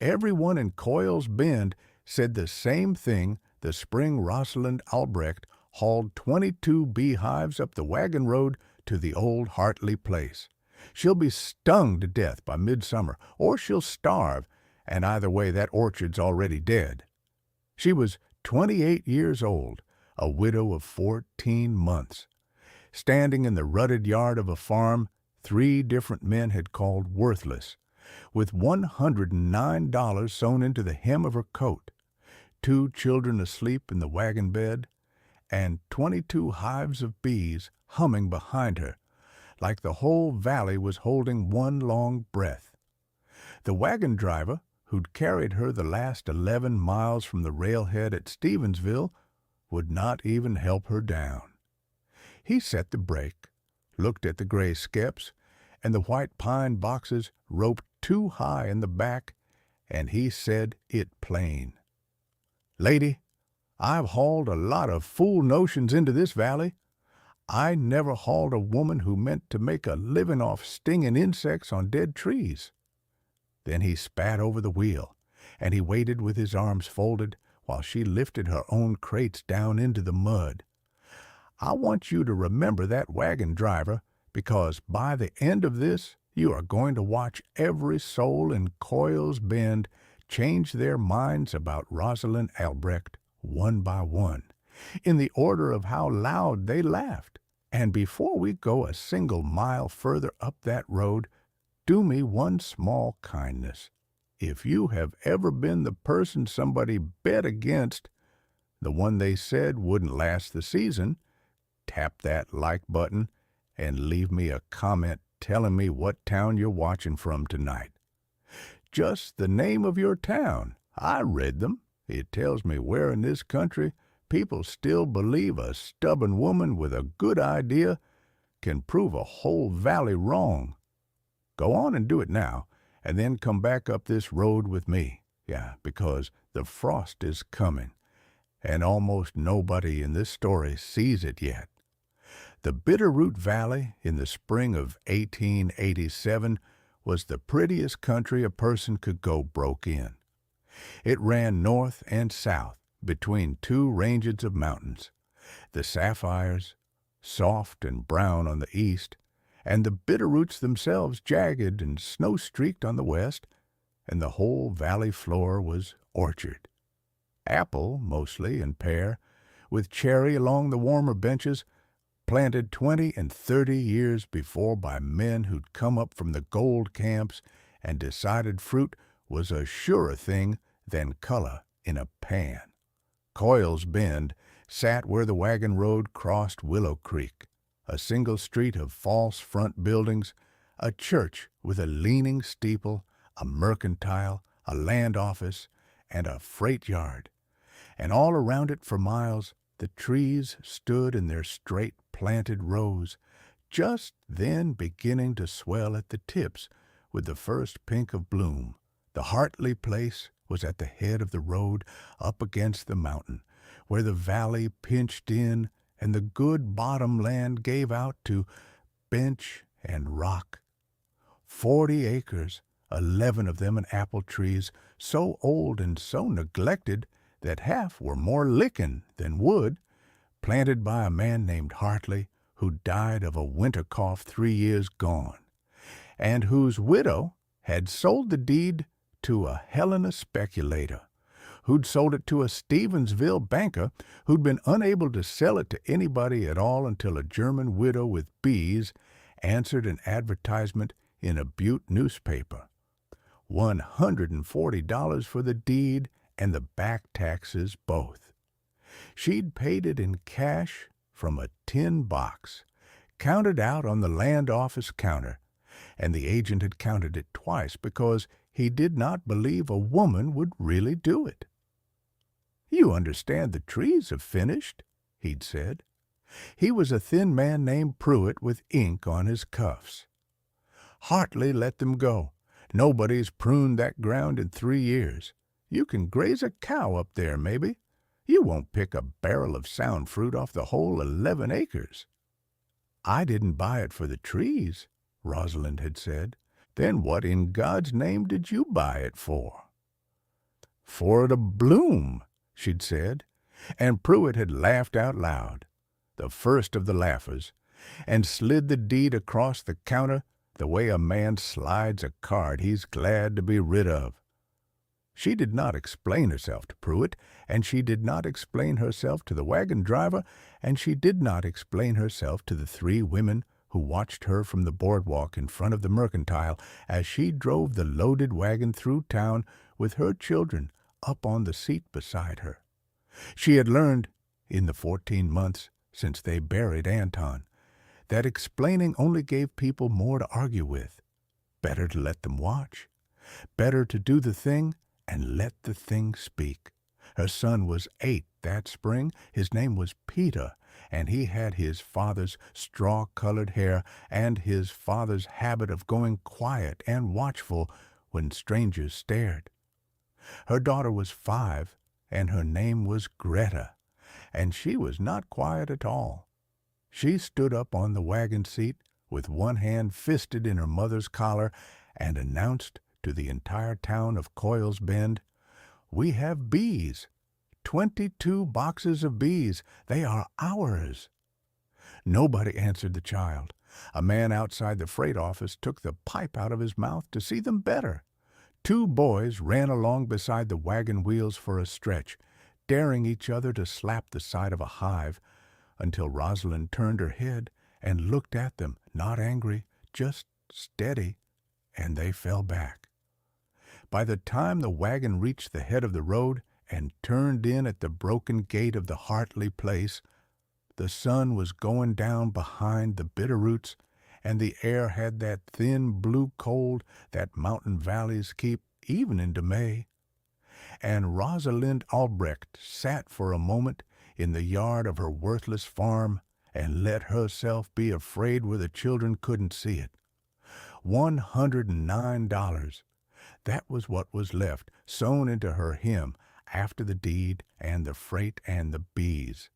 Everyone in Coyle's Bend said the same thing the spring Rosalind Albrecht hauled 22 beehives up the wagon road to the old Hartley place. She'll be stung to death by midsummer, or she'll starve, and either way that orchard's already dead. She was 28 years old, a widow of 14 months. Standing in the rutted yard of a farm 3 different men had called worthless, with $109 sewn into the hem of her coat, 2 children asleep in the wagon bed, and 22 hives of bees humming behind her, like the whole valley was holding one long breath. The wagon driver, who'd carried her the last 11 miles from the railhead at Stevensville, would not even help her down. He set the brake, looked at the gray skeps and the white pine boxes roped too high in the back, and he said it plain. "Lady, I've hauled a lot of fool notions into this valley. I never hauled a woman who meant to make a living off stinging insects on dead trees." Then he spat over the wheel, and he waited with his arms folded while she lifted her own crates down into the mud. "I want you to remember that wagon driver, because by the end of this you are going to watch every soul in Coyle's Bend change their minds about Rosalind Albrecht one by one, in the order of how loud they laughed. And before we go a single mile further up that road, do me one small kindness. If you have ever been the person somebody bet against, the one they said wouldn't last the season, tap that like button and leave me a comment telling me what town you're watching from tonight. Just the name of your town. I read them. It tells me where in this country people still believe a stubborn woman with a good idea can prove a whole valley wrong. Go on and do it now, and then come back up this road with me. Yeah, because the frost is coming, and almost nobody in this story sees it yet. The Bitterroot Valley in the spring of 1887 was the prettiest country a person could go broke in. It ran north and south between 2 ranges of mountains, the Sapphires, soft and brown on the east, and the Bitterroots themselves jagged and snow-streaked on the west, and the whole valley floor was orchard. Apple, mostly, and pear, with cherry along the warmer benches, planted 20 and 30 years before by men who'd come up from the gold camps and decided fruit was a surer thing than color in a pan. Coyle's Bend sat where the wagon road crossed Willow Creek, a single street of false front buildings, a church with a leaning steeple, a mercantile, a land office, and a freight yard. And all around it for miles the trees stood in their straight planted rows, just then beginning to swell at the tips with the first pink of bloom. The Hartley place was at the head of the road up against the mountain, where the valley pinched in and the good bottom land gave out to bench and rock. 40 acres, 11 of them in apple trees, so old and so neglected that half were more licking than wood, planted by a man named Hartley, who died of a winter cough 3 years gone, and whose widow had sold the deed to a Helena speculator, who'd sold it to a Stevensville banker who'd been unable to sell it to anybody at all until a German widow with bees answered an advertisement in a Butte newspaper. $140 for the deed and the back taxes both. She'd paid it in cash from a tin box, counted out on the land office counter, and the agent had counted it twice because he did not believe a woman would really do it. "You understand the trees have finished," he'd said. He was a thin man named Pruitt with ink on his cuffs. "Hartley let them go. Nobody's pruned that ground in 3 years. You can graze a cow up there, maybe. You won't pick a barrel of sound fruit off the whole 11 acres." "I didn't buy it for the trees," Rosalind had said. "Then what in God's name did you buy it for?" "For the bloom," she'd said, and Pruitt had laughed out loud, the first of the laughers, and slid the deed across the counter the way a man slides a card he's glad to be rid of. She did not explain herself to Pruitt, and she did not explain herself to the wagon driver, and she did not explain herself to the three women who watched her from the boardwalk in front of the mercantile as she drove the loaded wagon through town with her children up on the seat beside her. She had learned, in the 14 months since they buried Anton, that explaining only gave people more to argue with. Better to let them watch. Better to do the thing and let the thing speak. Her son was 8 that spring. His name was Peter, and he had his father's straw-colored hair and his father's habit of going quiet and watchful when strangers stared. Her daughter was 5, and her name was Greta, and she was not quiet at all. She stood up on the wagon seat with one hand fisted in her mother's collar and announced to the entire town of Coyle's Bend, "We have bees. 22 boxes of bees. They are ours." Nobody answered the child. A man outside the freight office took the pipe out of his mouth to see them better. 2 boys ran along beside the wagon wheels for a stretch, daring each other to slap the side of a hive, until Rosalind turned her head and looked at them, not angry, just steady, and they fell back. By the time the wagon reached the head of the road and turned in at the broken gate of the Hartley place, the sun was going down behind the Bitterroots, and the air had that thin blue cold that mountain valleys keep even into May. And Rosalind Albrecht sat for a moment in the yard of her worthless farm and let herself be afraid where the children couldn't see it. $109. That was what was left, sewn into her hem after the deed and the freight and the bees.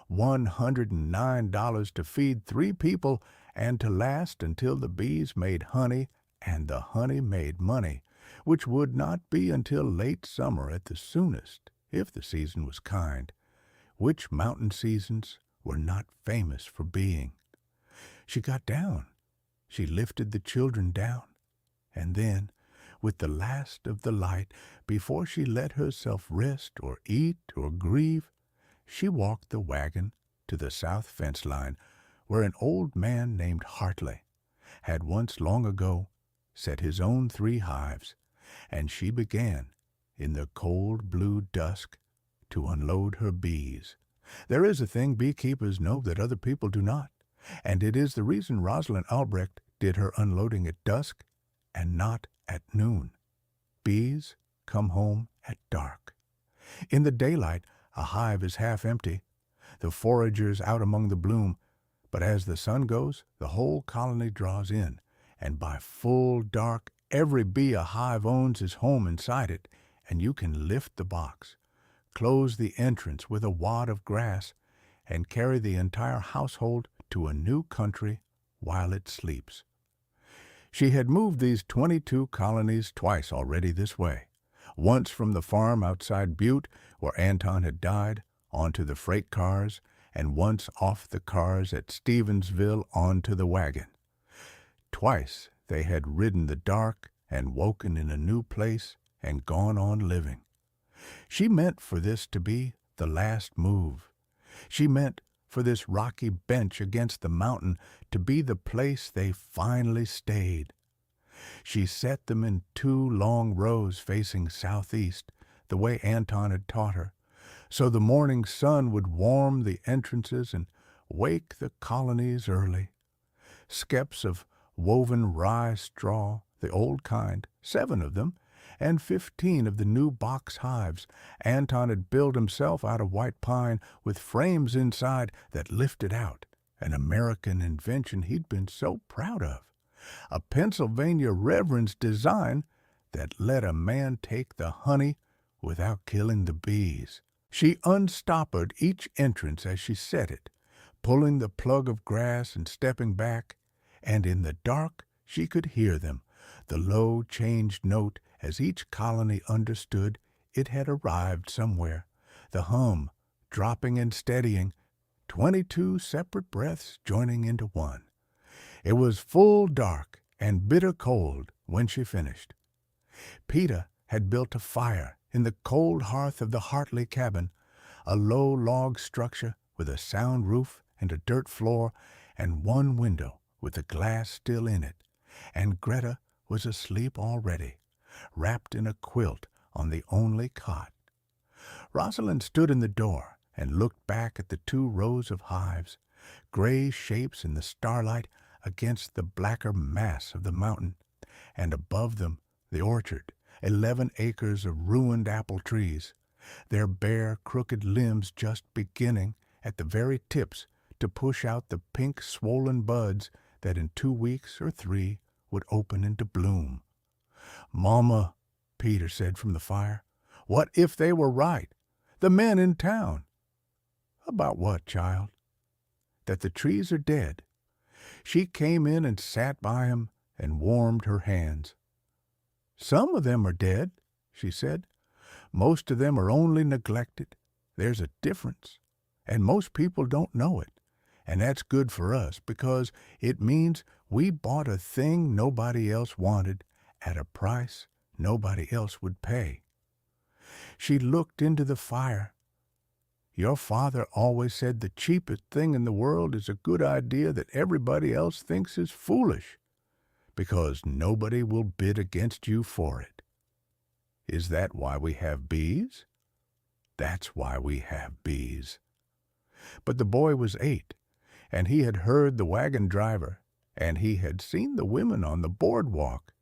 $109 to feed 3 people and to last until the bees made honey and the honey made money, which would not be until late summer at the soonest, if the season was kind, which mountain seasons were not famous for being. She got down. She lifted the children down, and then, with the last of the light, before she let herself rest or eat or grieve, she walked the wagon to the south fence line where an old man named Hartley had once long ago set his own 3 hives, and she began, in the cold blue dusk, to unload her bees. There is a thing beekeepers know that other people do not, and it is the reason Rosalind Albrecht did her unloading at dusk and not at noon. Bees come home at dark. In the daylight, a hive is half empty, the foragers out among the bloom, but as the sun goes, the whole colony draws in, and by full dark every bee a hive owns is home inside it, and you can lift the box, close the entrance with a wad of grass, and carry the entire household to a new country while it sleeps. She had moved these 22 colonies twice already this way, once from the farm outside Butte, where Anton had died, onto the freight cars, and once off the cars at Stevensville onto the wagon. Twice they had ridden the dark and woken in a new place and gone on living. She meant for this to be the last move. She meant for this rocky bench against the mountain to be the place they finally stayed. She set them in 2 long rows facing southeast, the way Anton had taught her, so the morning sun would warm the entrances and wake the colonies early. Skeps of woven rye straw, the old kind, 7 of them, and 15 of the new box hives Anton had built himself out of white pine with frames inside that lifted out, an American invention he'd been so proud of, a Pennsylvania reverend's design that let a man take the honey without killing the bees. She unstoppered each entrance as she set it, pulling the plug of grass and stepping back, and in the dark she could hear them, the low changed note as each colony understood It had arrived somewhere, the hum dropping and steadying, 22 separate breaths joining into one. It was full dark and bitter cold when she finished. Peter had built a fire in the cold hearth of the Hartley cabin, a low log structure with a sound roof and a dirt floor and one window with the glass still in it, and Greta was asleep already, wrapped in a quilt on the only cot. Rosalind stood in the door and looked back at the 2 rows of hives, gray shapes in the starlight against the blacker mass of the mountain, and above them the orchard, 11 acres of ruined apple trees, their bare, crooked limbs just beginning at the very tips to push out the pink, swollen buds that in 2 weeks or 3 would open into bloom. "Mama," Peter said from the fire, "what if they were right? The men in town." "About what, child?" "That the trees are dead." She came in and sat by him and warmed her hands. "Some of them are dead," she said. "Most of them are only neglected. There's a difference, and most people don't know it. And that's good for us because it means we bought a thing nobody else wanted at a price nobody else would pay." She looked into the fire. "Your father always said the cheapest thing in the world is a good idea that everybody else thinks is foolish, because nobody will bid against you for it. Is that why we have bees? That's why we have bees." But the boy was 8, and he had heard the wagon driver, and he had seen the women on the boardwalk,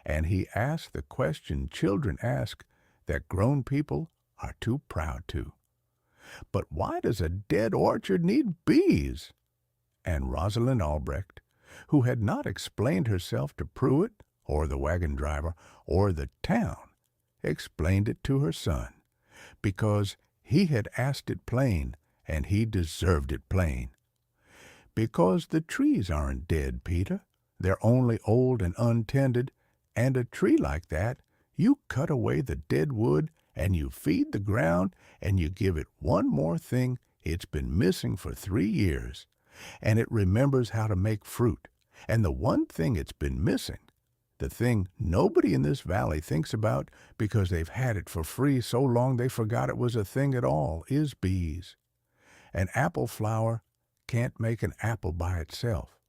and he asked the question children ask that grown people are too proud to. "But why does a dead orchard need bees?" And Rosalind Albrecht, who had not explained herself to Pruitt or the wagon driver or the town, explained it to her son, because he had asked it plain, and he deserved it plain. "Because the trees aren't dead, Peter. They're only old and untended, and a tree like that, you cut away the dead wood, and you feed the ground, and you give it one more thing it's been missing for 3 years, and it remembers how to make fruit. And the one thing it's been missing, the thing nobody in this valley thinks about because they've had it for free so long they forgot it was a thing at all, is bees. An apple flower can't make an apple by itself.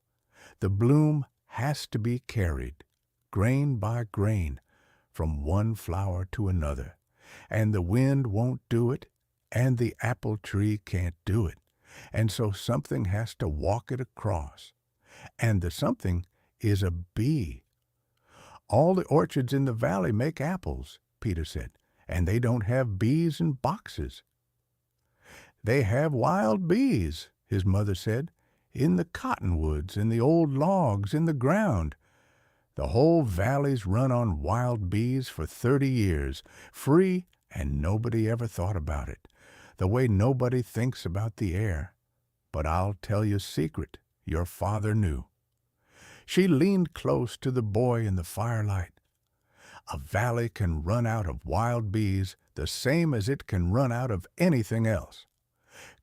The bloom has to be carried, grain by grain, from one flower to another, and the wind won't do it, and the apple tree can't do it, and so something has to walk it across, and the something is a bee. All the orchards in the valley make apples," Peter said, "and they don't have bees in boxes." "They have wild bees," his mother said, "in the cottonwoods, in the old logs, in the ground. The whole valley's run on wild bees for 30 years, free, and nobody ever thought about it, the way nobody thinks about the air. But I'll tell you a secret your father knew." She leaned close to the boy in the firelight. "A valley can run out of wild bees the same as it can run out of anything else.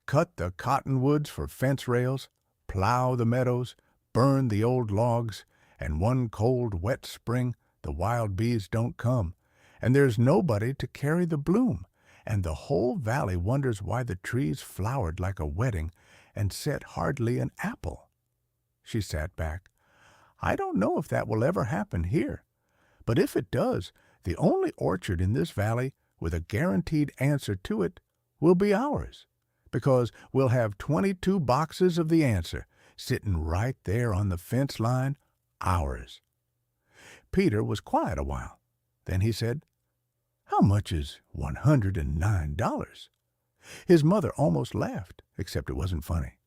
Cut the cottonwoods for fence rails, plow the meadows, burn the old logs, and one cold, wet spring the wild bees don't come, and there's nobody to carry the bloom, and the whole valley wonders why the trees flowered like a wedding and set hardly an apple." She sat back. "I don't know if that will ever happen here, but if it does, the only orchard in this valley with a guaranteed answer to it will be ours, because we'll have 22 boxes of the answer sitting right there on the fence line, ours." Peter was quiet a while. Then he said, "How much is $109? His mother almost laughed, except it wasn't funny.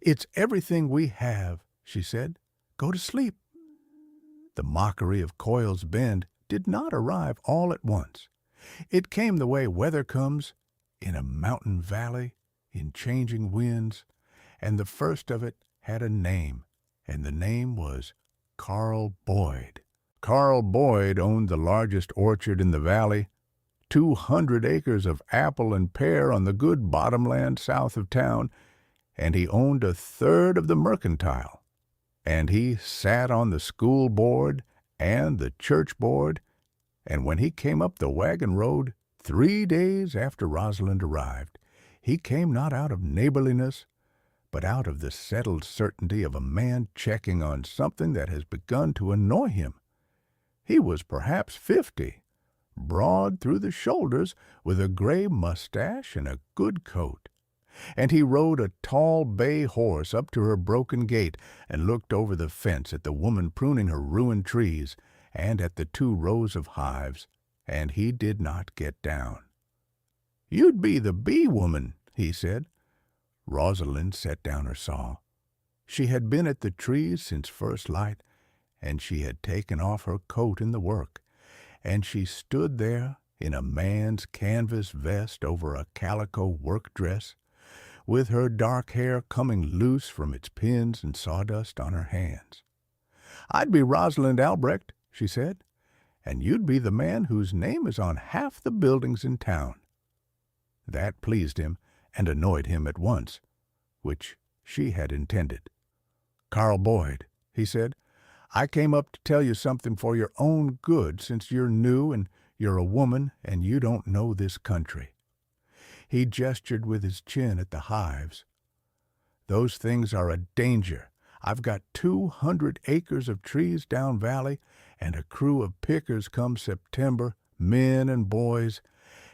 "It's everything we have," she said. "Go to sleep." The mockery of Coyle's Bend did not arrive all at once. It came the way weather comes, in a mountain valley, in changing winds, and the first of it had a name, and the name was Carl Boyd. Carl Boyd owned the largest orchard in the valley, 200 acres of apple and pear on the good bottomland south of town, and he owned a third of the mercantile. And he sat on the school board and the church board, and when he came up the wagon road 3 days after Rosalind arrived, he came not out of neighborliness, but out of the settled certainty of a man checking on something that has begun to annoy him. He was perhaps 50, broad through the shoulders, with a gray mustache and a good coat. And he rode a tall bay horse up to her broken gate and looked over the fence at the woman pruning her ruined trees and at the 2 rows of hives, and he did not get down. "You'd be the bee woman," he said. Rosalind set down her saw. She had been at the trees since first light, and she had taken off her coat in the work, and she stood there in a man's canvas vest over a calico work dress, with her dark hair coming loose from its pins and sawdust on her hands. "I'd be Rosalind Albrecht," she said, "and you'd be the man whose name is on half the buildings in town." That pleased him and annoyed him at once, which she had intended. "Carl Boyd," he said, "I came up to tell you something for your own good, since you're new and you're a woman and you don't know this country." He gestured with his chin at the hives. "Those things are a danger. I've got 200 acres of trees down valley, and a crew of pickers come September, men and boys,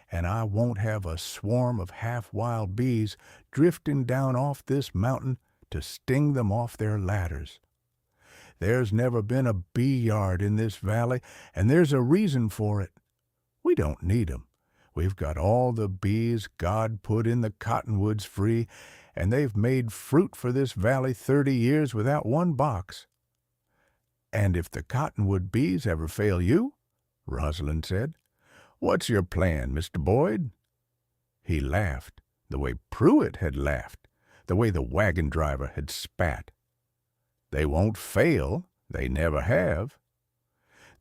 and I won't have a swarm of half-wild bees drifting down off this mountain to sting them off their ladders. There's never been a bee yard in this valley, and there's a reason for it. We don't need 'em. We've got all the bees God put in the cottonwoods free, and they've made fruit for this valley 30 years without one box." "And if the cottonwood bees ever fail you," Rosalind said, "what's your plan, Mr. Boyd?" He laughed, the way Pruitt had laughed, the way the wagon driver had spat. "They won't fail. They never have."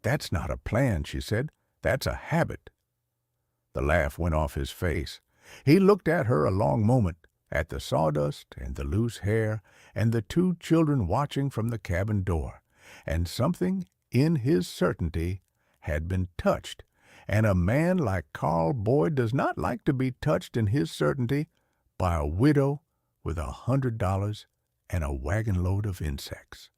"That's not a plan," she said. "That's a habit." The laugh went off his face. He looked at her a long moment, at the sawdust and the loose hair and the 2 children watching from the cabin door, and something in his certainty had been touched, and a man like Carl Boyd does not like to be touched in his certainty by a widow with $100 and a wagon-load of insects.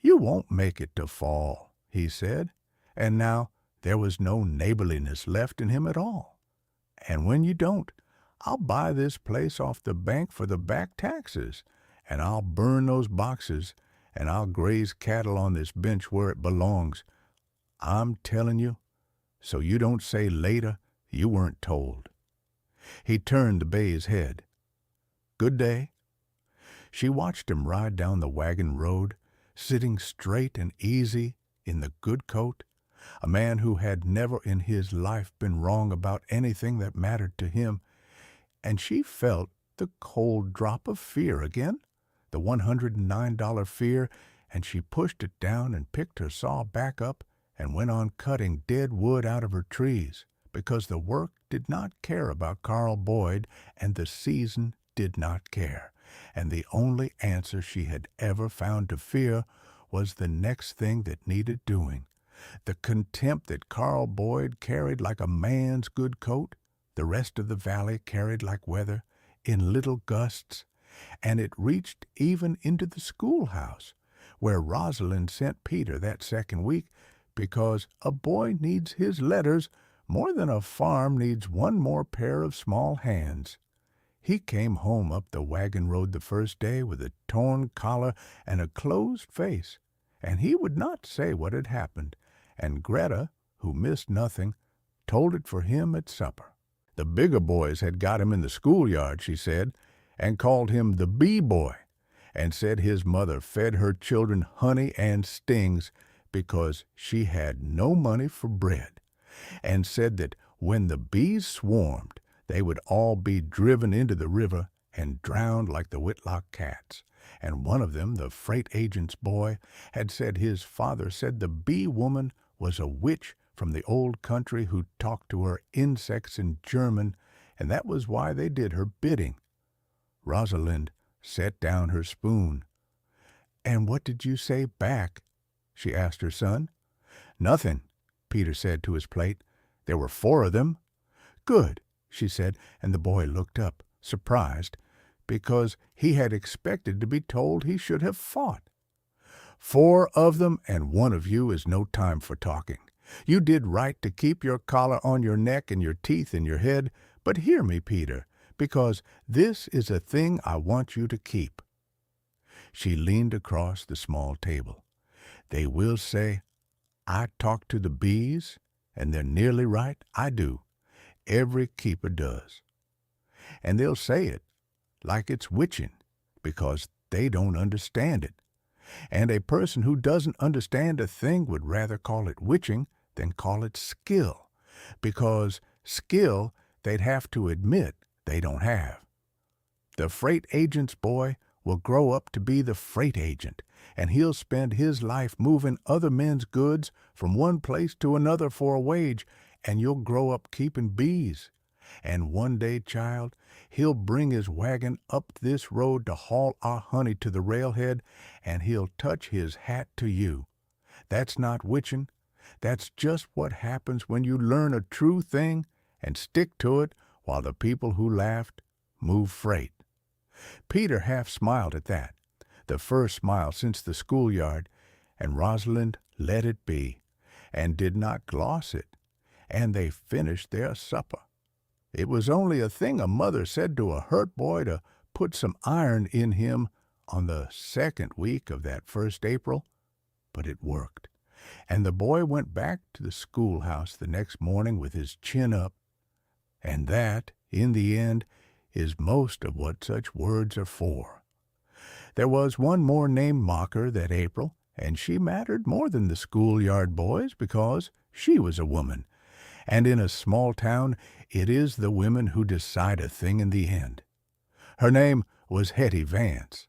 "You won't make it to fall," he said, and now there was no neighborliness left in him at all. "And when you don't, I'll buy this place off the bank for the back taxes, and I'll burn those boxes, and I'll graze cattle on this bench where it belongs. I'm telling you, so you don't say later you weren't told." He turned the bay's head. "Good day." She watched him ride down the wagon road, sitting straight and easy in the good coat, a man who had never in his life been wrong about anything that mattered to him, and she felt the cold drop of fear again, the $109 fear, and she pushed it down and picked her saw back up and went on cutting dead wood out of her trees, because the work did not care about Carl Boyd, and the season did not care, and the only answer she had ever found to fear was the next thing that needed doing. The contempt that Carl Boyd carried like a man's good coat, the rest of the valley carried like weather, in little gusts, and it reached even into the schoolhouse, where Rosalind sent Peter that second week, because a boy needs his letters more than a farm needs one more pair of small hands. He came home up the wagon road the first day with a torn collar and a closed face, and he would not say what had happened, and Greta, who missed nothing, told it for him at supper. The bigger boys had got him in the schoolyard, she said, and called him the bee boy, and said his mother fed her children honey and stings because she had no money for bread, and said that when the bees swarmed, they would all be driven into the river and drowned like the Whitlock cats. And one of them, the freight agent's boy, had said his father said the bee woman was a witch from the old country who talked to her insects in German, and that was why they did her bidding. Rosalind set down her spoon. "And what did you say back?" she asked her son. "Nothing," Peter said to his plate. "There were 4 of them." "Good," she said, and the boy looked up, surprised, because he had expected to be told he should have fought. "4 of them, and 1 of you is no time for talking. You did right to keep your collar on your neck and your teeth in your head, but hear me, Peter, because this is a thing I want you to keep." She leaned across the small table. "They will say, 'I talk to the bees,' and they're nearly right. I do. Every keeper does. And they'll say it like it's witching, because they don't understand it. And a person who doesn't understand a thing would rather call it witching than call it skill, because skill they'd have to admit they don't have. The freight agent's boy will grow up to be the freight agent, and he'll spend his life moving other men's goods from one place to another for a wage, and you'll grow up keeping bees. And one day, child, he'll bring his wagon up this road to haul our honey to the railhead, and he'll touch his hat to you. That's not witching. That's just what happens when you learn a true thing and stick to it while the people who laughed move freight." Peter half smiled at that, the first smile since the schoolyard, and Rosalind let it be, and did not gloss it, and they finished their supper. It was only a thing a mother said to a hurt boy to put some iron in him on the 2nd week of that first April, but it worked, and the boy went back to the schoolhouse the next morning with his chin up, and that, in the end, is most of what such words are for. There was one more named Mocker that April, and she mattered more than the schoolyard boys because she was a woman, and in a small town it is the women who decide a thing in the end. Her name was Hetty Vance,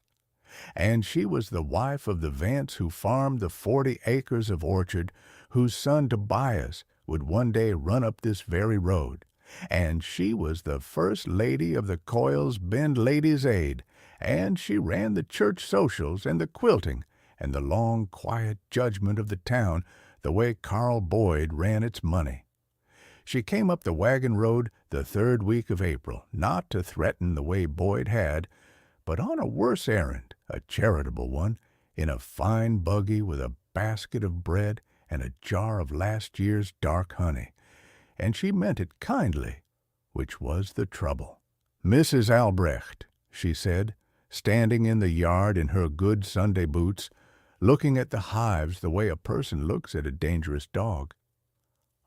and she was the wife of the Vance who farmed the 40 acres of orchard, whose son Tobias would one day run up this very road. And she was the first lady of the Coils Bend Ladies' Aid, and she ran the church socials and the quilting and the long, quiet judgment of the town the way Carl Boyd ran its money. She came up the wagon road the 3rd week of April, not to threaten the way Boyd had, but on a worse errand, a charitable one, in a fine buggy with a basket of bread and a jar of last year's dark honey. And she meant it kindly, which was the trouble. "Mrs. Albrecht," she said, standing in the yard in her good Sunday boots, looking at the hives the way a person looks at a dangerous dog.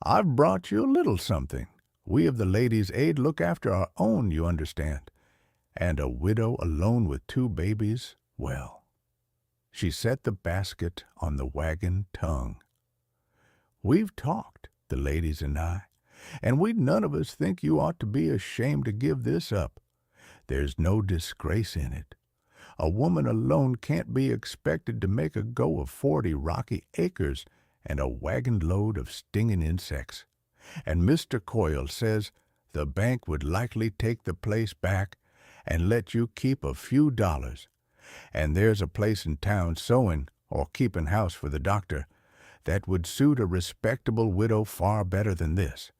"I've brought you a little something. We of the Ladies' Aid look after our own, you understand. And a widow alone with 2 babies, well." She set the basket on the wagon tongue. "We've talked, the ladies and I, and we none of us think you ought to be ashamed to give this up. There's no disgrace in it. A woman alone can't be expected to make a go of 40 rocky acres and a wagon load of stinging insects. And Mr. Coyle says the bank would likely take the place back and let you keep a few dollars. And there's a place in town sewing or keeping house for the doctor that would suit a respectable widow far better than this.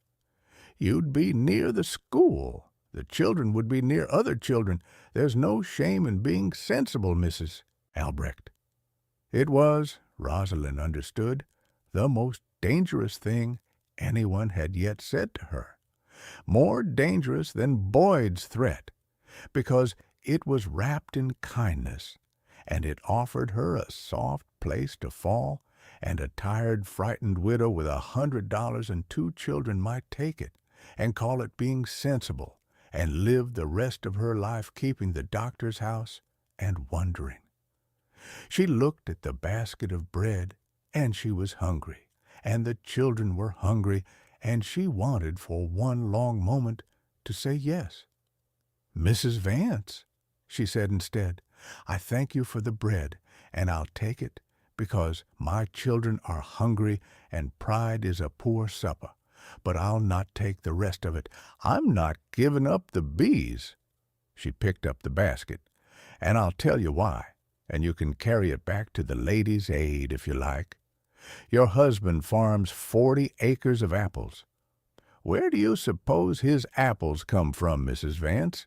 You'd be near the school. The children would be near other children. There's no shame in being sensible, Mrs. Albrecht." It was, Rosalind understood, the most dangerous thing anyone had yet said to her. More dangerous than Boyd's threat, because it was wrapped in kindness, and it offered her a soft place to fall, and a tired, frightened widow with $100 and 2 children might take it and call it being sensible, and live the rest of her life keeping the doctor's house and wondering. She looked at the basket of bread, and she was hungry, and the children were hungry, and she wanted for one long moment to say yes. "Mrs. Vance," she said instead, "I thank you for the bread, and I'll take it because my children are hungry and pride is a poor supper. But I'll not take the rest of it. I'm not giving up the bees." She picked up the basket. "And I'll tell you why, and you can carry it back to the Ladies' Aid if you like. Your husband farms 40 acres of apples. Where do you suppose his apples come from, Mrs. Vance?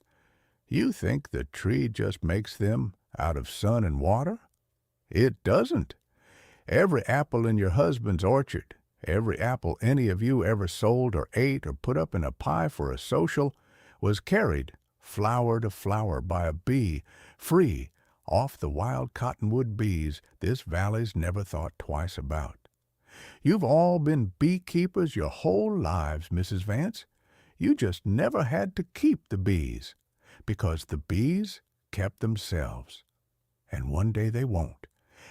You think the tree just makes them out of sun and water? It doesn't. Every apple in your husband's orchard, every apple any of you ever sold or ate or put up in a pie for a social, was carried flower to flower by a bee, free, off the wild cottonwood bees this valley's never thought twice about. You've all been beekeepers your whole lives, Mrs. Vance. You just never had to keep the bees, because the bees kept themselves. And one day they won't.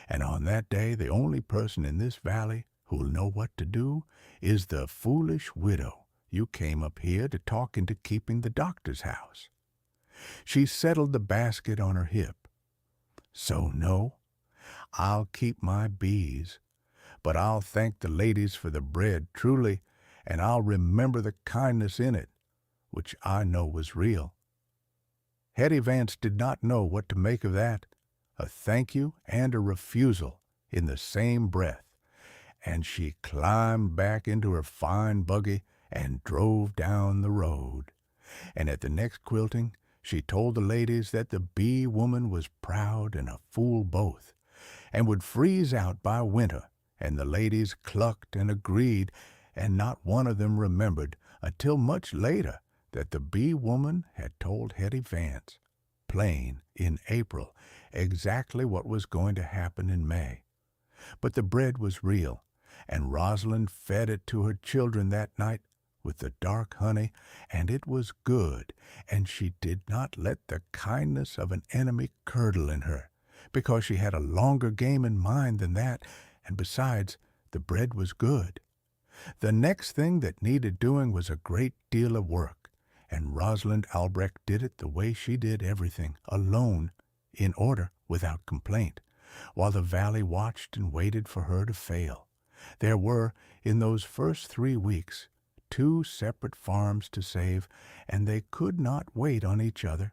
And on that day, the only person in this valley who'll know what to do is the foolish widow you came up here to talk into keeping the doctor's house." She settled the basket on her hip. "So no, I'll keep my bees, but I'll thank the ladies for the bread truly, and I'll remember the kindness in it, which I know was real." Hetty Vance did not know what to make of that, a thank you and a refusal in the same breath, and she climbed back into her fine buggy and drove down the road. And at the next quilting, she told the ladies that the bee woman was proud and a fool both, and would freeze out by winter, and the ladies clucked and agreed, and not one of them remembered until much later that the bee woman had told Hetty Vance, plain in April, exactly what was going to happen in May. But the bread was real, and Rosalind fed it to her children that night with the dark honey, and it was good, and she did not let the kindness of an enemy curdle in her, because she had a longer game in mind than that, and besides, the bread was good. The next thing that needed doing was a great deal of work, and Rosalind Albrecht did it the way she did everything, alone, in order, without complaint, while the valley watched and waited for her to fail. There were, in those first 3 weeks, 2 separate farms to save, and they could not wait on each other.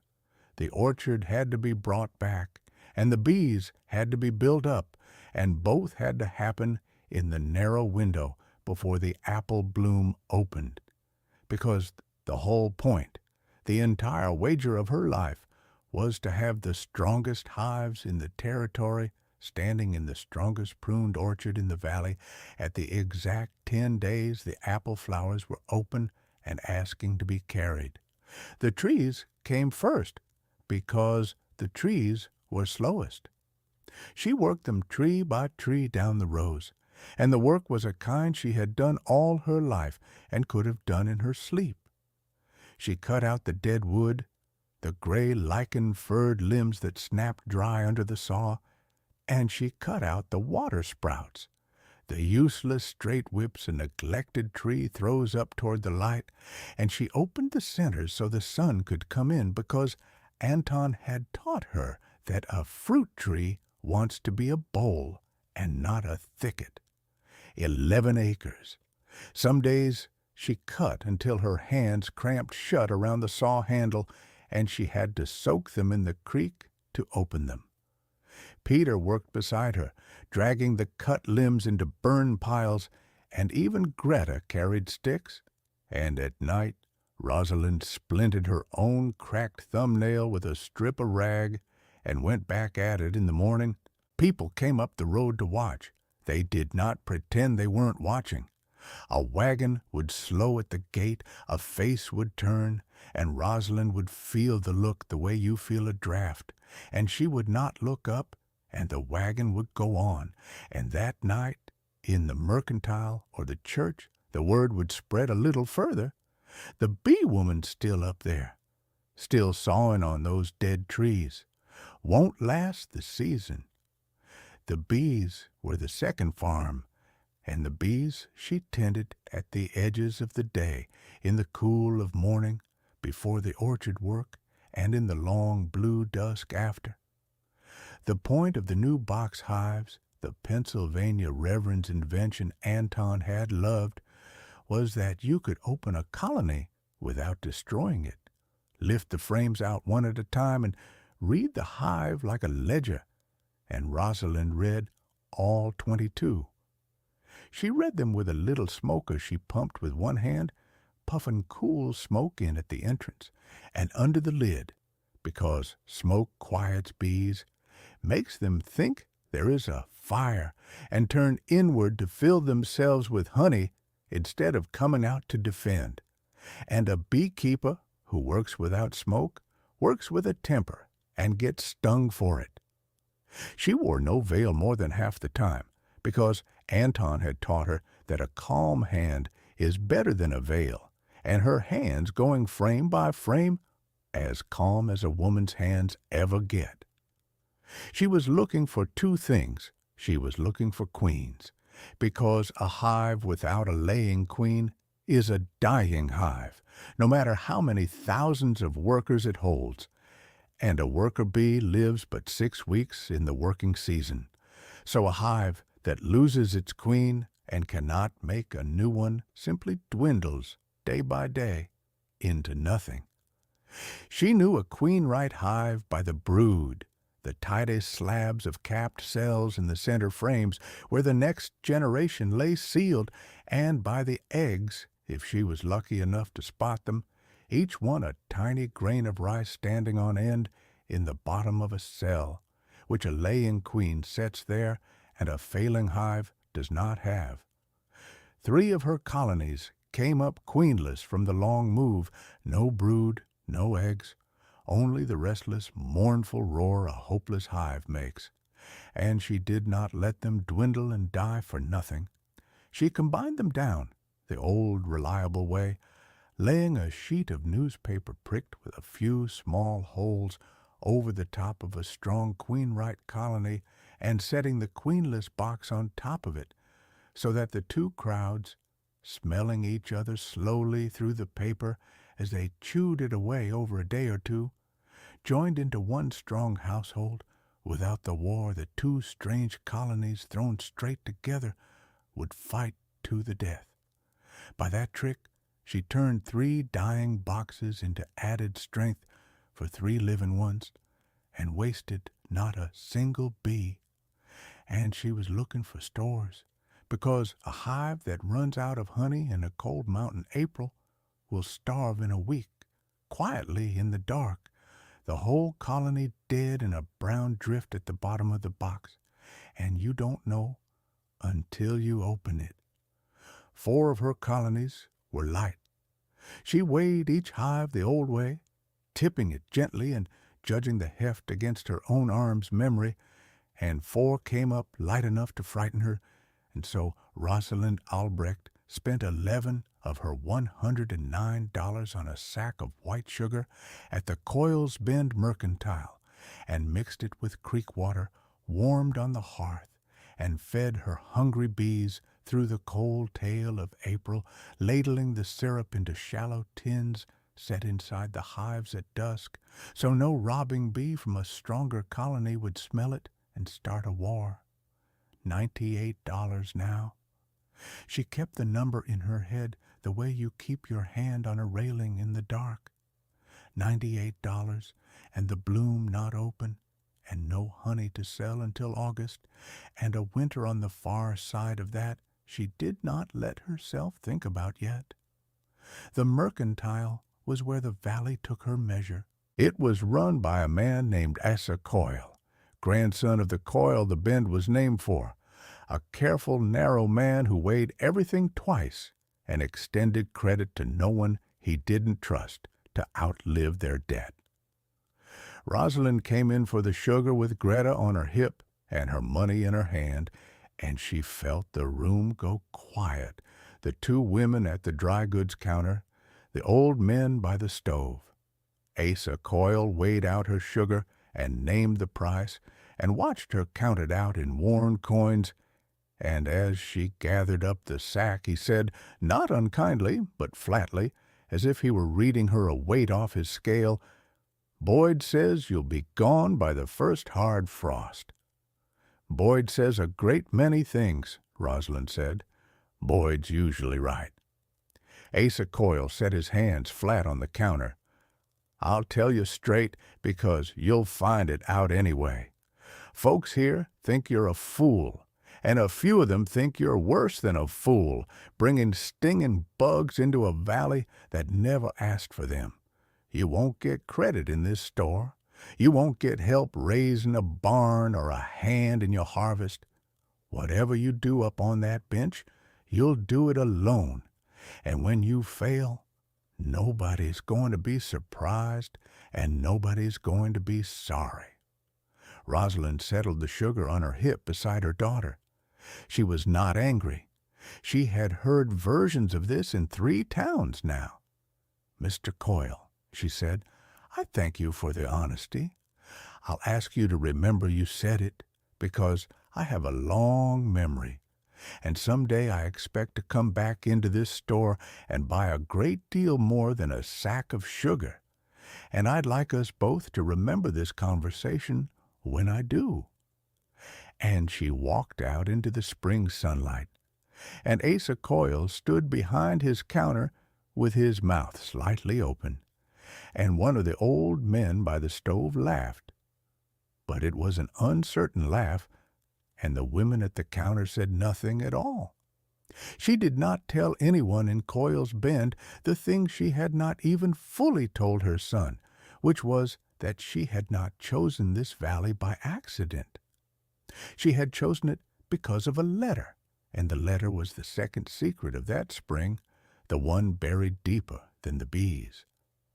The orchard had to be brought back, and the bees had to be built up, and both had to happen in the narrow window before the apple bloom opened, because the whole point, the entire wager of her life, was to have the strongest hives in the territory standing in the strongest pruned orchard in the valley at the exact 10 days the apple flowers were open and asking to be carried. The trees came first, because the trees were slowest. She worked them tree by tree down the rows, and the work was a kind she had done all her life and could have done in her sleep. She cut out the dead wood, the gray lichen-furred limbs that snapped dry under the saw, and she cut out the water sprouts, the useless straight whips a neglected tree throws up toward the light, and she opened the centers so the sun could come in, because Anton had taught her that a fruit tree wants to be a bowl and not a thicket. 11 acres. Some days she cut until her hands cramped shut around the saw handle, and she had to soak them in the creek to open them. Peter worked beside her, dragging the cut limbs into burn piles, and even Greta carried sticks. And at night, Rosalind splinted her own cracked thumbnail with a strip of rag and went back at it in the morning. People came up the road to watch. They did not pretend they weren't watching. A wagon would slow at the gate, a face would turn, and Rosalind would feel the look the way you feel a draft, and she would not look up, and the wagon would go on, and that night, in the mercantile or the church, the word would spread a little further. The bee woman's still up there, still sawing on those dead trees. Won't last the season. The bees were the second farm, and the bees she tended at the edges of the day, in the cool of morning, before the orchard work, and in the long blue dusk after. The point of the new box hives, The Pennsylvania Reverend's invention Anton had loved was that you could open a colony without destroying it, lift the frames out one at a time, and read the hive like a ledger. And Rosalind read all 22. She read them with a little smoker she pumped with one hand, puffing cool smoke in at the entrance and under the lid, because smoke quiets bees, makes them think there is a fire, and turn inward to fill themselves with honey instead of coming out to defend. And a beekeeper who works without smoke works with a temper and gets stung for it. She wore no veil more than half the time, because Anton had taught her that a calm hand is better than a veil, and her hands going frame by frame as calm as a woman's hands ever get. She was looking for two things. She was looking for queens, because a hive without a laying queen is a dying hive, no matter how many thousands of workers it holds. And a worker bee lives but 6 weeks in the working season. So a hive that loses its queen and cannot make a new one simply dwindles day by day into nothing. She knew a queen-right hive by the brood, the tightest slabs of capped cells in the center frames where the next generation lay sealed, and by the eggs, if she was lucky enough to spot them, each one a tiny grain of rice standing on end in the bottom of a cell, which a laying queen sets there and a failing hive does not have. 3 of her colonies came up queenless from the long move, no brood, no eggs, only the restless, mournful roar a hopeless hive makes. And she did not let them dwindle and die for nothing. She combined them down, the old reliable way, laying a sheet of newspaper pricked with a few small holes over the top of a strong queen-right colony and setting the queenless box on top of it, so that the 2 crowds, smelling each other slowly through the paper as they chewed it away over a day or two, joined into one strong household. Without the war, the 2 strange colonies thrown straight together would fight to the death. By that trick, she turned 3 dying boxes into added strength for 3 living ones, and wasted not a single bee. And she was looking for stores, because a hive that runs out of honey in a cold mountain April will starve in a week, quietly in the dark, the whole colony dead in a brown drift at the bottom of the box, and you don't know until you open it. 4 of her colonies were light. She weighed each hive the old way, tipping it gently and judging the heft against her own arm's memory, and 4 came up light enough to frighten her, and so Rosalind Albrecht spent 11 of her $109 on a sack of white sugar at the Coils Bend Mercantile, and mixed it with creek water warmed on the hearth, and fed her hungry bees through the cold tail of April, ladling the syrup into shallow tins set inside the hives at dusk, so no robbing bee from a stronger colony would smell it and start a war. $98 now. She kept the number in her head the way you keep your hand on a railing in the dark. $98, and the bloom not open, and no honey to sell until August, and a winter on the far side of that she did not let herself think about yet. The mercantile was where the valley took her measure. It was run by a man named Asa Coyle, grandson of the Coyle the Bend was named for, a careful, narrow man who weighed everything twice and extended credit to no one he didn't trust to outlive their debt. Rosalind came in for the sugar with Greta on her hip and her money in her hand, and she felt the room go quiet, the 2 women at the dry goods counter, the old men by the stove. Asa Coyle weighed out her sugar and named the price, and watched her count it out in worn coins, and as she gathered up the sack he said, not unkindly, but flatly, as if he were reading her a weight off his scale, "Boyd says you'll be gone by the first hard frost." Boyd says a great many things, Rosalind said. Boyd's usually right. Asa Coyle set his hands flat on the counter. I'll tell you straight, because you'll find it out anyway. Folks here think you're a fool, and a few of them think you're worse than a fool, bringing stinging bugs into a valley that never asked for them. You won't get credit in this store. You won't get help raising a barn or a hand in your harvest. Whatever you do up on that bench, you'll do it alone. And when you fail, nobody's going to be surprised and nobody's going to be sorry. Rosalind settled the sugar on her hip beside her daughter. She was not angry. She had heard versions of this in 3 towns now. Mr. Coyle, she said, I thank you for the honesty. I'll ask you to remember you said it, because I have a long memory, and someday I expect to come back into this store and buy a great deal more than a sack of sugar, and I'd like us both to remember this conversation when I do. And she walked out into the spring sunlight, and Asa Coyle stood behind his counter with his mouth slightly open, and one of the old men by the stove laughed. But it was an uncertain laugh, and the women at the counter said nothing at all. She did not tell anyone in Coyle's Bend the thing she had not even fully told her son, which was that she had not chosen this valley by accident. She had chosen it because of a letter, and the letter was the second secret of that spring, the one buried deeper than the bees.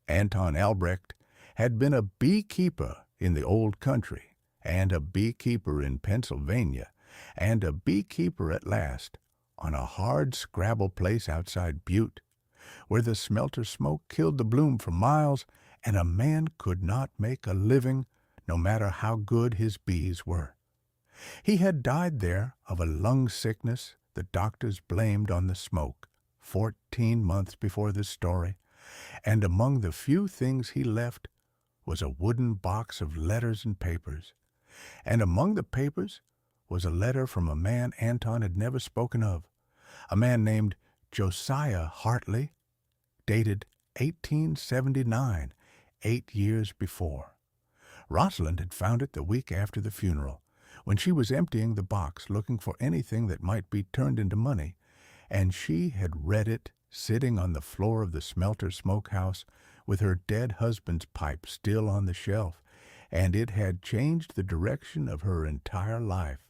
Anton Albrecht had been a beekeeper in the old country, and a beekeeper in Pennsylvania, and a beekeeper at last on a hard scrabble place outside Butte, where the smelter smoke killed the bloom for miles, and a man could not make a living no matter how good his bees were. He had died there of a lung sickness the doctors blamed on the smoke 14 months before this story, and among the few things he left was a wooden box of letters and papers, and among the papers was a letter from a man Anton had never spoken of, a man named Josiah Hartley, dated 1879, 8 years before. Rosalind had found it the week after the funeral, when she was emptying the box looking for anything that might be turned into money, and she had read it sitting on the floor of the smelter smokehouse with her dead husband's pipe still on the shelf, and it had changed the direction of her entire life.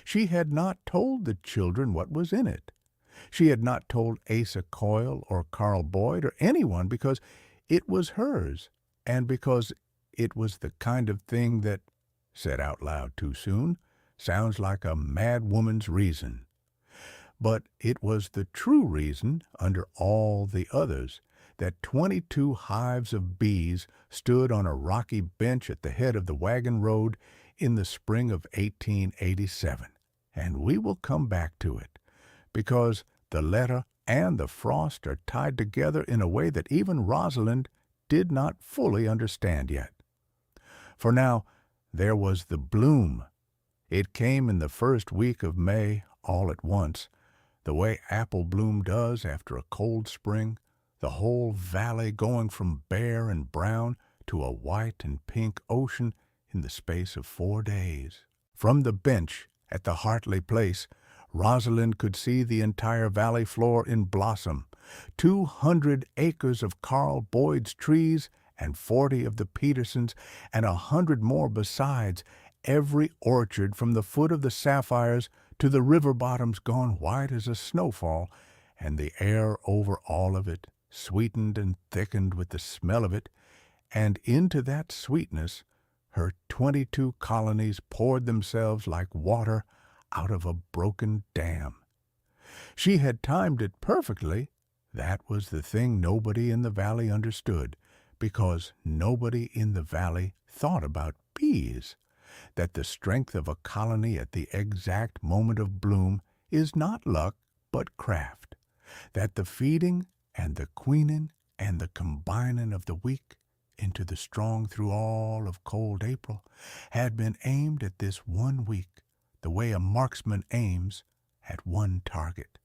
She had not told the children what was in it. She had not told Asa Coyle or Carl Boyd or anyone because it was hers, and because it was the kind of thing that, said out loud too soon, sounds like a mad woman's reason. But it was the true reason, under all the others, that 22 hives of bees stood on a rocky bench at the head of the wagon road in the spring of 1887. And we will come back to it, because the letter and the frost are tied together in a way that even Rosalind did not fully understand yet. For now, there was the bloom. It came in the first week of May all at once, the way apple bloom does after a cold spring, the whole valley going from bare and brown to a white and pink ocean in the space of 4 days. From the bench at the Hartley place, Rosalind could see the entire valley floor in blossom, 200 acres of Carl Boyd's trees and 40 of the Petersons, and 100 more besides, every orchard from the foot of the sapphires to the river bottoms gone white as a snowfall, and the air over all of it sweetened and thickened with the smell of it, and into that sweetness her 22 colonies poured themselves like water out of a broken dam. She had timed it perfectly. That was the thing nobody in the valley understood, because nobody in the valley thought about bees, that the strength of a colony at the exact moment of bloom is not luck but craft, that the feeding and the queening and the combining of the weak into the strong through all of cold April had been aimed at this one week, the way a marksman aims at one target,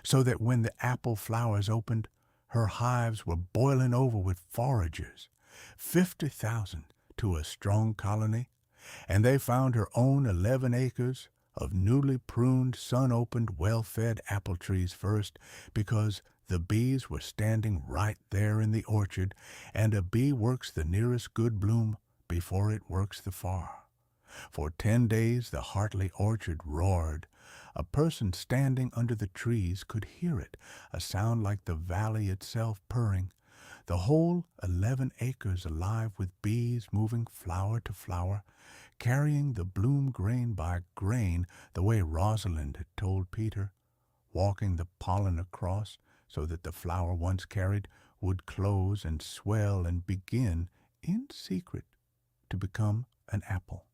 so that when the apple flowers opened, her hives were boiling over with foragers, 50,000 to a strong colony, and they found her own 11 acres of newly pruned, sun-opened, well-fed apple trees first, because the bees were standing right there in the orchard, and a bee works the nearest good bloom before it works the far. For 10 days the Hartley orchard roared. A person standing under the trees could hear it, a sound like the valley itself purring. The whole 11 acres alive with bees moving flower to flower, carrying the bloom grain by grain the way Rosalind had told Peter, walking the pollen across so that the flower once carried would close and swell and begin, in secret, to become an apple.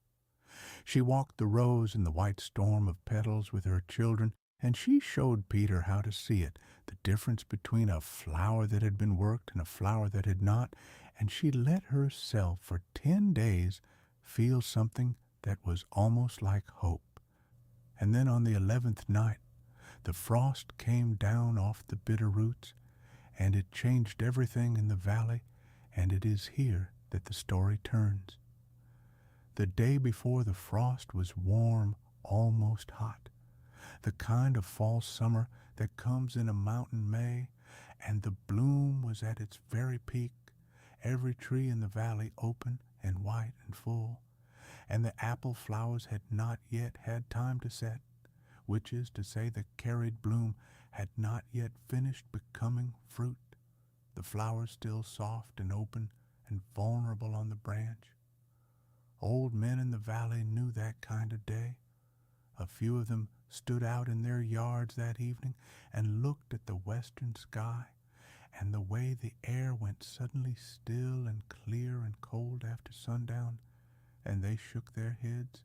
She walked the rows in the white storm of petals with her children, and she showed Peter how to see it, the difference between a flower that had been worked and a flower that had not, and she let herself for 10 days feel something that was almost like hope. And then on the 11th night, the frost came down off the bitter roots, and it changed everything in the valley, and it is here that the story turns. The day before the frost was warm, almost hot, the kind of fall summer that comes in a mountain May, and the bloom was at its very peak, every tree in the valley open and white and full, and the apple flowers had not yet had time to set, which is to say the carried bloom had not yet finished becoming fruit, the flowers still soft and open and vulnerable on the branch. Old men in the valley knew that kind of day. A few of them stood out in their yards that evening and looked at the western sky and the way the air went suddenly still and clear and cold after sundown, and they shook their heads,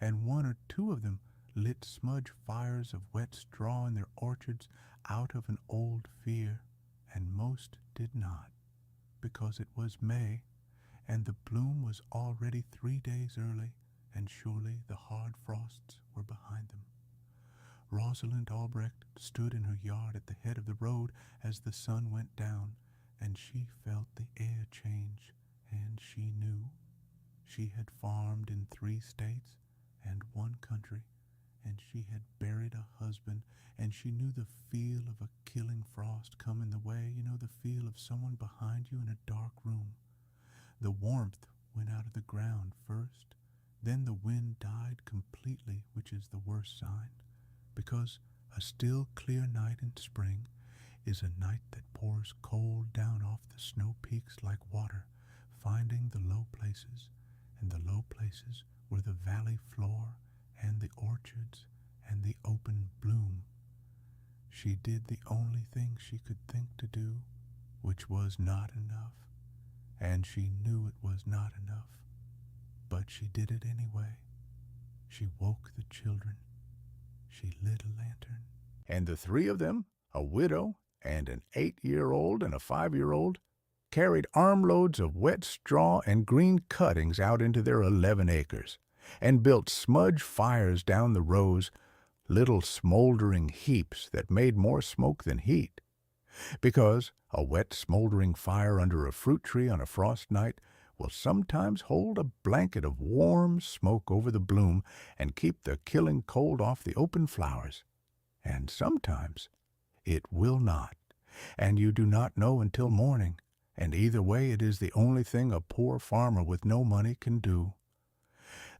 and 1 or 2 of them lit smudge fires of wet straw in their orchards out of an old fear, and most did not, because it was May, and the bloom was already 3 days early, and surely the hard frosts were behind them. Rosalind Albrecht stood in her yard at the head of the road as the sun went down, and she felt the air change, and she knew. She had farmed in 3 states and 1 country, and she had buried a husband, and she knew the feel of a killing frost come in the way, the feel of someone behind you in a dark room. The warmth went out of the ground first, then the wind died completely, which is the worst sign, because a still clear night in spring is a night that pours cold down off the snow peaks like water, finding the low places, and the low places were the valley floor and the orchards and the open bloom. She did the only thing she could think to do, which was not enough, and she knew it was not enough, but she did it anyway. She woke the children. She lit a lantern. And the 3 of them, a widow and an 8-year-old and a 5-year-old, carried armloads of wet straw and green cuttings out into their 11 acres, and built smudge fires down the rows, little smoldering heaps that made more smoke than heat, because a wet smoldering fire under a fruit tree on a frost night will sometimes hold a blanket of warm smoke over the bloom and keep the killing cold off the open flowers, and sometimes it will not, and you do not know until morning, and either way it is the only thing a poor farmer with no money can do.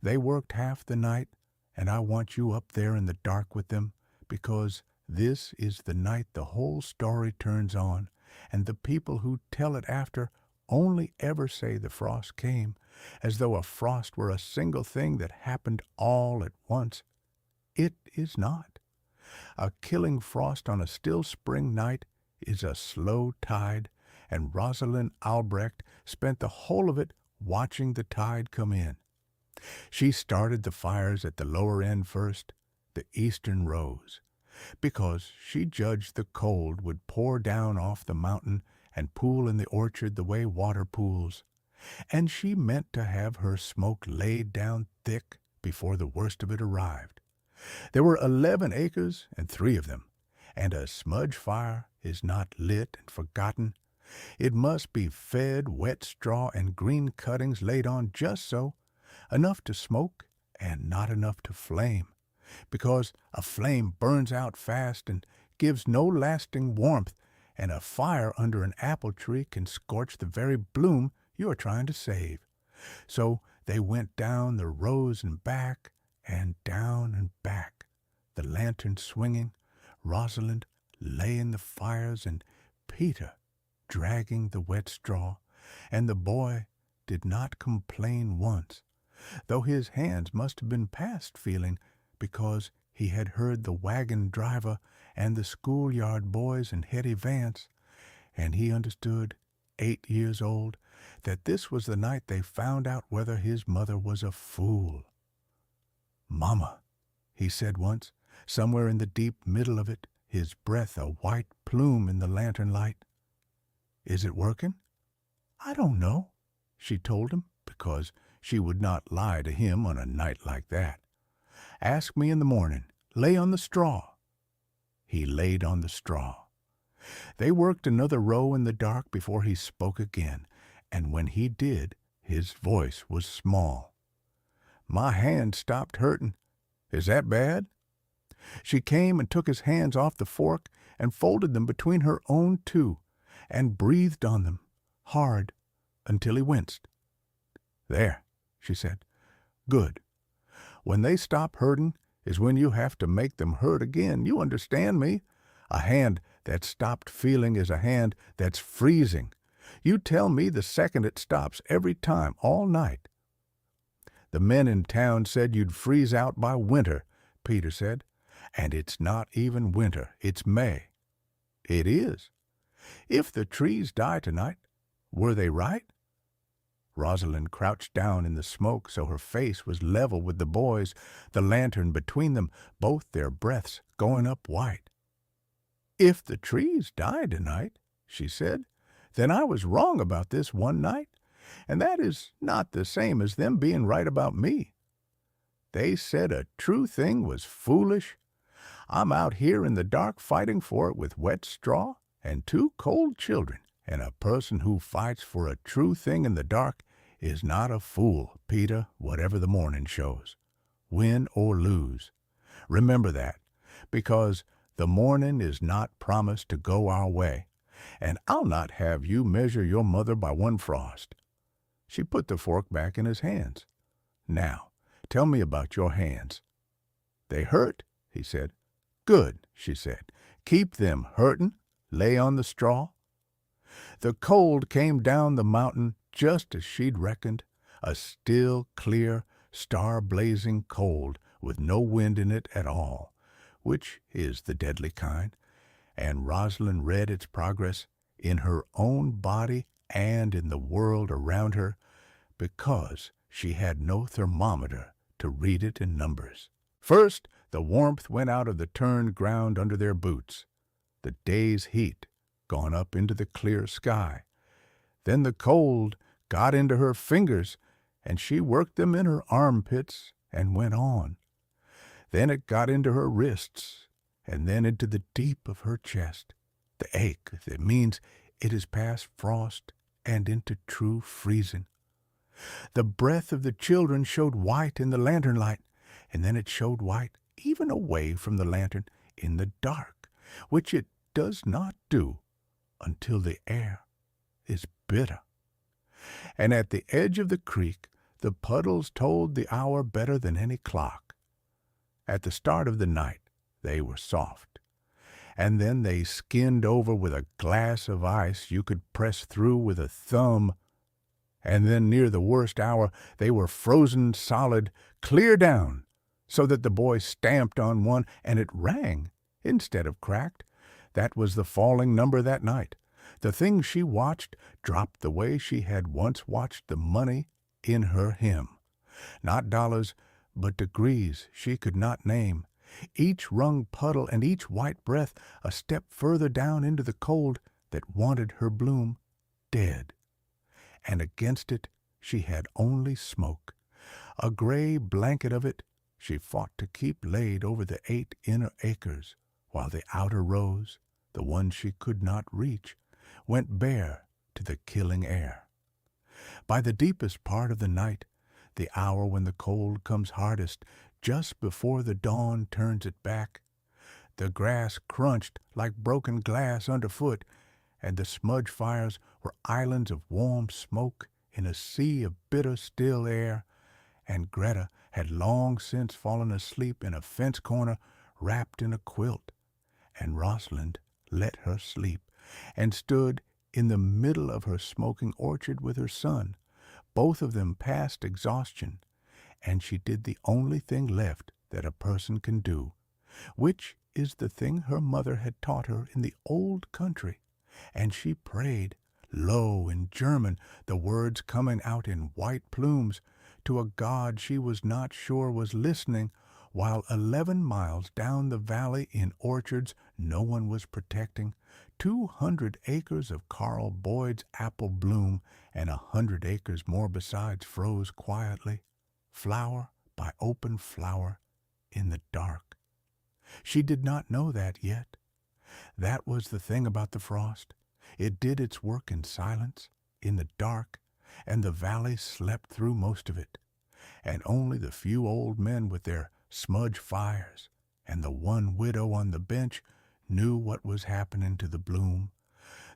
They worked half the night, and I want you up there in the dark with them, because this is the night the whole story turns on, and the people who tell it after only ever say the frost came, as though a frost were a single thing that happened all at once. It is not. A killing frost on a still spring night is a slow tide, and Rosalind Albrecht spent the whole of it watching the tide come in. She started the fires at the lower end first, the eastern rows, because she judged the cold would pour down off the mountain and pool in the orchard the way water pools, and she meant to have her smoke laid down thick before the worst of it arrived. There were 11 acres and 3 of them, and a smudge fire is not lit and forgotten. It must be fed wet straw and green cuttings laid on just so, enough to smoke and not enough to flame, because a flame burns out fast and gives no lasting warmth, and a fire under an apple tree can scorch the very bloom you are trying to save. So they went down the rows and back, and down and back, the lantern swinging, Rosalind laying the fires, and Peter dragging the wet straw, and the boy did not complain once, though his hands must have been past feeling, because he had heard the wagon driver and the schoolyard boys and Hetty Vance, and he understood, 8 years old, that this was the night they found out whether his mother was a fool. "Mama," he said once, somewhere in the deep middle of it, his breath a white plume in the lantern light. "Is it working?" "I don't know," she told him, because she would not lie to him on a night like that. "Ask me in the morning. Lay on the straw." He laid on the straw. They worked another row in the dark before he spoke again, and when he did, his voice was small. "My hand stopped hurting. Is that bad?" She came and took his hands off the fork and folded them between her own two, and breathed on them, hard, until he winced. "There," she said. "Good. When they stop hurting is when you have to make them hurt again. You understand me? A hand that stopped feeling is a hand that's freezing. You tell me the second it stops every time, all night." "The men in town said you'd freeze out by winter," Peter said. "And it's not even winter. It's May." "It is. If the trees die tonight, were they right?" Rosalind crouched down in the smoke so her face was level with the boys, the lantern between them, both their breaths going up white. "If the trees die tonight," she said, "then I was wrong about this one night, and that is not the same as them being right about me. They said a true thing was foolish. I'm out here in the dark fighting for it with wet straw and 2 cold children, and a person who fights for a true thing in the dark is not a fool, Peter, whatever the morning shows. Win or lose. Remember that, because the morning is not promised to go our way, and I'll not have you measure your mother by one frost." She put the fork back in his hands. "Now, tell me about your hands." "They hurt," he said. "Good," she said. "Keep them hurtin'. Lay on the straw." The cold came down the mountain just as she'd reckoned, a still, clear, star-blazing cold with no wind in it at all, which is the deadly kind, and Rosalind read its progress in her own body and in the world around her, because she had no thermometer to read it in numbers. First, the warmth went out of the turned ground under their boots, the day's heat gone up into the clear sky. Then the cold got into her fingers, and she worked them in her armpits and went on. Then it got into her wrists, and then into the deep of her chest, the ache that means it is past frost and into true freezing. The breath of the children showed white in the lantern light, and then it showed white even away from the lantern in the dark, which it does not do until the air is bitter. And at the edge of the creek, the puddles told the hour better than any clock. At the start of the night, they were soft, and then they skinned over with a glass of ice you could press through with a thumb, and then near the worst hour they were frozen solid, clear down, so that the boy stamped on one and it rang instead of cracked. That was the falling number that night. The thing she watched dropped the way she had once watched the money in her hymn. Not dollars, but degrees she could not name. Each wrung puddle and each white breath a step further down into the cold that wanted her bloom dead. And against it she had only smoke, A gray blanket of it she fought to keep laid over the 8 inner acres, while the outer rows, the ones she could not reach, went bare to the killing air. By the deepest part of the night, the hour when the cold comes hardest, just before the dawn turns it back, the grass crunched like broken glass underfoot, and the smudge fires were islands of warm smoke in a sea of bitter still air, and Greta had long since fallen asleep in a fence corner wrapped in a quilt, and Rosalind let her sleep, and stood in the middle of her smoking orchard with her son, both of them past exhaustion, and she did the only thing left that a person can do, which is the thing her mother had taught her in the old country, and she prayed, low in German, the words coming out in white plumes, to a God she was not sure was listening, while 11 miles down the valley in orchards no one was protecting, 200 acres of Carl Boyd's apple bloom and 100 acres more besides froze quietly, flower by open flower, in the dark. She did not know that yet. That was the thing about the frost. It did its work in silence, in the dark, and the valley slept through most of it, and only the few old men with their smudge fires and the one widow on the bench knew what was happening to the bloom,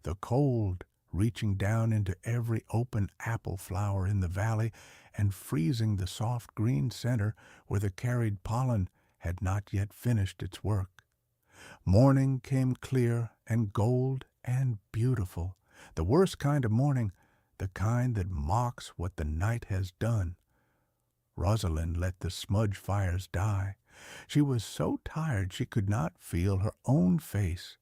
the cold reaching down into every open apple flower in the valley and freezing the soft green center where the carried pollen had not yet finished its work. Morning came clear and gold and beautiful, the worst kind of morning, the kind that mocks what the night has done. Rosalind let the smudge fires die. She was so tired she could not feel her own face.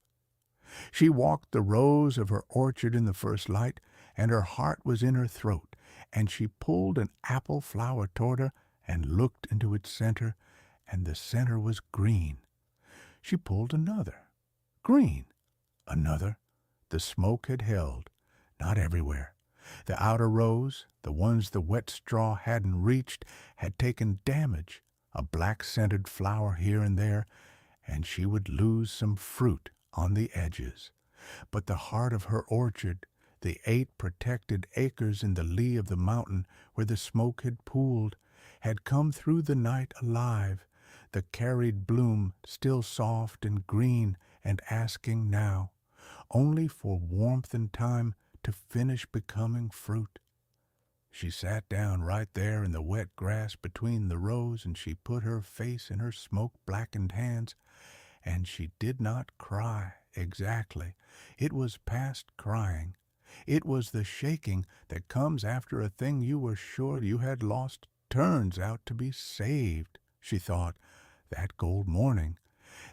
She walked the rows of her orchard in the first light, and her heart was in her throat, and she pulled an apple flower toward her and looked into its center, and the center was green. She pulled another. Green. Another. The smoke had held. Not everywhere. The outer rows, the ones the wet straw hadn't reached, had taken damage, a black-scented flower here and there, and she would lose some fruit on the edges. But the heart of her orchard, the 8 protected acres in the lee of the mountain where the smoke had pooled, had come through the night alive, the carried bloom still soft and green and asking now, only for warmth and time to finish becoming fruit. She sat down right there in the wet grass between the rows, and she put her face in her smoke-blackened hands, and she did not cry exactly. It was past crying. It was the shaking that comes after a thing you were sure you had lost turns out to be saved, she thought, that gold morning,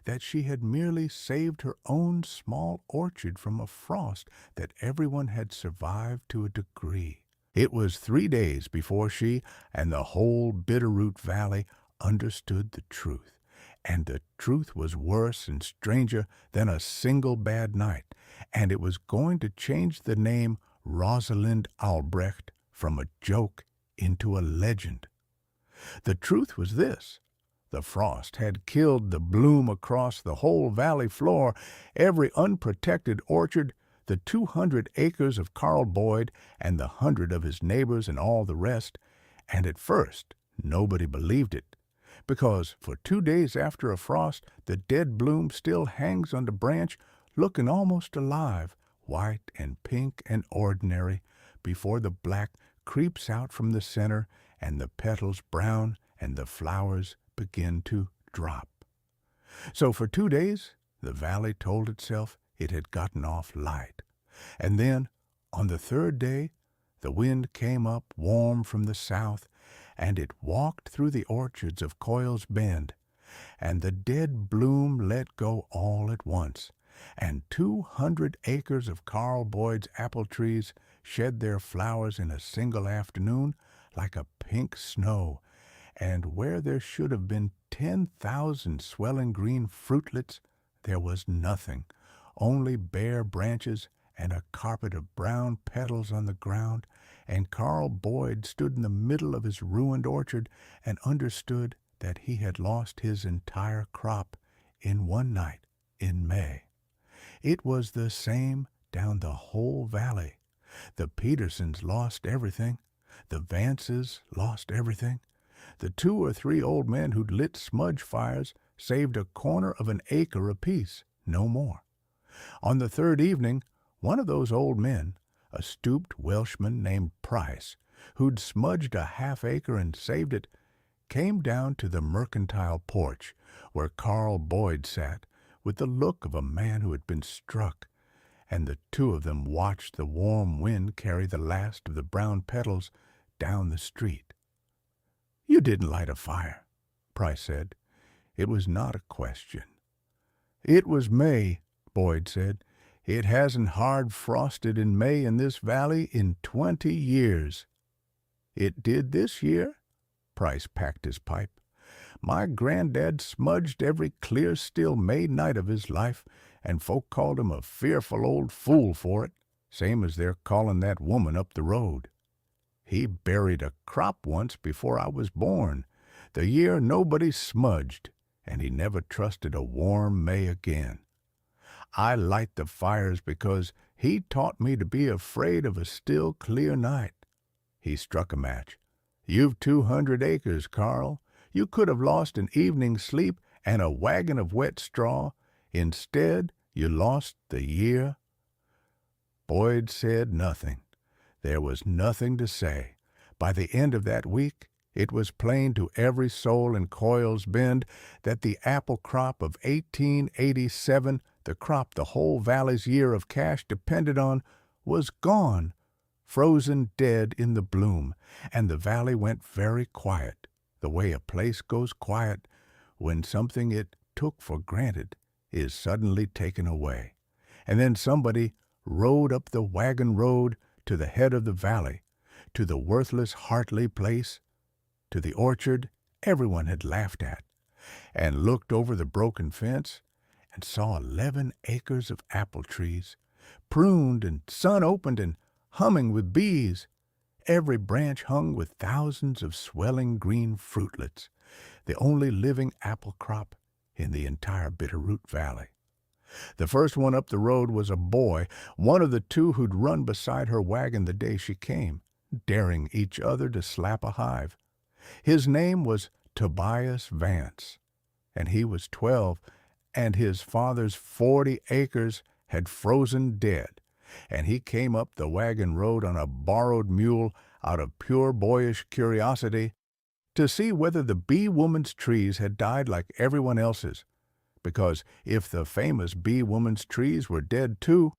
that she had merely saved her own small orchard from a frost that everyone had survived to a degree. It was 3 days before she and the whole Bitterroot Valley understood the truth, and the truth was worse and stranger than a single bad night, and it was going to change the name Rosalind Albrecht from a joke into a legend. The truth was this. The frost had killed the bloom across the whole valley floor, every unprotected orchard, the 200 acres of Carl Boyd and the 100 of his neighbors and all the rest, and at first nobody believed it, because for 2 days after a frost the dead bloom still hangs on the branch, looking almost alive, white and pink and ordinary, before the black creeps out from the center and the petals brown and the flowers begin to drop. So for 2 days the valley told itself it had gotten off light. And then, on the 3rd day, the wind came up warm from the south, and it walked through the orchards of Coyle's Bend, and the dead bloom let go all at once, and 200 acres of Carl Boyd's apple trees shed their flowers in a single afternoon like a pink snow, and where there should have been 10,000 swelling green fruitlets, there was nothing, only bare branches and a carpet of brown petals on the ground, and Carl Boyd stood in the middle of his ruined orchard and understood that he had lost his entire crop in one night in May. It was the same down the whole valley. The Petersons lost everything. The Vances lost everything. The 2 or 3 old men who'd lit smudge fires saved a corner of an acre apiece, no more. On the third evening, one of those old men, a stooped Welshman named Price, who'd smudged a half-acre and saved it, came down to the mercantile porch where Carl Boyd sat with the look of a man who had been struck, and the two of them watched the warm wind carry the last of the brown petals down the street. "You didn't light a fire," Price said. It was not a question. "It was May," Boyd said. "It hasn't hard frosted in May in this valley in 20 years. "It did this year?" Price packed his pipe. "My granddad smudged every clear, still May night of his life, and folk called him a fearful old fool for it, same as they're calling that woman up the road. He buried a crop once before I was born, the year nobody smudged, and he never trusted a warm May again. I light the fires because he taught me to be afraid of a still, clear night." He struck a match. "You've 200 acres, Carl. You could have lost an evening's sleep and a wagon of wet straw. Instead, you lost the year." Boyd said nothing. There was nothing to say. By the end of that week, it was plain to every soul in Coyle's Bend that the apple crop of 1887, the crop the whole valley's year of cash depended on, was gone, frozen dead in the bloom, and the valley went very quiet, the way a place goes quiet when something it took for granted is suddenly taken away. And then somebody rode up the wagon road to the head of the valley, to the worthless Hartley place, to the orchard everyone had laughed at, and looked over the broken fence and saw 11 acres of apple trees, pruned and sun-opened and humming with bees, every branch hung with thousands of swelling green fruitlets, the only living apple crop in the entire Bitterroot Valley. The first one up the road was a boy, one of the two who'd run beside her wagon the day she came, daring each other to slap a hive. His name was Tobias Vance, and he was 12, and his father's 40 acres had frozen dead, and he came up the wagon road on a borrowed mule out of pure boyish curiosity to see whether the bee woman's trees had died like everyone else's, because if the famous bee woman's trees were dead too,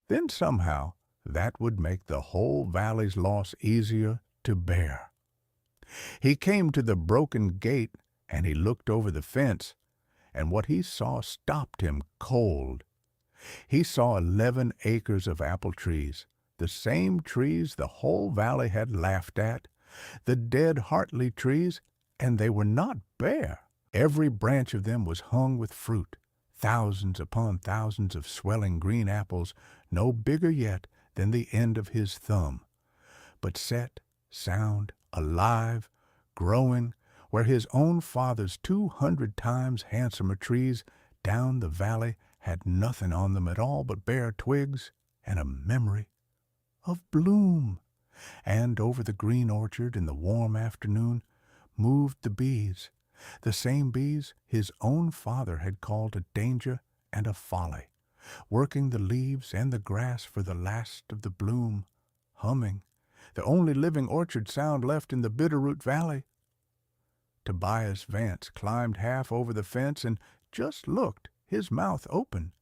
then somehow that would make the whole valley's loss easier to bear. He came to the broken gate, and he looked over the fence, and what he saw stopped him cold. He saw 11 acres of apple trees, the same trees the whole valley had laughed at, the dead Hartley trees, and they were not bare. Every branch of them was hung with fruit, thousands upon thousands of swelling green apples, no bigger yet than the end of his thumb, but set, sound, alive, growing, where his own father's 200 times handsomer trees down the valley had nothing on them at all but bare twigs and a memory of bloom. And over the green orchard in the warm afternoon moved the bees, the same bees his own father had called a danger and a folly, working the leaves and the grass for the last of the bloom, humming, the only living orchard sound left in the Bitterroot Valley. Tobias Vance climbed half over the fence and just looked, his mouth open,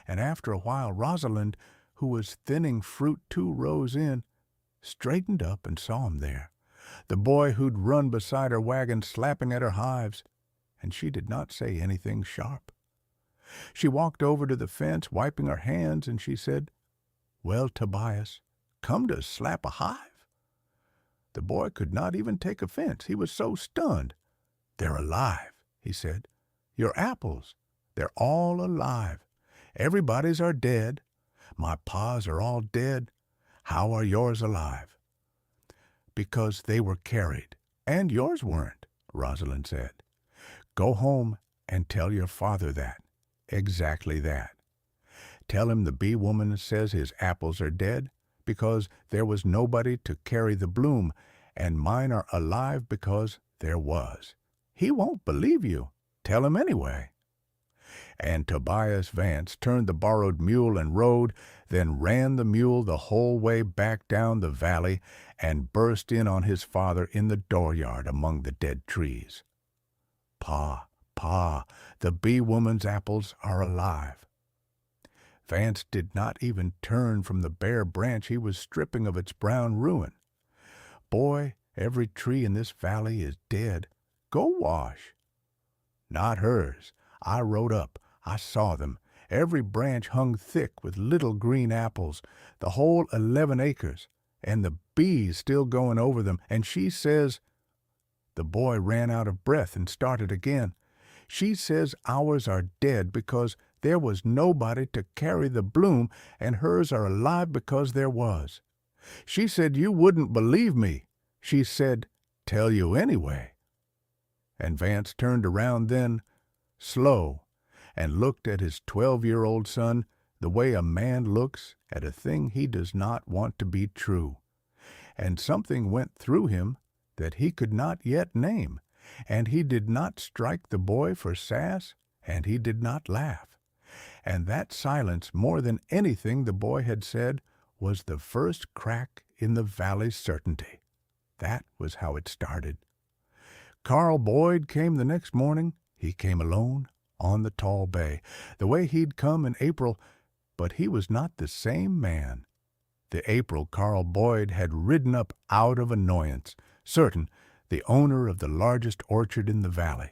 and after a while Rosalind, who was thinning fruit 2 rows in, straightened up and saw him there, the boy who'd run beside her wagon slapping at her hives, and she did not say anything sharp. She walked over to the fence, wiping her hands, and she said, "Well, Tobias, come to slap a hive?" The boy could not even take offense. He was so stunned. "They're alive," he said. "Your apples, they're all alive. Everybody's are dead. My pa's are all dead. How are yours alive?" "Because they were carried, and yours weren't," Rosalind said. "Go home and tell your father that. Exactly that. Tell him the bee woman says his apples are dead because there was nobody to carry the bloom, and mine are alive because there was. He won't believe you. Tell him anyway." And Tobias Vance turned the borrowed mule and rode, then ran the mule the whole way back down the valley and burst in on his father in the dooryard among the dead trees. "Pa, Pa, the bee woman's apples are alive." Vance did not even turn from the bare branch he was stripping of its brown ruin. "Boy, every tree in this valley is dead. Go wash." "Not hers. I rode up. I saw them. Every branch hung thick with little green apples, the whole 11 acres, and the bees still going over them, and she says—" The boy ran out of breath and started again. "She says ours are dead because there was nobody to carry the bloom, and hers are alive because there was. She said you wouldn't believe me. She said, 'Tell you anyway.'" And Vance turned around then, slow, and looked at his 12-year-old son the way a man looks at a thing he does not want to be true. And something went through him that he could not yet name, and he did not strike the boy for sass, and he did not laugh. And that silence, more than anything the boy had said, was the first crack in the valley's certainty. That was how it started. Carl Boyd came the next morning. He came alone, on the tall bay, the way he'd come in April, but he was not the same man. The April Carl Boyd had ridden up out of annoyance, certain, the owner of the largest orchard in the valley.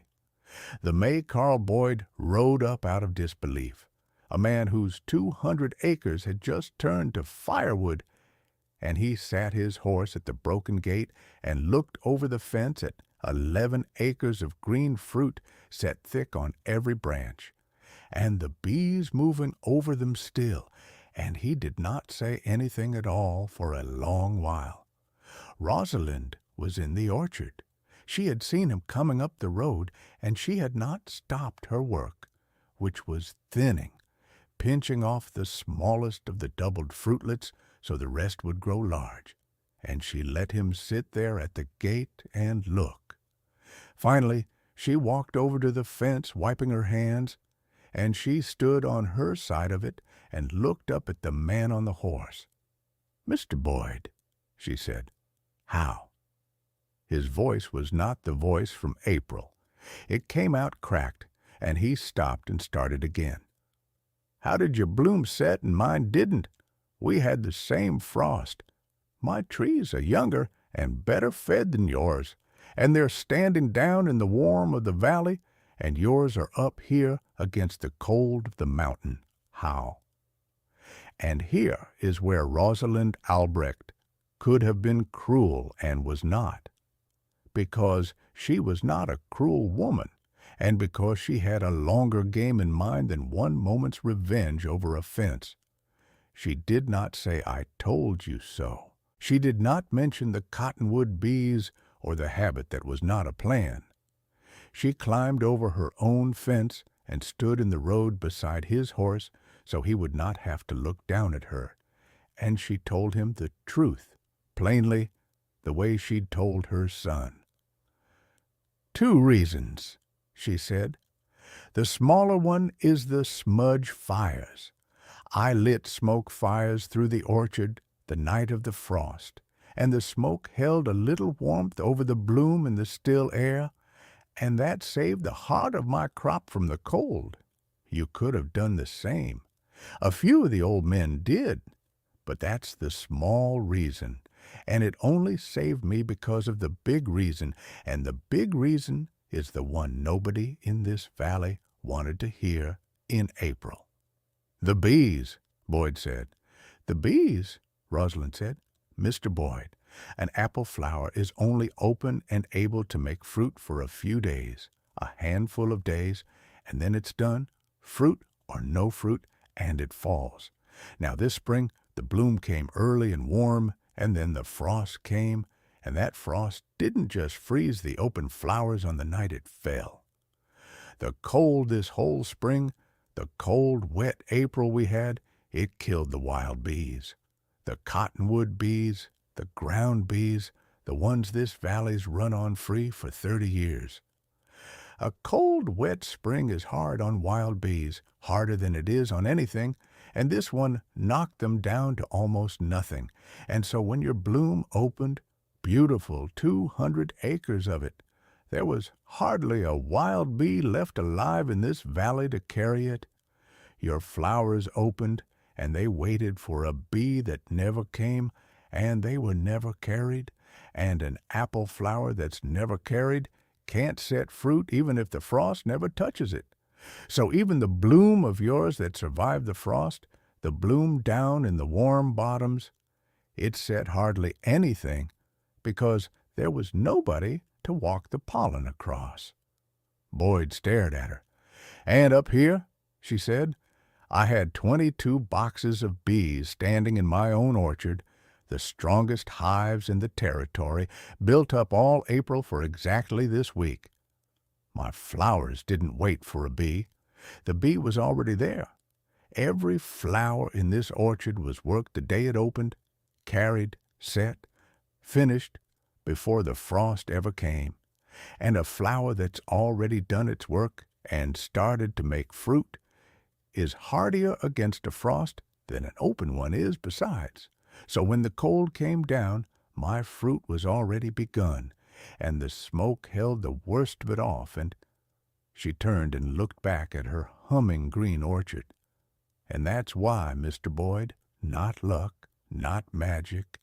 The May Carl Boyd rode up out of disbelief, a man whose 200 acres had just turned to firewood, and he sat his horse at the broken gate and looked over the fence at 11 acres of green fruit set thick on every branch, and the bees moving over them still, and he did not say anything at all for a long while. Rosalind was in the orchard. She had seen him coming up the road, and she had not stopped her work, which was thinning, pinching off the smallest of the doubled fruitlets so the rest would grow large, and she let him sit there at the gate and look. Finally, she walked over to the fence, wiping her hands, and she stood on her side of it and looked up at the man on the horse. "Mr. Boyd," she said. "How?" His voice was not the voice from April. It came out cracked, and he stopped and started again. "How did your bloom set and mine didn't? We had the same frost. My trees are younger and better fed than yours, and they're standing down in the warm of the valley, and yours are up here against the cold of the mountain. How?" And here is where Rosalind Albrecht could have been cruel and was not, because she was not a cruel woman, and because she had a longer game in mind than one moment's revenge over a fence. She did not say, "I told you so." She did not mention the cottonwood bees or the habit that was not a plan. She climbed over her own fence and stood in the road beside his horse so he would not have to look down at her, and she told him the truth, plainly, the way she'd told her son. "2 reasons," she said. "The smaller one is the smudge fires. I lit smoke fires through the orchard the night of the frost, and the smoke held a little warmth over the bloom in the still air, and that saved the heart of my crop from the cold. You could have done the same. A few of the old men did, but that's the small reason, and it only saved me because of the big reason, and the big reason is the one nobody in this valley wanted to hear in April." "The bees," Boyd said. "The bees," Rosalind said. "Mr. Boyd, an apple flower is only open and able to make fruit for a few days, a handful of days, and then it's done, fruit or no fruit, and it falls. Now this spring, the bloom came early and warm, and then the frost came, and that frost didn't just freeze the open flowers on the night it fell. The cold this whole spring, the cold, wet April we had, it killed the wild bees. The cottonwood bees, the ground bees, the ones this valley's run on free for 30 years. A cold, wet spring is hard on wild bees, harder than it is on anything, and this one knocked them down to almost nothing. And so when your bloom opened, beautiful 200 acres of it, there was hardly a wild bee left alive in this valley to carry it. Your flowers opened, and they waited for a bee that never came, and they were never carried, and an apple flower that's never carried can't set fruit even if the frost never touches it. So even the bloom of yours that survived the frost, the bloom down in the warm bottoms, it set hardly anything because there was nobody to walk the pollen across. Boyd stared at her. "And up here," she said, "I had 22 boxes of bees standing in my own orchard, the strongest hives in the territory, built up all April for exactly this week. My flowers didn't wait for a bee. The bee was already there. Every flower in this orchard was worked the day it opened, carried, set, finished, before the frost ever came. And a flower that's already done its work and started to make fruit is hardier against a frost than an open one is besides. So when the cold came down, my fruit was already begun, and the smoke held the worst of it off, and—" She turned and looked back at her humming green orchard. "And that's why, Mr. Boyd, not luck, not magic,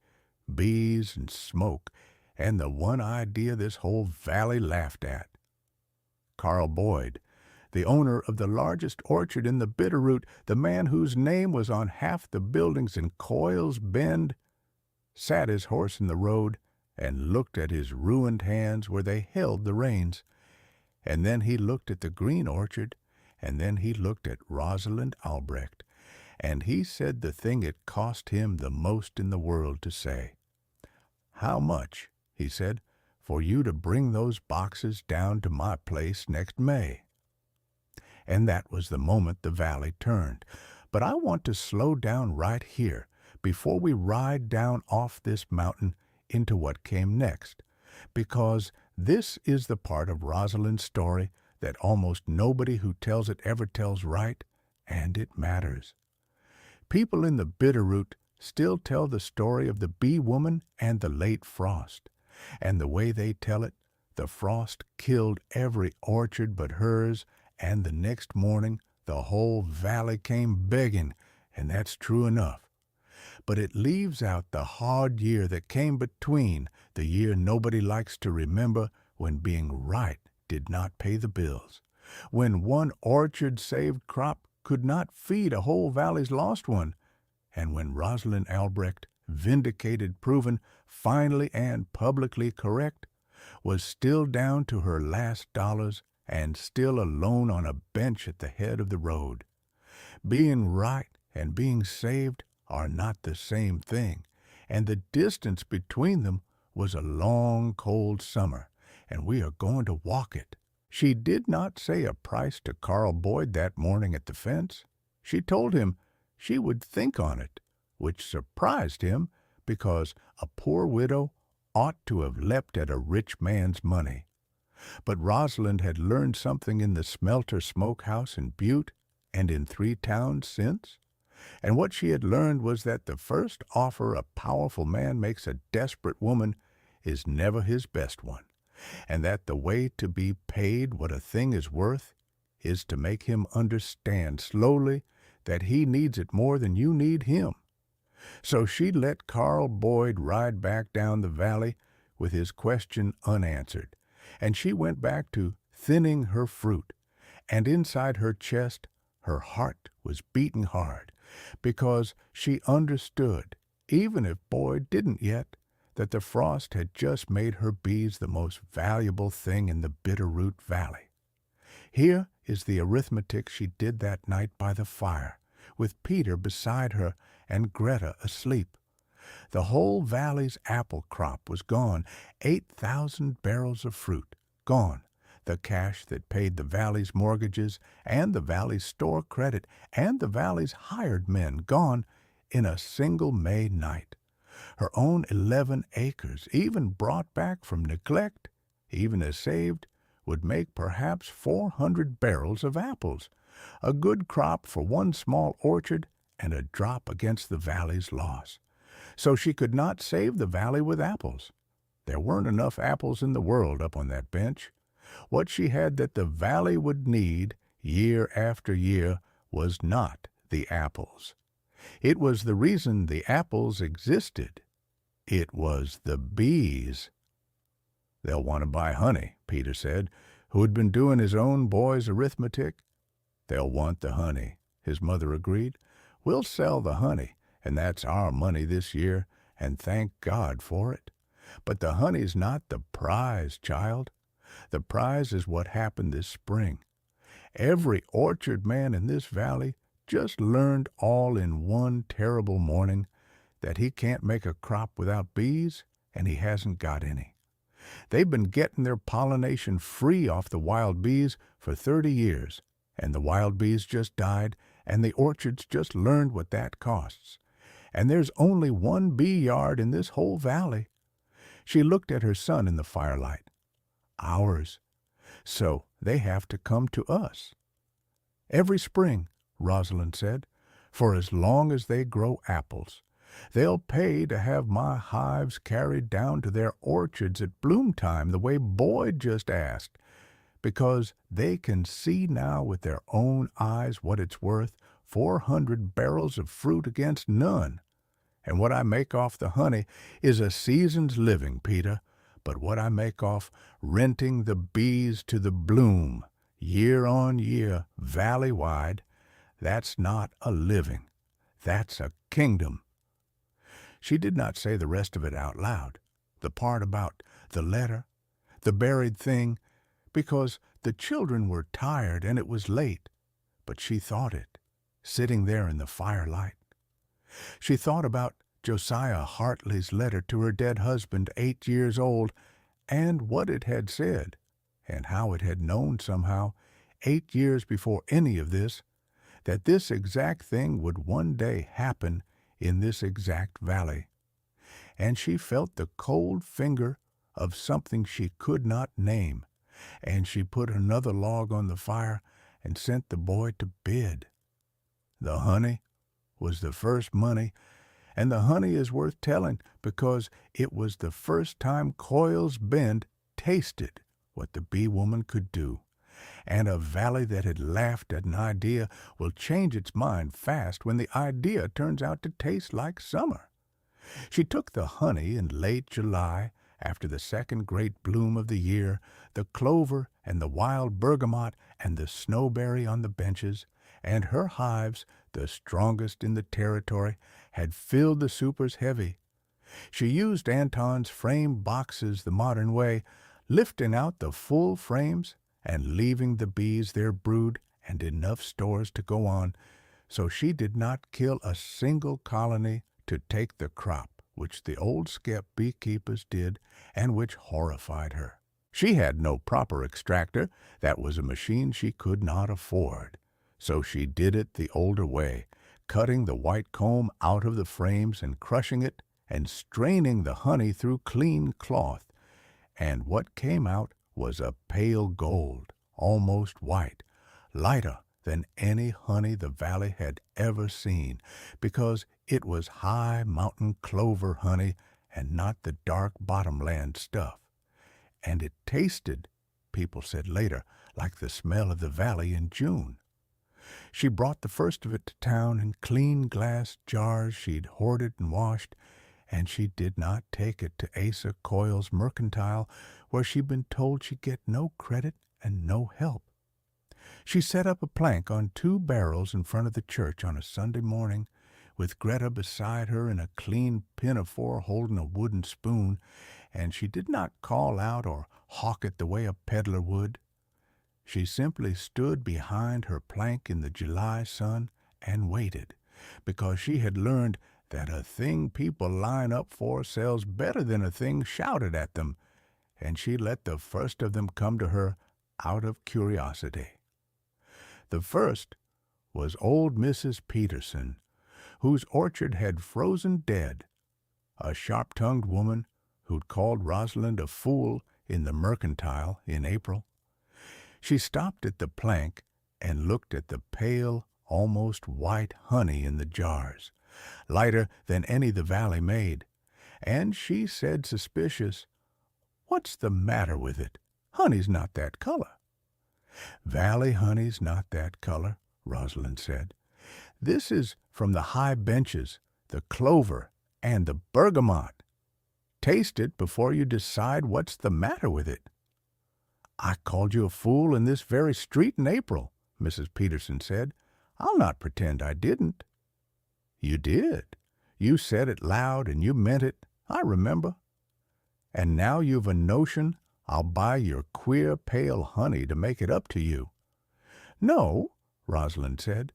bees and smoke, and the one idea this whole valley laughed at." Carl Boyd, the owner of the largest orchard in the Bitterroot, the man whose name was on half the buildings in Coyle's Bend, sat his horse in the road and looked at his ruined hands where they held the reins. And then he looked at the green orchard, and then he looked at Rosalind Albrecht, and he said the thing it cost him the most in the world to say. "How much," he said, "for you to bring those boxes down to my place next May?" And that was the moment the valley turned. But I want to slow down right here before we ride down off this mountain into what came next, because this is the part of Rosalind's story that almost nobody who tells it ever tells right, and it matters. People in the Bitterroot still tell the story of the bee woman and the late frost, and the way they tell it, the frost killed every orchard but hers, and the next morning the whole valley came begging, and that's true enough. But it leaves out the hard year that came between, the year nobody likes to remember, when being right did not pay the bills, when one orchard-saved crop could not feed a whole valley's lost one, and when Rosalind Albrecht, vindicated, proven, finally and publicly correct, was still down to her last dollars and still alone on a bench at the head of the road. Being right and being saved are not the same thing, and the distance between them was a long, cold summer, and we are going to walk it. She did not say a price to Carl Boyd that morning at the fence. She told him she would think on it, which surprised him because a poor widow ought to have leapt at a rich man's money. But Rosalind had learned something in the Smelter Smokehouse in Butte and in 3 towns since, and what she had learned was that the first offer a powerful man makes a desperate woman is never his best one, and that the way to be paid what a thing is worth is to make him understand slowly that he needs it more than you need him. So she let Carl Boyd ride back down the valley with his question unanswered, and she went back to thinning her fruit, and inside her chest her heart was beating hard, because she understood, even if Boyd didn't yet, that the frost had just made her bees the most valuable thing in the Bitterroot Valley. Here is the arithmetic she did that night by the fire, with Peter beside her and Greta asleep. The whole valley's apple crop was gone, 8,000 barrels of fruit gone, the cash that paid the valley's mortgages and the valley's store credit and the valley's hired men gone in a single May night. Her own 11 acres, even brought back from neglect, even as saved, would make perhaps 400 barrels of apples, a good crop for one small orchard and a drop against the valley's loss. So she could not save the valley with apples. There weren't enough apples in the world up on that bench. What she had that the valley would need year after year was not the apples. It was the reason the apples existed. It was the bees. "They'll want to buy honey," Peter said, who had been doing his own boy's arithmetic. "They'll want the honey," his mother agreed. "We'll sell the honey, and that's our money this year, and thank God for it. But the honey's not the prize, child. The prize is what happened this spring. Every orchard man in this valley just learned all in one terrible morning that he can't make a crop without bees, and he hasn't got any. They've been getting their pollination free off the wild bees for 30 years, and the wild bees just died, and the orchards just learned what that costs. And there's only one bee yard in this whole valley." She looked at her son in the firelight. "Ours. So they have to come to us." "Every spring," Rosalind said, "for as long as they grow apples. They'll pay to have my hives carried down to their orchards at bloom time the way Boyd just asked, because they can see now with their own eyes what it's worth, 400 barrels of fruit against none. And what I make off the honey is a season's living, Peter, but what I make off renting the bees to the bloom, year on year, valley-wide, that's not a living. That's a kingdom." She did not say the rest of it out loud, the part about the letter, the buried thing, because the children were tired and it was late, but she thought it, sitting there in the firelight. She thought about Josiah Hartley's letter to her dead husband, 8 years old, and what it had said, and how it had known somehow, 8 years before any of this, that this exact thing would one day happen in this exact valley. And she felt the cold finger of something she could not name, and she put another log on the fire and sent the boy to bed. The honey was the first money, and the honey is worth telling because it was the first time Coyle's Bend tasted what the bee woman could do. And a valley that had laughed at an idea will change its mind fast when the idea turns out to taste like summer. She took the honey in late July, after the second great bloom of the year, the clover and the wild bergamot and the snowberry on the benches, and her hives, the strongest in the territory, had filled the supers heavy. She used Anton's frame boxes the modern way, lifting out the full frames and leaving the bees their brood and enough stores to go on, so she did not kill a single colony to take the crop, which the old skep beekeepers did and which horrified her. She had no proper extractor. That was a machine she could not afford. So she did it the older way, cutting the white comb out of the frames and crushing it and straining the honey through clean cloth. And what came out was a pale gold, almost white, lighter than any honey the valley had ever seen, because it was high mountain clover honey and not the dark bottomland stuff. And it tasted, people said later, like the smell of the valley in June. She brought the first of it to town in clean glass jars she'd hoarded and washed, and she did not take it to Asa Coyle's Mercantile, where she'd been told she'd get no credit and no help. She set up a plank on 2 barrels in front of the church on a Sunday morning, with Greta beside her in a clean pinafore holding a wooden spoon, and she did not call out or hawk it the way a peddler would. She simply stood behind her plank in the July sun and waited, because she had learned that a thing people line up for sells better than a thing shouted at them, and she let the first of them come to her out of curiosity. The first was old Mrs. Peterson, whose orchard had frozen dead, a sharp-tongued woman who'd called Rosalind a fool in the Mercantile in April. She stopped at the plank and looked at the pale, almost white honey in the jars, lighter than any the valley made, and she said suspicious, "What's the matter with it? Honey's not that color." "Valley honey's not that color," Rosalind said. "This is from the high benches, the clover, and the bergamot. Taste it before you decide what's the matter with it." "I called you a fool in this very street in April," Mrs. Peterson said. "I'll not pretend I didn't." "You did. You said it loud, and you meant it. I remember. And now you've a notion I'll buy your queer pale honey to make it up to you." "No," Rosalind said.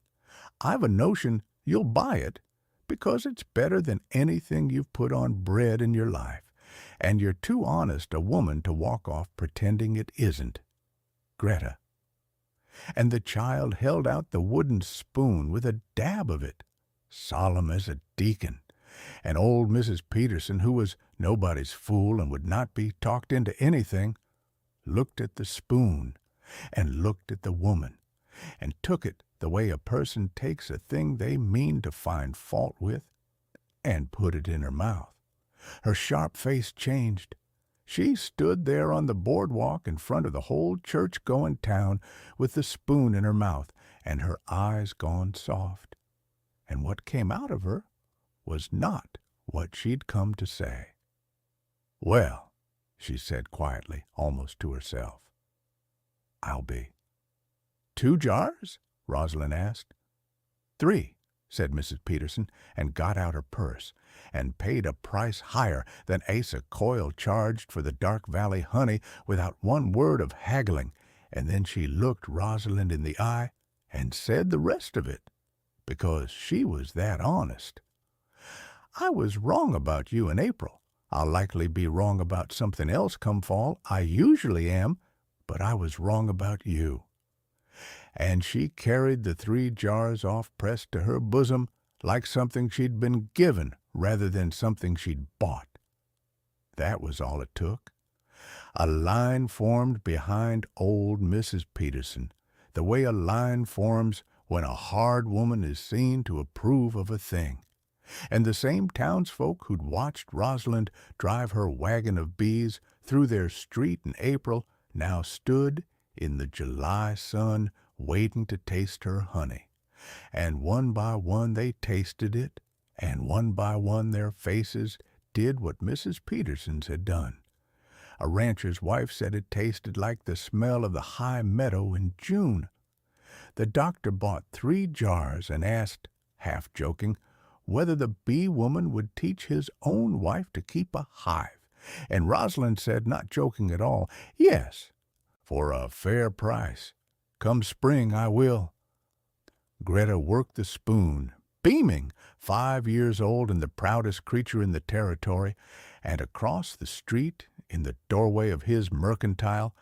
"I've a notion you'll buy it, because it's better than anything you've put on bread in your life, and you're too honest a woman to walk off pretending it isn't. Greta." And the child held out the wooden spoon with a dab of it, solemn as a deacon, and old Mrs. Peterson, who was nobody's fool and would not be talked into anything, looked at the spoon and looked at the woman, and took it the way a person takes a thing they mean to find fault with, and put it in her mouth. Her sharp face changed. She stood there on the boardwalk in front of the whole church-going town with the spoon in her mouth and her eyes gone soft. And what came out of her was not what she'd come to say. "Well," she said quietly, almost to herself, "I'll be." "2 jars?" Rosalind asked. "3," said Mrs. Peterson, and got out her purse, and paid a price higher than Asa Coyle charged for the Dark Valley honey without one word of haggling, and then she looked Rosalind in the eye and said the rest of it, because she was that honest. "I was wrong about you in April. I'll likely be wrong about something else come fall. I usually am, but I was wrong about you." And she carried the 3 jars off pressed to her bosom like something she'd been given rather than something she'd bought. That was all it took. A line formed behind old Mrs. Peterson, the way a line forms when a hard woman is seen to approve of a thing. And the same townsfolk who'd watched Rosalind drive her wagon of bees through their street in April now stood in the July sun waiting to taste her honey. And one by one they tasted it, and one by one their faces did what Mrs. Peterson's had done. A rancher's wife said it tasted like the smell of the high meadow in June. The doctor bought 3 jars and asked, half joking, whether the bee woman would teach his own wife to keep a hive. And Rosalind said, not joking at all, "Yes, for a fair price. Come spring I will." Greta worked the spoon, beaming, 5 years old and the proudest creature in the territory, and across the street, in the doorway of his mercantile,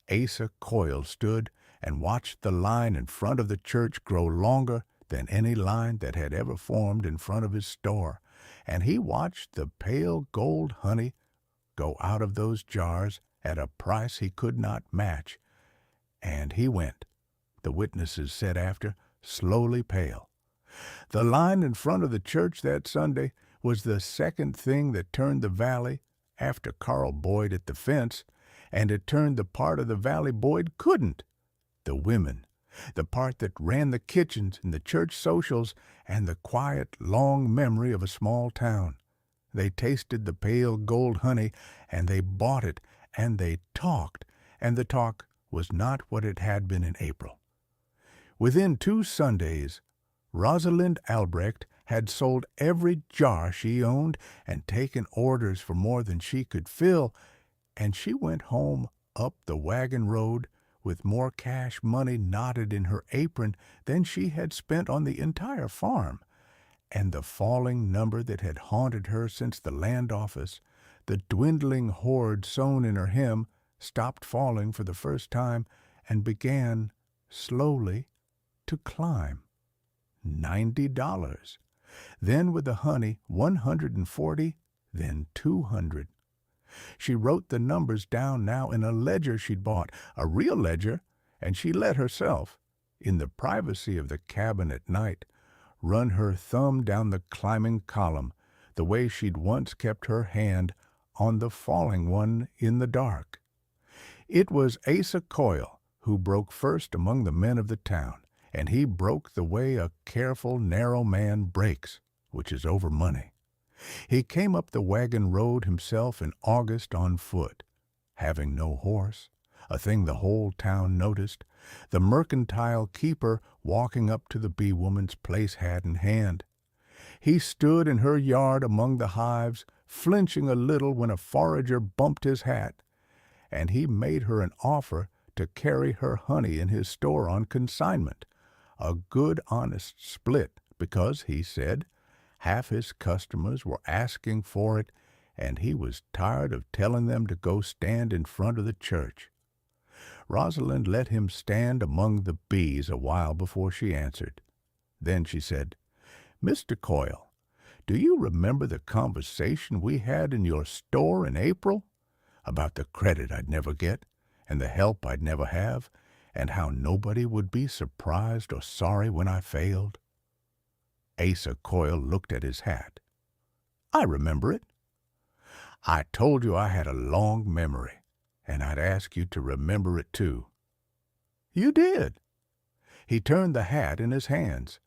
Asa Coyle stood and watched the line in front of the church grow longer than any line that had ever formed in front of his store, and he watched the pale gold honey go out of those jars at a price he could not match, and he went, the witnesses said after, slowly pale. The line in front of the church that Sunday was the second thing that turned the valley after Carl Boyd at the fence, and it turned the part of the valley Boyd couldn't, the women, the part that ran the kitchens and the church socials and the quiet, long memory of a small town. They tasted the pale gold honey, and they bought it, and they talked, and the talk was not what it had been in April. Within 2 Sundays, Rosalind Albrecht had sold every jar she owned and taken orders for more than she could fill, and she went home up the wagon road with more cash money knotted in her apron than she had spent on the entire farm, and the falling number that had haunted her since the land office, the dwindling hoard sewn in her hem, stopped falling for the first time and began, slowly, to climb. $90. Then with the honey, 140, then 200. She wrote the numbers down now in a ledger she'd bought, a real ledger, and she let herself, in the privacy of the cabin at night, run her thumb down the climbing column, the way she'd once kept her hand on the falling one in the dark. It was Asa Coyle who broke first among the men of the town, and he broke the way a careful, narrow man breaks, which is over money. He came up the wagon road himself in August on foot, having no horse, a thing the whole town noticed, the mercantile keeper walking up to the bee woman's place hat in hand. He stood in her yard among the hives, flinching a little when a forager bumped his hat, and he made her an offer to carry her honey in his store on consignment, a good honest split, because, he said, half his customers were asking for it, and he was tired of telling them to go stand in front of the church. Rosalind let him stand among the bees a while before she answered. Then she said, "Mr. Coyle, do you remember the conversation we had in your store in April? About the credit I'd never get, and the help I'd never have, and how nobody would be surprised or sorry when I failed?" Asa Coyle looked at his hat. "I remember it. I told you I had a long memory, and I'd ask you to remember it too." "You did." He turned the hat in his hands.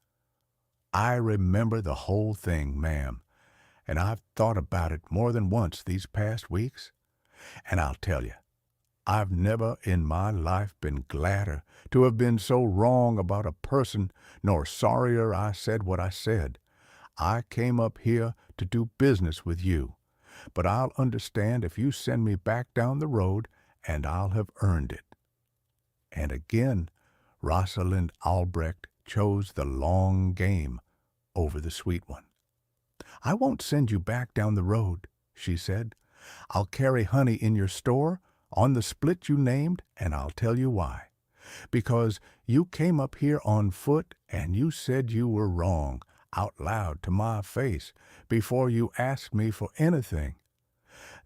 "I remember the whole thing, ma'am, and I've thought about it more than once these past weeks. And I'll tell you, I've never in my life been gladder to have been so wrong about a person, nor sorrier I said what I said. I came up here to do business with you, but I'll understand if you send me back down the road, and I'll have earned it." And again Rosalind Albrecht chose the long game over the sweet one. "I won't send you back down the road," she said. "I'll carry honey in your store on the split you named, and I'll tell you why. Because you came up here on foot, and you said you were wrong, out loud to my face, before you asked me for anything.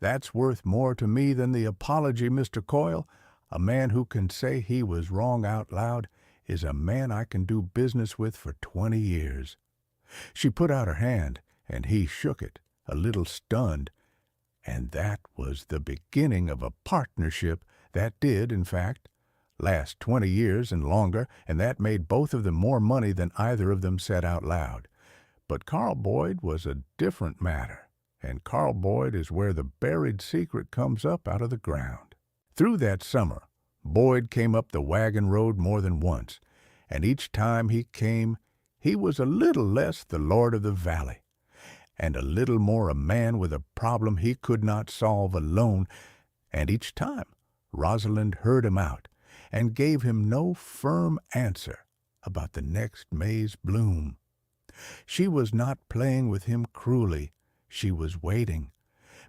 That's worth more to me than the apology, Mr. Coyle. A man who can say he was wrong out loud is a man I can do business with for 20 years. She put out her hand, and he shook it, a little stunned, and that was the beginning of a partnership that did, in fact, last 20 years and longer, and that made both of them more money than either of them said out loud. But Carl Boyd was a different matter, and Carl Boyd is where the buried secret comes up out of the ground. Through that summer, Boyd came up the wagon road more than once, and each time he came, he was a little less the lord of the valley, and a little more a man with a problem he could not solve alone, and each time Rosalind heard him out and gave him no firm answer about the next May's bloom. She was not playing with him cruelly, she was waiting,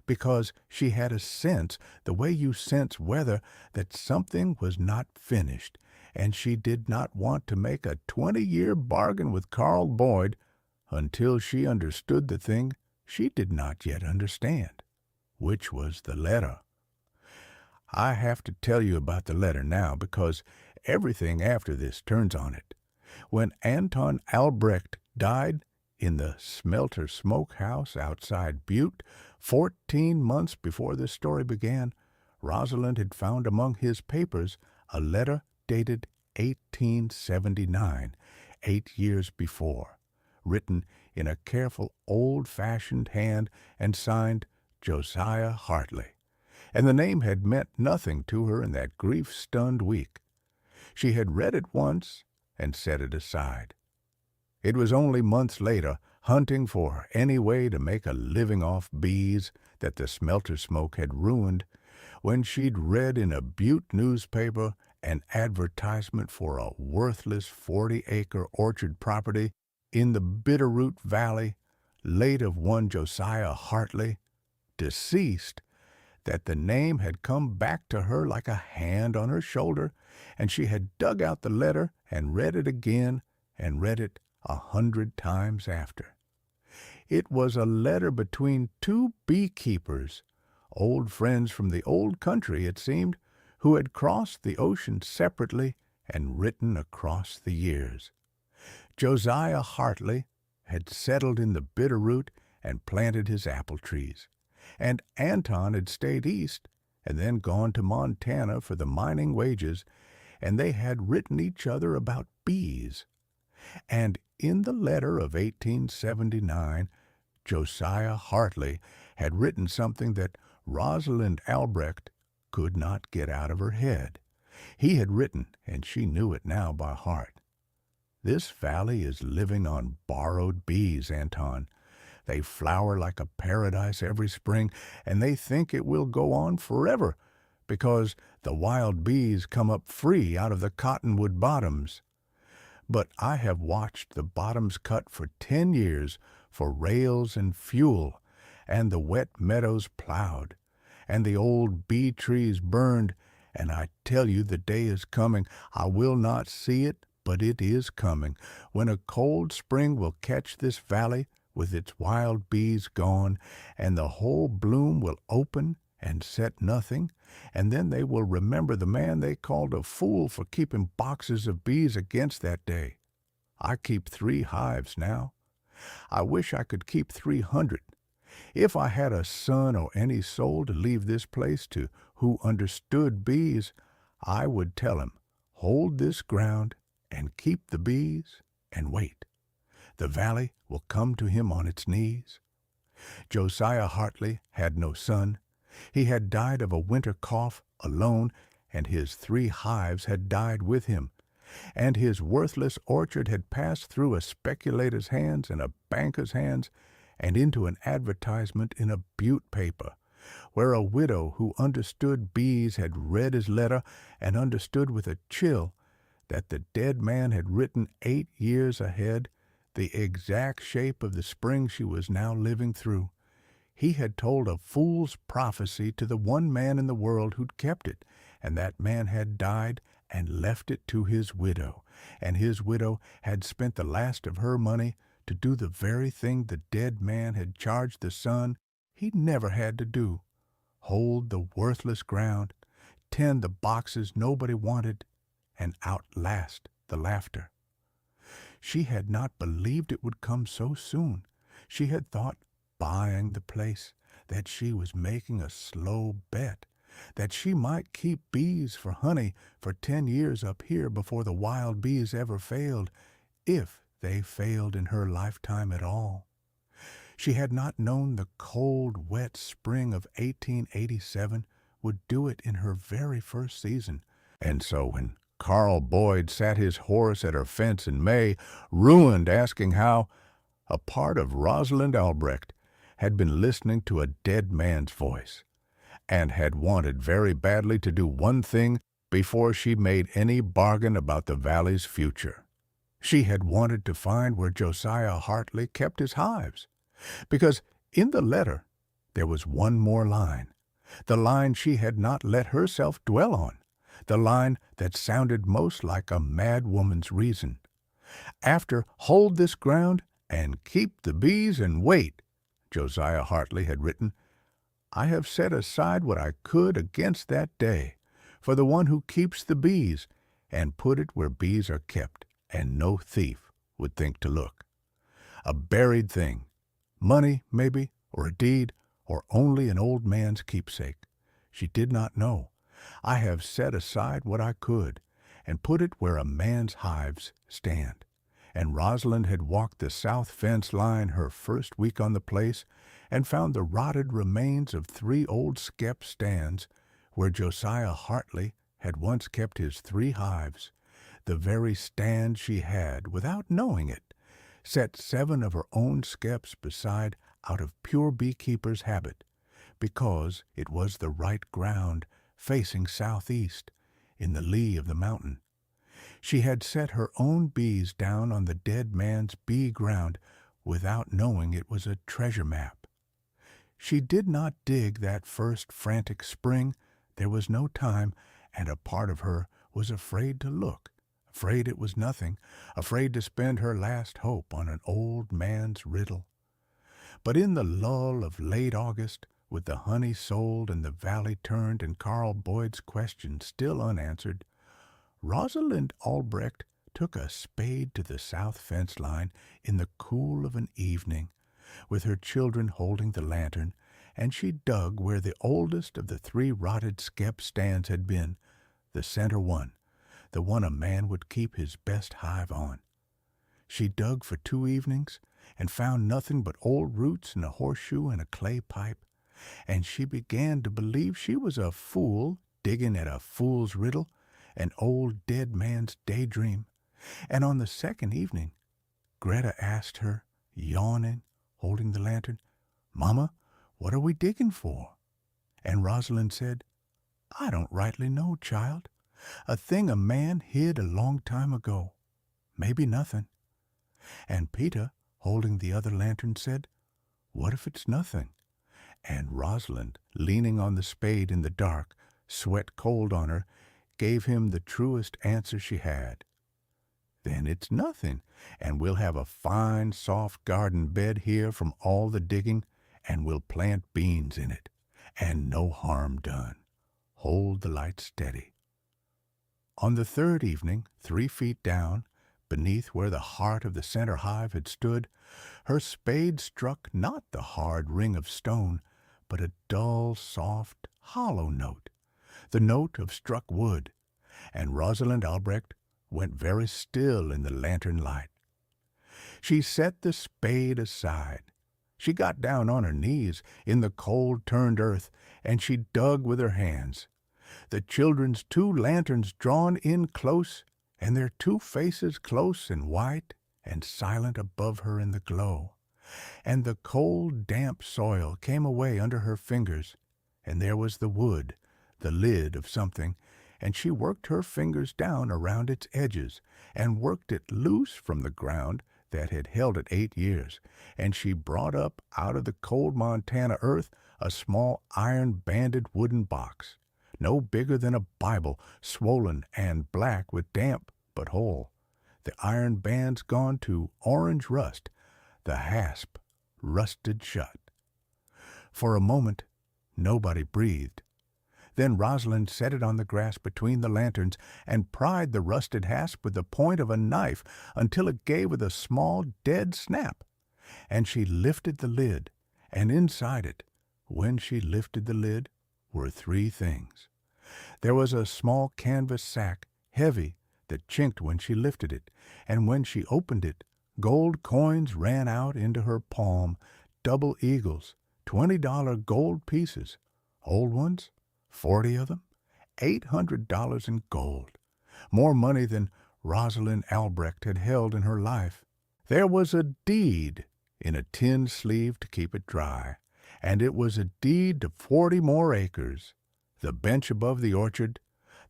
because she had a sense, the way you sense weather, that something was not finished, and she did not want to make a 20-year bargain with Carl Boyd until she understood the thing she did not yet understand, which was the letter. I have to tell you about the letter now, because everything after this turns on it. When Anton Albrecht died in the smelter smokehouse outside Butte, 14 months before this story began, Rosalind had found among his papers a letter dated 1879, 8 years before, written in a careful old-fashioned hand and signed Josiah Hartley, and the name had meant nothing to her in that grief-stunned week. She had read it once and set it aside. It was only months later, hunting for any way to make a living off bees that the smelter smoke had ruined, when she'd read in a Butte newspaper an advertisement for a worthless 40-acre orchard property in the Bitterroot Valley, late of one Josiah Hartley, deceased, that the name had come back to her like a hand on her shoulder, and she had dug out the letter and read it again and read it 100 times after. It was a letter between two beekeepers, old friends from the old country, it seemed, who had crossed the ocean separately and written across the years. Josiah Hartley had settled in the Bitterroot and planted his apple trees, and Anton had stayed east and then gone to Montana for the mining wages, and they had written each other about bees. And in the letter of 1879, Josiah Hartley had written something that Rosalind Albrecht could not get out of her head. He had written, and she knew it now by heart. This valley is living on borrowed bees, Anton. They flower like a paradise every spring, and they think it will go on forever because the wild bees come up free out of the cottonwood bottoms. But I have watched the bottoms cut for 10 years for rails and fuel, and the wet meadows plowed, and the old bee trees burned, and I tell you the day is coming. I will not see it, but it is coming, when a cold spring will catch this valley with its wild bees gone, and the whole bloom will open and set nothing, and then they will remember the man they called a fool for keeping boxes of bees against that day. I keep 3 hives now. I wish I could keep 300. If I had a son or any soul to leave this place to who understood bees, I would tell him, hold this ground and keep the bees and wait. The valley will come to him on its knees. Josiah Hartley had no son. He had died of a winter cough alone, and his 3 hives had died with him, and his worthless orchard had passed through a speculator's hands and a banker's hands and into an advertisement in a Butte paper, where a widow who understood bees had read his letter and understood with a chill that the dead man had written 8 years ahead the exact shape of the spring she was now living through. He had told a fool's prophecy to the one man in the world who'd kept it, and that man had died and left it to his widow, and his widow had spent the last of her money to do the very thing the dead man had charged the son he never had to do: hold the worthless ground, tend the boxes nobody wanted, and outlast the laughter. She had not believed it would come so soon. She had thought, buying the place, that she was making a slow bet, that she might keep bees for honey for 10 years up here before the wild bees ever failed, if they failed in her lifetime at all. She had not known the cold, wet spring of 1887 would do it in her very first season, and so when Carl Boyd sat his horse at her fence in May, ruined, asking how, a part of Rosalind Albrecht had been listening to a dead man's voice, and had wanted very badly to do one thing before she made any bargain about the valley's future. She had wanted to find where Josiah Hartley kept his hives, because in the letter there was one more line, the line she had not let herself dwell on, the line that sounded most like a mad woman's reason. After hold this ground and keep the bees and wait, Josiah Hartley had written, I have set aside what I could against that day for the one who keeps the bees, and put it where bees are kept, and no thief would think to look. A buried thing, money maybe, or a deed, or only an old man's keepsake. She did not know. I have set aside what I could, and put it where a man's hives stand. And Rosalind had walked the south fence line her first week on the place, and found the rotted remains of 3 old skep stands, where Josiah Hartley had once kept his 3 hives, the very stand she had, without knowing it, set 7 of her own skeps beside out of pure beekeeper's habit, because it was the right ground, facing southeast, in the lee of the mountain. She had set her own bees down on the dead man's bee ground without knowing it was a treasure map. She did not dig that first frantic spring. There was no time, and a part of her was afraid to look, afraid it was nothing, afraid to spend her last hope on an old man's riddle. But in the lull of late August, with the honey sold and the valley turned and Carl Boyd's question still unanswered, Rosalind Albrecht took a spade to the south fence line in the cool of an evening, with her children holding the lantern, and she dug where the oldest of the 3 rotted skep stands had been, the center one, the one a man would keep his best hive on. She dug for 2 evenings and found nothing but old roots and a horseshoe and a clay pipe, and she began to believe she was a fool digging at a fool's riddle, an old dead man's daydream. And on the second evening, Greta asked her, yawning, holding the lantern, "Mama, what are we digging for?" And Rosalind said, "I don't rightly know, child. A thing a man hid a long time ago. Maybe nothing." And Peter, holding the other lantern, said, "What if it's nothing?" And Rosalind, leaning on the spade in the dark, sweat cold on her, gave him the truest answer she had. "Then it's nothing, and we'll have a fine, soft garden bed here from all the digging, and we'll plant beans in it, and no harm done. Hold the light steady." On the third evening, 3 feet down, beneath where the heart of the center hive had stood, her spade struck not the hard ring of stone, but a dull, soft, hollow note, the note of struck wood, and Rosalind Albrecht went very still in the lantern light. She set the spade aside. She got down on her knees in the cold turned earth, and she dug with her hands, the children's 2 lanterns drawn in close, and their 2 faces close and white and silent above her in the glow. And the cold, damp soil came away under her fingers, and there was the wood, the lid of something, and she worked her fingers down around its edges, and worked it loose from the ground that had held it 8 years, and she brought up out of the cold Montana earth a small iron-banded wooden box, no bigger than a Bible, swollen and black with damp, but whole, the iron bands gone to orange rust, the hasp rusted shut. For a moment nobody breathed. Then Rosalind set it on the grass between the lanterns and pried the rusted hasp with the point of a knife until it gave with a small dead snap. And she lifted the lid, and inside it, when she lifted the lid, were 3 things. There was a small canvas sack, heavy, that chinked when she lifted it, and when she opened it, gold coins ran out into her palm, double eagles, $20 gold pieces, old ones, 40 of them, $800 in gold, more money than Rosalind Albrecht had held in her life. There was a deed in a tin sleeve to keep it dry, and it was a deed to 40 more acres, the bench above the orchard,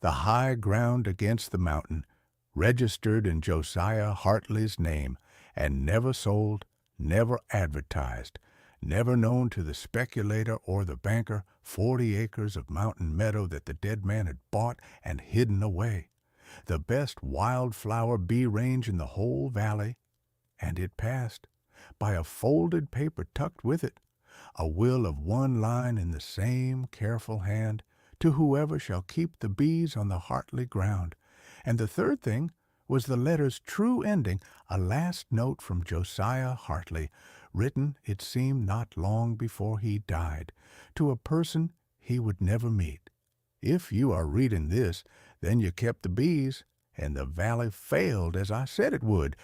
the high ground against the mountain, registered in Josiah Hartley's name, and never sold, never advertised, never known to the speculator or the banker, 40 acres of mountain meadow that the dead man had bought and hidden away, the best wildflower bee range in the whole valley, and it passed, by a folded paper tucked with it, a will of 1 line in the same careful hand, to whoever shall keep the bees on the Hartley ground. And the third thing was the letter's true ending, a last note from Josiah Hartley, written, it seemed, not long before he died, to a person he would never meet. If you are reading this, then you kept the bees, and the valley failed as I said it would,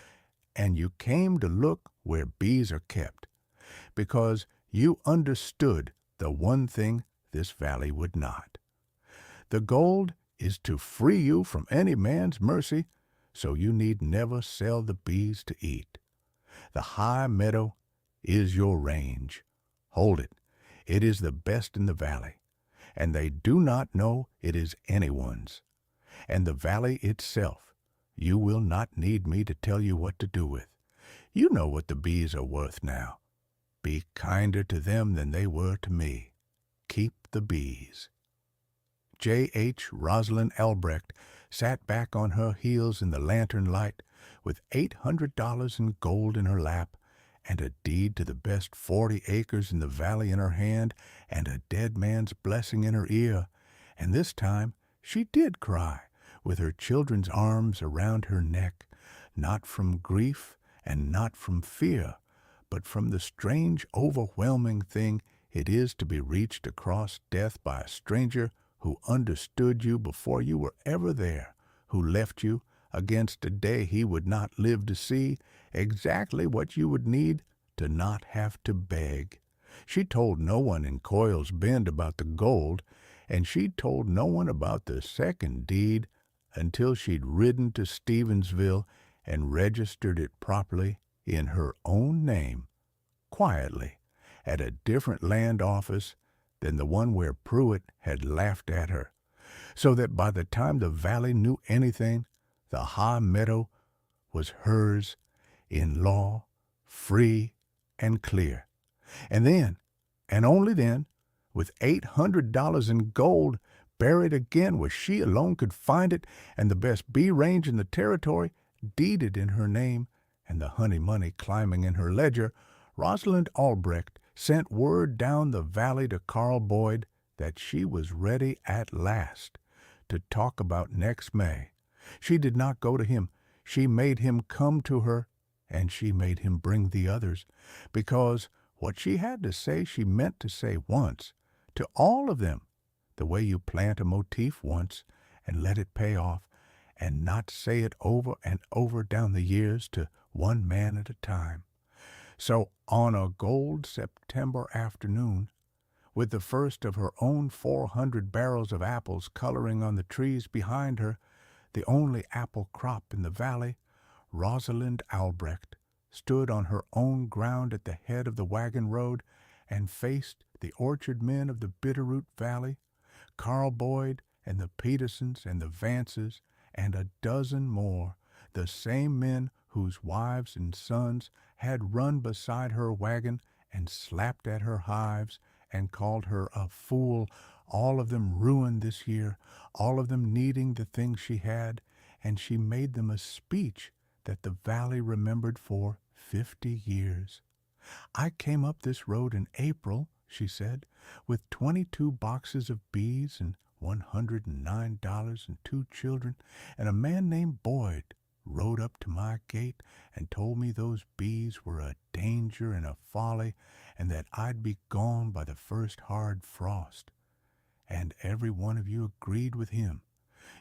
and you came to look where bees are kept, because you understood the one thing this valley would not. The gold is to free you from any man's mercy, so you need never sell the bees to eat. The high meadow is your range. Hold it. It is the best in the valley, and they do not know it is anyone's. and the valley itself, you will not need me to tell you what to do with. You know what the bees are worth now. Be kinder to them than they were to me. Keep the bees. J. H. Rosalind Albrecht sat back on her heels in the lantern light with $800 in gold in her lap and a deed to the best 40 acres in the valley in her hand and a dead man's blessing in her ear. And this time she did cry, with her children's arms around her neck, not from grief and not from fear, but from the strange, overwhelming thing it is to be reached across death by a stranger who understood you before you were ever there, who left you, against a day he would not live to see, exactly what you would need to not have to beg. She told no one in Coyle's Bend about the gold, and she told no one about the second deed until she'd ridden to Stevensville and registered it properly in her own name, quietly, at a different land office than the one where Pruitt had laughed at her, so that by the time the valley knew anything, the high meadow was hers in law, free and clear. And then, and only then, with $800 in gold buried again where she alone could find it, and the best bee range in the territory deeded in her name, and the honey money climbing in her ledger, Rosalind Albrecht sent word down the valley to Carl Boyd that she was ready at last to talk about next May. She did not go to him. She made him come to her, and she made him bring the others, because what she had to say she meant to say once, to all of them, the way you plant a motif once and let it pay off, and not say it over and over down the years to one man at a time. So on a gold September afternoon, with the first of her own 400 barrels of apples coloring on the trees behind her, the only apple crop in the valley, Rosalind Albrecht stood on her own ground at the head of the wagon road and faced the orchard men of the Bitterroot Valley, Carl Boyd and the Petersons and the Vances and a dozen more, the same men whose wives and sons had run beside her wagon and slapped at her hives and called her a fool, all of them ruined this year, all of them needing the things she had, and she made them a speech that the valley remembered for 50 years. I came up this road in April, she said, with 22 boxes of bees and $109 and 2 children, and a man named Boyd rode up to my gate and told me those bees were a danger and a folly, and that I'd be gone by the first hard frost. And every one of you agreed with him.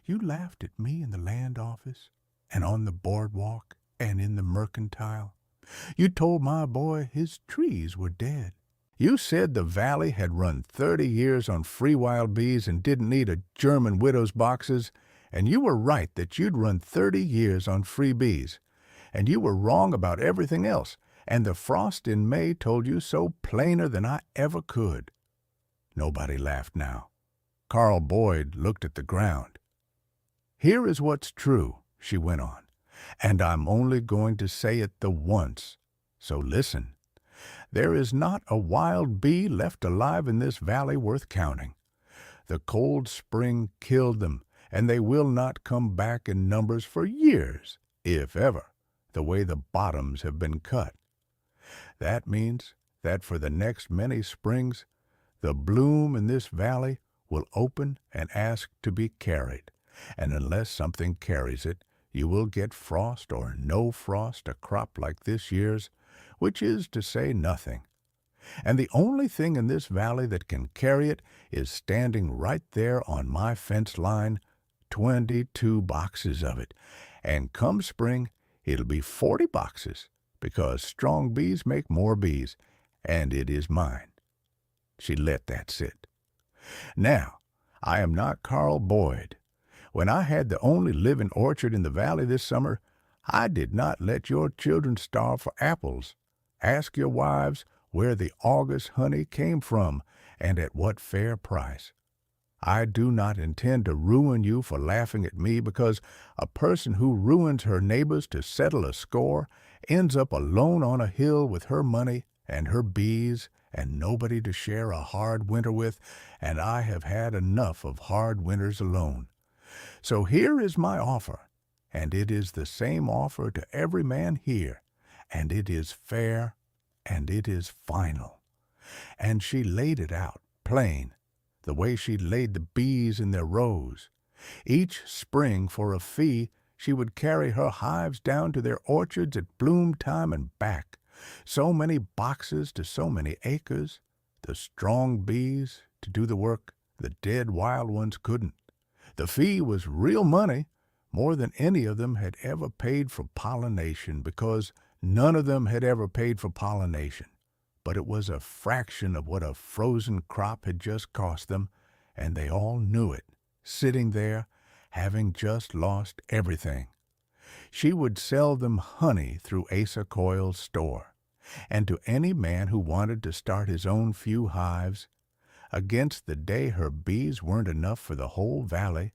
You laughed at me in the land office, and on the boardwalk, and in the mercantile. You told my boy his trees were dead. You said the valley had run 30 years on free wild bees and didn't need a German widow's boxes, and you were right that you'd run 30 years on free bees. And you were wrong about everything else, and the frost in May told you so plainer than I ever could. Nobody laughed now. Carl Boyd looked at the ground. Here is what's true, she went on, and I'm only going to say it the once, so listen. There is not a wild bee left alive in this valley worth counting. The cold spring killed them, and they will not come back in numbers for years, if ever, the way the bottoms have been cut. That means that for the next many springs, the bloom in this valley will open and ask to be carried, and unless something carries it, you will get frost or no frost a crop like this year's, which is to say nothing. And the only thing in this valley that can carry it is standing right there on my fence line, 22 boxes of it, and come spring it'll be 40 boxes, because strong bees make more bees, and it is mine. She let that sit. Now, I am not Carl Boyd. When I had the only living orchard in the valley this summer, I did not let your children starve for apples. Ask your wives where the August honey came from and at what fair price. I do not intend to ruin you for laughing at me, because a person who ruins her neighbors to settle a score ends up alone on a hill with her money and her bees and nobody to share a hard winter with, and I have had enough of hard winters alone. So here is my offer, and it is the same offer to every man here, and it is fair, and it is final. And she laid it out, plain, the way she laid the bees in their rows. Each spring, for a fee, she would carry her hives down to their orchards at bloom time and back. So many boxes to so many acres. The strong bees to do the work the dead wild ones couldn't. The fee was real money, more than any of them had ever paid for pollination, because none of them had ever paid for pollination. But it was a fraction of what a frozen crop had just cost them, and they all knew it, sitting there, having just lost everything. She would sell them honey through Asa Coyle's store, and to any man who wanted to start his own few hives, against the day her bees weren't enough for the whole valley,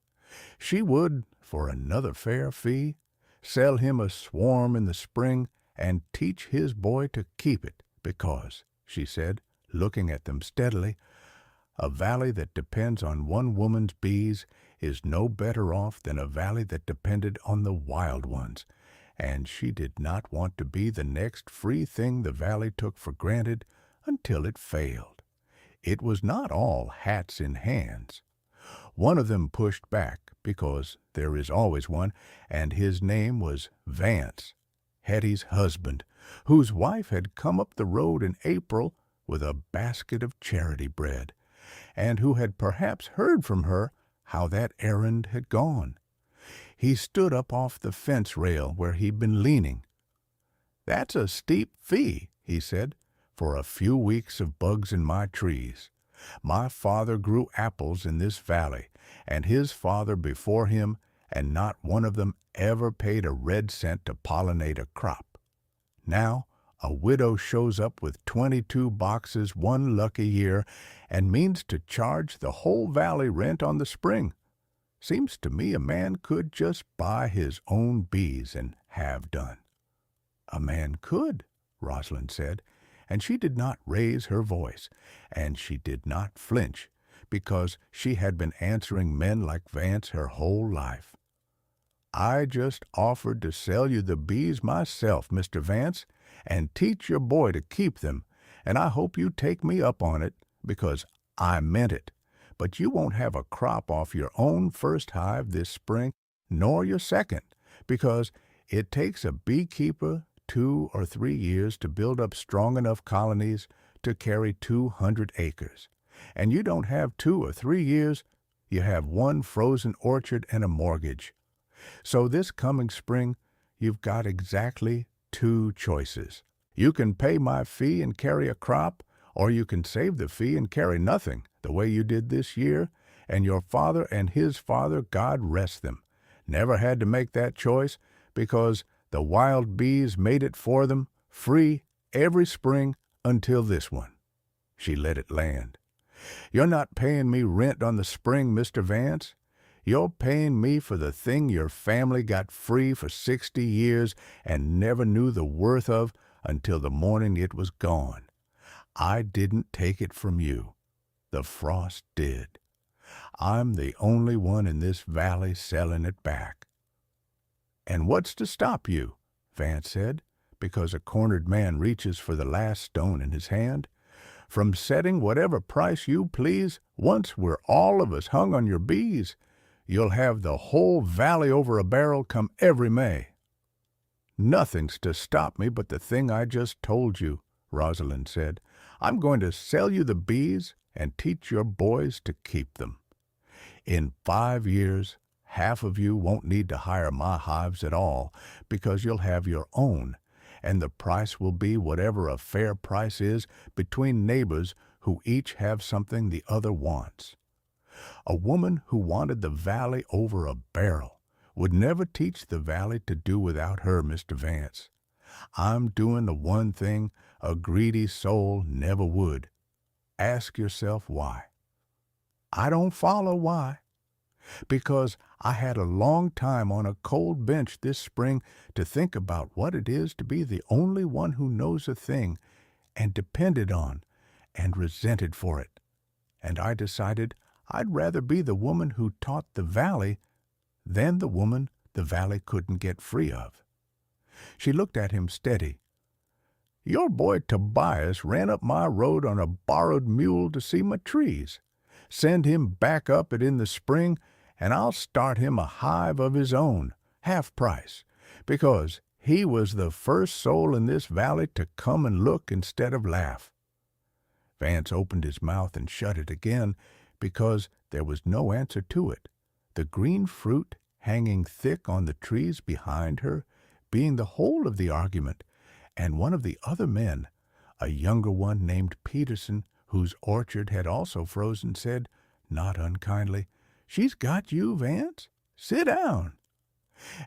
she would, for another fair fee, sell him a swarm in the spring and teach his boy to keep it, because, she said, looking at them steadily, a valley that depends on one woman's bees is no better off than a valley that depended on the wild ones, and she did not want to be the next free thing the valley took for granted until it failed. It was not all hats in hands. One of them pushed back, because there is always one, and his name was Vance, Hetty's husband, whose wife had come up the road in April with a basket of charity bread, and who had perhaps heard from her how that errand had gone. He stood up off the fence rail where he'd been leaning. "That's a steep fee," he said, "for a few weeks of bugs in my trees. My father grew apples in this valley, and his father before him, and not one of them ever paid a red cent to pollinate a crop. Now a widow shows up with 22 boxes one lucky year and means to charge the whole valley rent on the spring. Seems to me a man could just buy his own bees and have done." "A man could," Rosalind said, and she did not raise her voice, and she did not flinch, because she had been answering men like Vance her whole life. "I just offered to sell you the bees myself, Mr. Vance, and teach your boy to keep them, and I hope you take me up on it, because I meant it. But you won't have a crop off your own first hive this spring, nor your second, because it takes a beekeeper 2 or 3 years to build up strong enough colonies to carry 200 acres. And you don't have 2 or 3 years, you have one frozen orchard and a mortgage. So this coming spring, you've got exactly 2 choices. You can pay my fee and carry a crop, or you can save the fee and carry nothing, the way you did this year, and your father and his father, God rest them, never had to make that choice, because the wild bees made it for them, free, every spring until this one." She let it land. "You're not paying me rent on the spring, Mr. Vance. You're paying me for the thing your family got free for 60 years and never knew the worth of until the morning it was gone. I didn't take it from you. The frost did. I'm the only one in this valley selling it back." "And what's to stop you?" Vance said, because a cornered man reaches for the last stone in his hand. "From setting whatever price you please, once we're all of us hung on your bees. You'll have the whole valley over a barrel come every May." "Nothing's to stop me but the thing I just told you," Rosalind said. "I'm going to sell you the bees and teach your boys to keep them. In 5 years, half of you won't need to hire my hives at all, because you'll have your own, and the price will be whatever a fair price is between neighbors who each have something the other wants. A woman who wanted the valley over a barrel would never teach the valley to do without her, Mr. Vance. I'm doing the one thing a greedy soul never would. Ask yourself why." I don't follow why. Because I had a long time on a cold bench this spring to think about what it is to be the only one who knows a thing and depended on and resented for it. And I decided I'd rather be the woman who taught the valley than the woman the valley couldn't get free of. She looked at him steady. Your boy Tobias ran up my road on a borrowed mule to see my trees. Send him back up it in the spring, and I'll start him a hive of his own, half price, because he was the first soul in this valley to come and look instead of laugh. Vance opened his mouth and shut it again, because there was no answer to it, the green fruit hanging thick on the trees behind her being the whole of the argument, and one of the other men, a younger one named Peterson, whose orchard had also frozen, said, not unkindly, "She's got you, Vance. Sit down."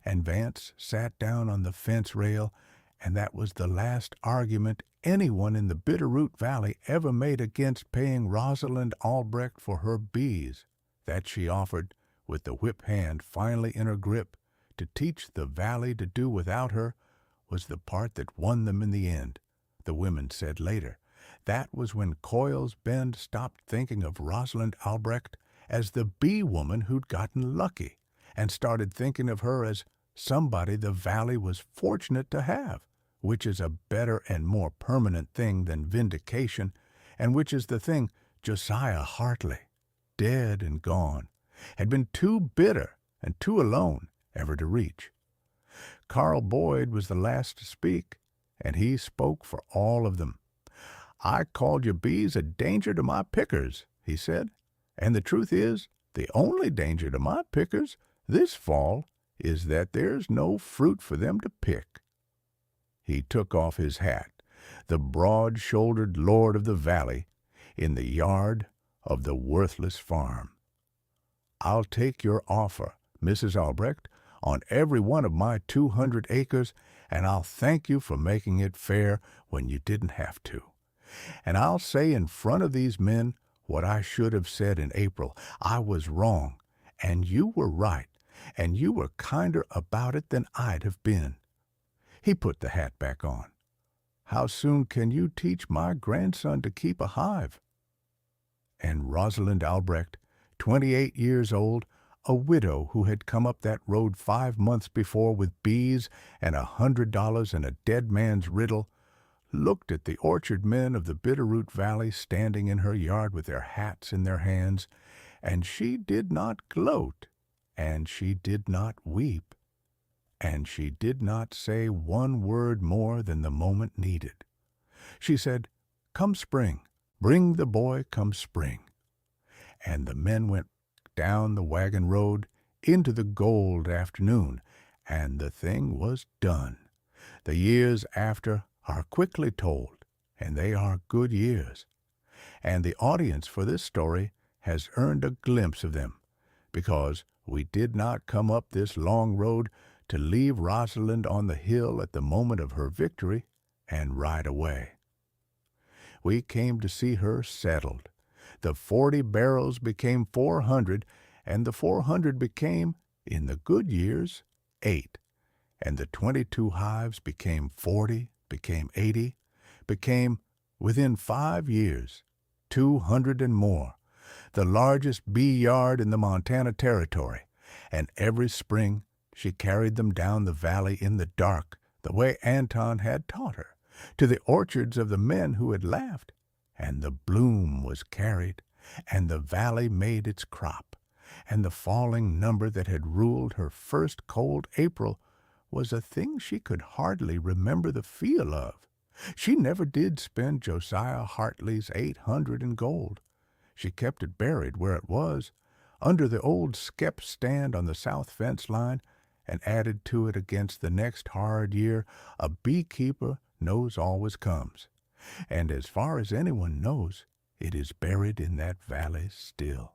And Vance sat down on the fence rail, and that was the last argument anyone in the Bitterroot Valley ever made against paying Rosalind Albrecht for her bees. That she offered, with the whip hand finally in her grip, to teach the valley to do without her, was the part that won them in the end, the women said later. That was when Coils Bend stopped thinking of Rosalind Albrecht as the bee woman who'd gotten lucky, and started thinking of her as somebody the valley was fortunate to have, which is a better and more permanent thing than vindication, and which is the thing Josiah Hartley, dead and gone, had been too bitter and too alone ever to reach. Carl Boyd was the last to speak, and he spoke for all of them. I called your bees a danger to my pickers, he said, and the truth is, the only danger to my pickers this fall is that there's no fruit for them to pick. He took off his hat, the broad-shouldered lord of the valley, in the yard of the worthless farm. I'll take your offer, Mrs. Albrecht, on every one of my 200 acres, and I'll thank you for making it fair when you didn't have to. And I'll say in front of these men what I should have said in April. I was wrong, and you were right, and you were kinder about it than I'd have been. He put the hat back on. How soon can you teach my grandson to keep a hive? And Rosalind Albrecht, 28 years old, a widow who had come up that road 5 months before with bees and $100 and a dead man's riddle, looked at the orchard men of the Bitterroot Valley standing in her yard with their hats in their hands, and she did not gloat, and she did not weep, and she did not say one word more than the moment needed. She said, "Come spring, bring the boy come spring." And the men went down the wagon road into the gold afternoon, and the thing was done. The years after are quickly told, and they are good years. And the audience for this story has earned a glimpse of them, because we did not come up this long road to leave Rosalind on the hill at the moment of her victory and ride away. We came to see her settled. The 40 barrels became 400, and the 400 became, in the good years, 8, and the 22 hives became 40, became 80, became, within 5 years, 200 and more, the largest bee yard in the Montana Territory, and every spring she carried them down the valley in the dark, the way Anton had taught her, to the orchards of the men who had laughed, and the bloom was carried, and the valley made its crop, and the falling number that had ruled her first cold April was a thing she could hardly remember the feel of. She never did spend Josiah Hartley's 800 in gold. She kept it buried where it was, under the old skep stand on the south fence line, and added to it against the next hard year a beekeeper knows always comes. And as far as anyone knows, it is buried in that valley still.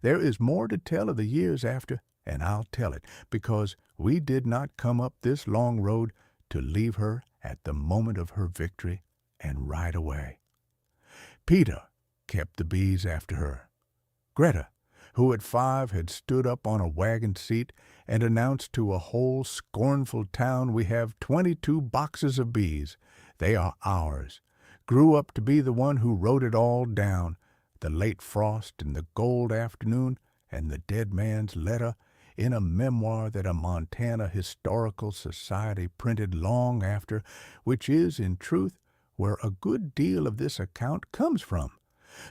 There is more to tell of the years after, and I'll tell it, because we did not come up this long road to leave her at the moment of her victory and ride away. Peter kept the bees after her. Greta, who at 5 had stood up on a wagon seat and announced to a whole scornful town, "We have 22 boxes of bees. They are ours," grew up to be the one who wrote it all down, the late frost and the gold afternoon and the dead man's letter, in a memoir that a Montana Historical Society printed long after, which is, in truth, where a good deal of this account comes from,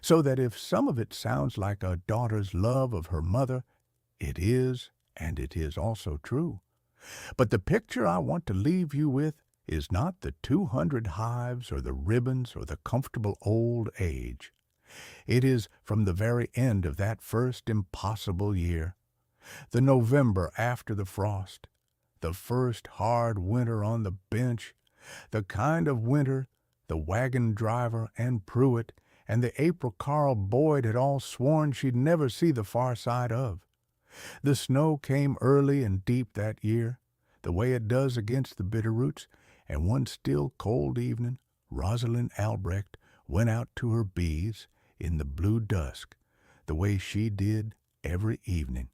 so that if some of it sounds like a daughter's love of her mother, it is, and it is also true. But the picture I want to leave you with is not the 200 hives or the ribbons or the comfortable old age. It is from the very end of that first impossible year, the November after the frost, the first hard winter on the bench, the kind of winter the wagon driver and Pruitt and the April Carl Boyd had all sworn she'd never see the far side of. The snow came early and deep that year, the way it does against the Bitterroots, and one still cold evening Rosalind Albrecht went out to her bees in the blue dusk, the way she did every evening,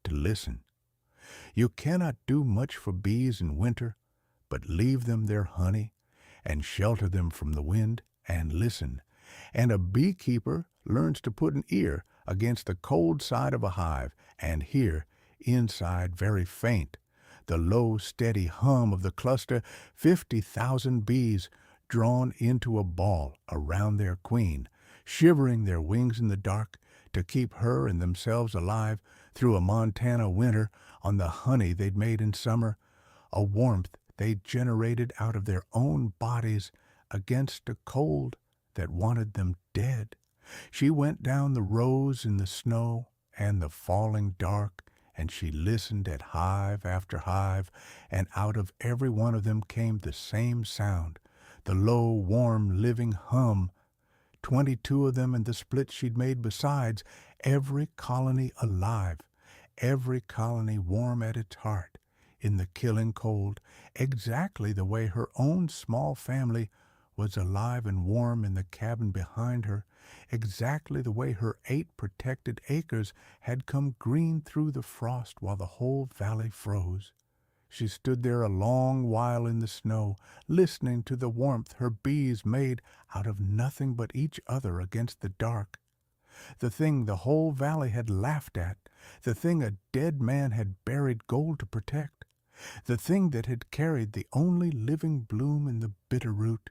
to listen. You cannot do much for bees in winter, but leave them their honey, and shelter them from the wind, and listen. And a beekeeper learns to put an ear against the cold side of a hive, and hear, inside very faint, the low, steady hum of the cluster, 50,000 bees drawn into a ball around their queen, shivering their wings in the dark to keep her and themselves alive through a Montana winter on the honey they'd made in summer, a warmth they generated out of their own bodies against a cold that wanted them dead. She went down the rows in the snow and the falling dark, and she listened at hive after hive, and out of every one of them came the same sound, the low, warm, living hum. 22 of them and the split she'd made besides, every colony alive, every colony warm at its heart in the killing cold, exactly the way her own small family was alive and warm in the cabin behind her, exactly the way her 8 protected acres had come green through the frost while the whole valley froze. She stood there a long while in the snow, listening to the warmth her bees made out of nothing but each other against the dark. The thing the whole valley had laughed at, the thing a dead man had buried gold to protect, the thing that had carried the only living bloom in the Bitterroot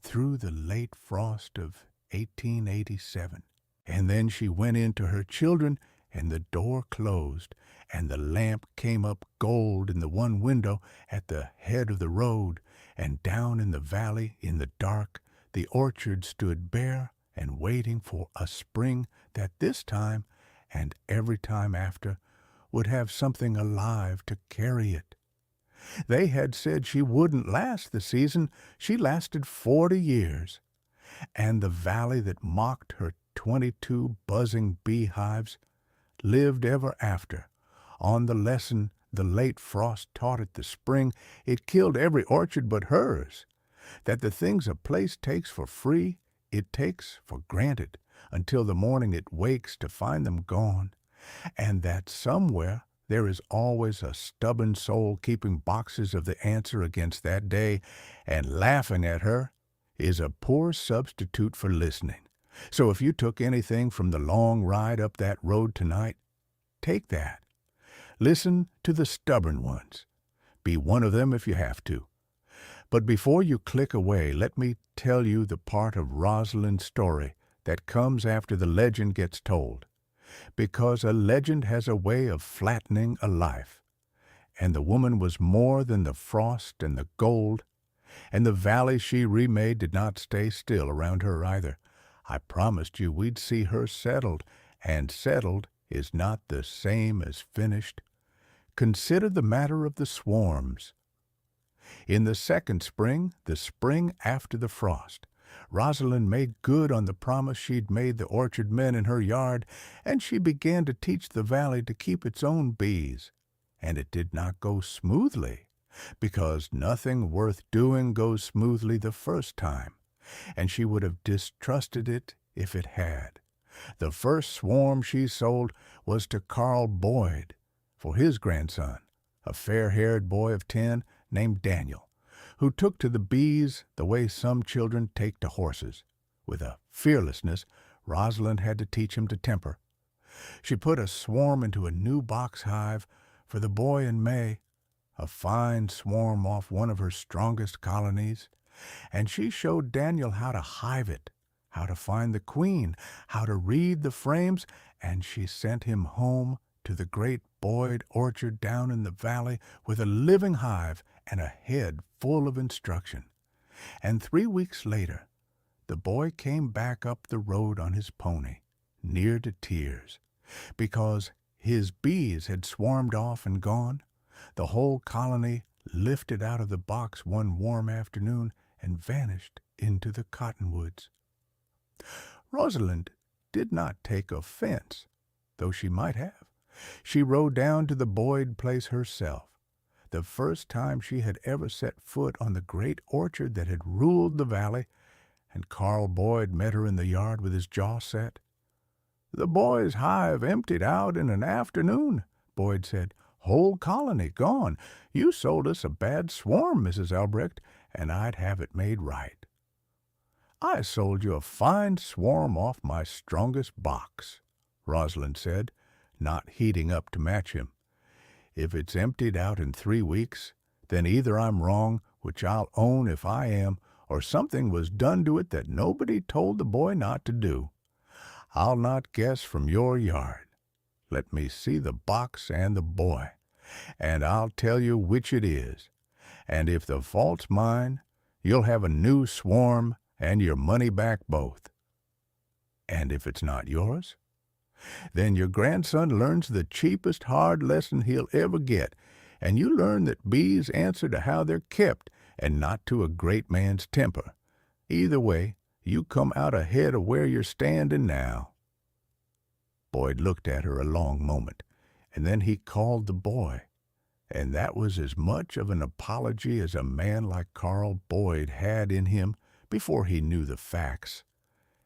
through the late frost of 1887. And then she went in to her children, and the door closed, and the lamp came up gold in the one window at the head of the road, and down in the valley, in the dark, the orchard stood bare and waiting for a spring that this time, and every time after, would have something alive to carry it. They had said she wouldn't last the season. She lasted 40 years. And the valley that mocked her 22 buzzing beehives lived ever after, on the lesson the late frost taught it the spring. It killed every orchard but hers, that the things a place takes for free, it takes for granted, until the morning it wakes to find them gone, and that somewhere there is always a stubborn soul keeping boxes of the answer against that day, and laughing at her is a poor substitute for listening. So if you took anything from the long ride up that road tonight, take that. Listen to the stubborn ones. Be one of them if you have to. But before you click away, let me tell you the part of Rosalind's story that comes after the legend gets told, because a legend has a way of flattening a life. And the woman was more than the frost and the gold, and the valley she remade did not stay still around her either. I promised you we'd see her settled, and settled is not the same as finished. Consider the matter of the swarms. In the second spring, the spring after the frost, Rosalind made good on the promise she'd made the orchard men in her yard, and she began to teach the valley to keep its own bees. And it did not go smoothly, because nothing worth doing goes smoothly the first time, and she would have distrusted it if it had. The first swarm she sold was to Carl Boyd for his grandson, a fair-haired boy of 10 named Daniel, who took to the bees the way some children take to horses, with a fearlessness Rosalind had to teach him to temper. She put a swarm into a new box hive for the boy in May, a fine swarm off one of her strongest colonies, and she showed Daniel how to hive it, how to find the queen, how to read the frames, and she sent him home to the great Boyd orchard down in the valley with a living hive and a head full of instruction. And 3 weeks later, the boy came back up the road on his pony, near to tears, because his bees had swarmed off and gone. The whole colony lifted out of the box one warm afternoon and vanished into the cottonwoods. Rosalind did not take offense, though she might have. She rode down to the Boyd place herself, the first time she had ever set foot on the great orchard that had ruled the valley, and Carl Boyd met her in the yard with his jaw set. "The boy's hive emptied out in an afternoon," Boyd said. "Whole colony gone. You sold us a bad swarm, Mrs. Albrecht, and I'd have it made right." "I sold you a fine swarm off my strongest box," Rosalind said, not heating up to match him. "If it's emptied out in 3 weeks, then either I'm wrong, which I'll own if I am, or something was done to it that nobody told the boy not to do. I'll not guess from your yard. Let me see the box and the boy, and I'll tell you which it is. And if the fault's mine, you'll have a new swarm and your money back both. And if it's not yours, then your grandson learns the cheapest hard lesson he'll ever get, and you learn that bees answer to how they're kept and not to a great man's temper. Either way, you come out ahead of where you're standing now." Boyd looked at her a long moment, and then he called the boy, and that was as much of an apology as a man like Carl Boyd had in him before he knew the facts,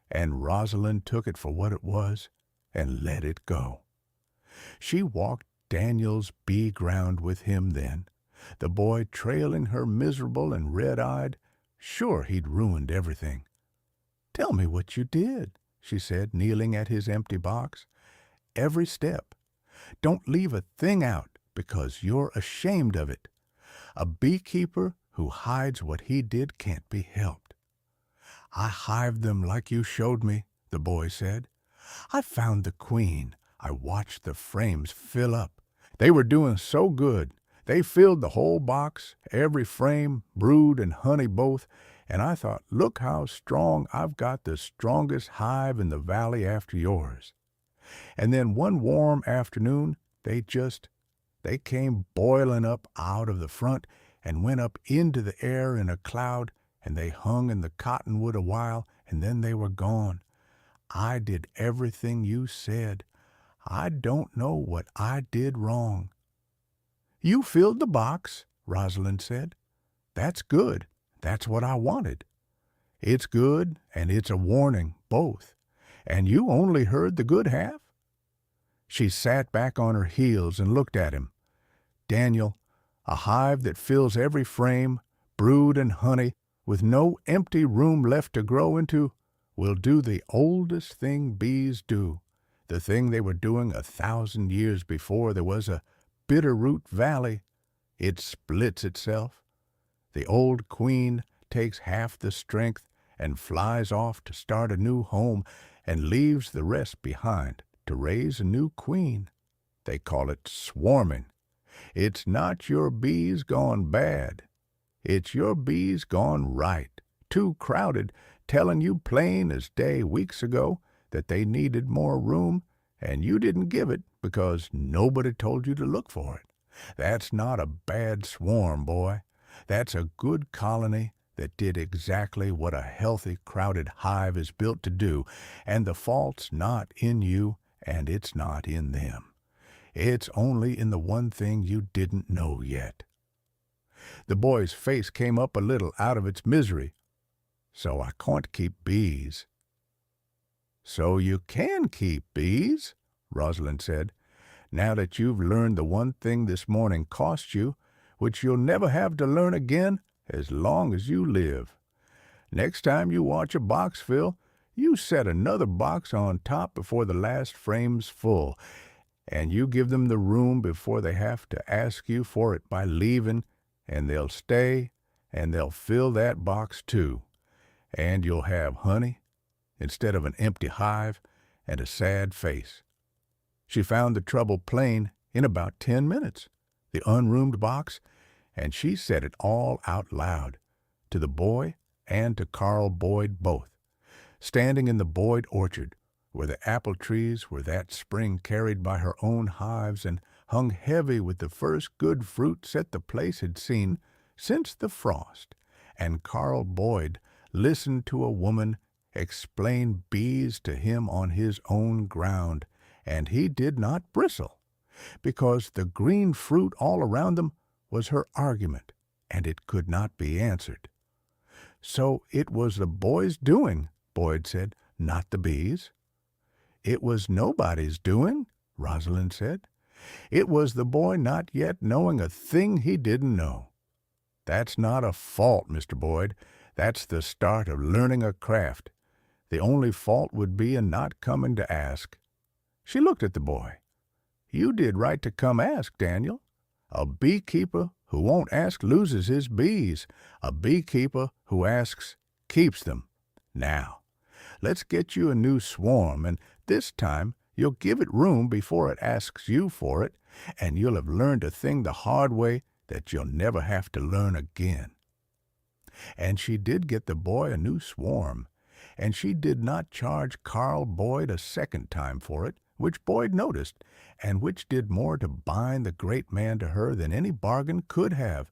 and Rosalind took it for what it was and let it go. She walked Daniel's bee ground with him then, the boy trailing her miserable and red-eyed, sure he'd ruined everything. "Tell me what you did," she said, kneeling at his empty box. "Every step. Don't leave a thing out, because you're ashamed of it. A beekeeper who hides what he did can't be helped." "I hived them like you showed me," the boy said. "I found the queen. I watched the frames fill up. They were doing so good. They filled the whole box, every frame, brood and honey both, and I thought, look how strong I've got the strongest hive in the valley after yours. And then one warm afternoon, they came boiling up out of the front and went up into the air in a cloud, and they hung in the cottonwood a while, and then they were gone. I did everything you said. I don't know what I did wrong." "You filled the box," Rosalind said. "That's good. That's what I wanted. It's good and it's a warning, both. And you only heard the good half?" She sat back on her heels and looked at him. "Daniel, a hive that fills every frame, brood and honey, with no empty room left to grow into, will do the oldest thing bees do, the thing they were doing 1,000 years before there was a Bitterroot Valley. It splits itself. The old queen takes half the strength and flies off to start a new home and leaves the rest behind to raise a new queen. They call it swarming. It's not your bees gone bad. It's your bees gone right, too crowded, telling you plain as day weeks ago that they needed more room, and you didn't give it because nobody told you to look for it. That's not a bad swarm, boy. That's a good colony that did exactly what a healthy, crowded hive is built to do, and the fault's not in you, and it's not in them. It's only in the one thing you didn't know yet." The boy's face came up a little out of its misery. "So I can't keep bees." "So you can keep bees," Rosalind said, "now that you've learned the one thing this morning cost you, which you'll never have to learn again as long as you live. Next time you watch a box fill, you set another box on top before the last frame's full, and you give them the room before they have to ask you for it by leaving, and they'll stay, and they'll fill that box too, and you'll have honey instead of an empty hive and a sad face." She found the trouble plain in about 10 minutes, the unroomed box, and she said it all out loud, to the boy and to Carl Boyd both, standing in the Boyd orchard, where the apple trees were that spring carried by her own hives and hung heavy with the first good fruits that the place had seen since the frost, and Carl Boyd listened to a woman explain bees to him on his own ground, and he did not bristle, because the green fruit all around them was her argument, and it could not be answered. "So it was the boy's doing," Boyd said, "not the bees." "It was nobody's doing," Rosalind said. "It was the boy not yet knowing a thing he didn't know. That's not a fault, Mr. Boyd. That's the start of learning a craft. The only fault would be in not coming to ask." She looked at the boy. "You did right to come ask, Daniel. A beekeeper who won't ask loses his bees. A beekeeper who asks keeps them. Now, let's get you a new swarm, and this time you'll give it room before it asks you for it, and you'll have learned a thing the hard way that you'll never have to learn again." And she did get the boy a new swarm, and she did not charge Carl Boyd a second time for it, which Boyd noticed, and which did more to bind the great man to her than any bargain could have,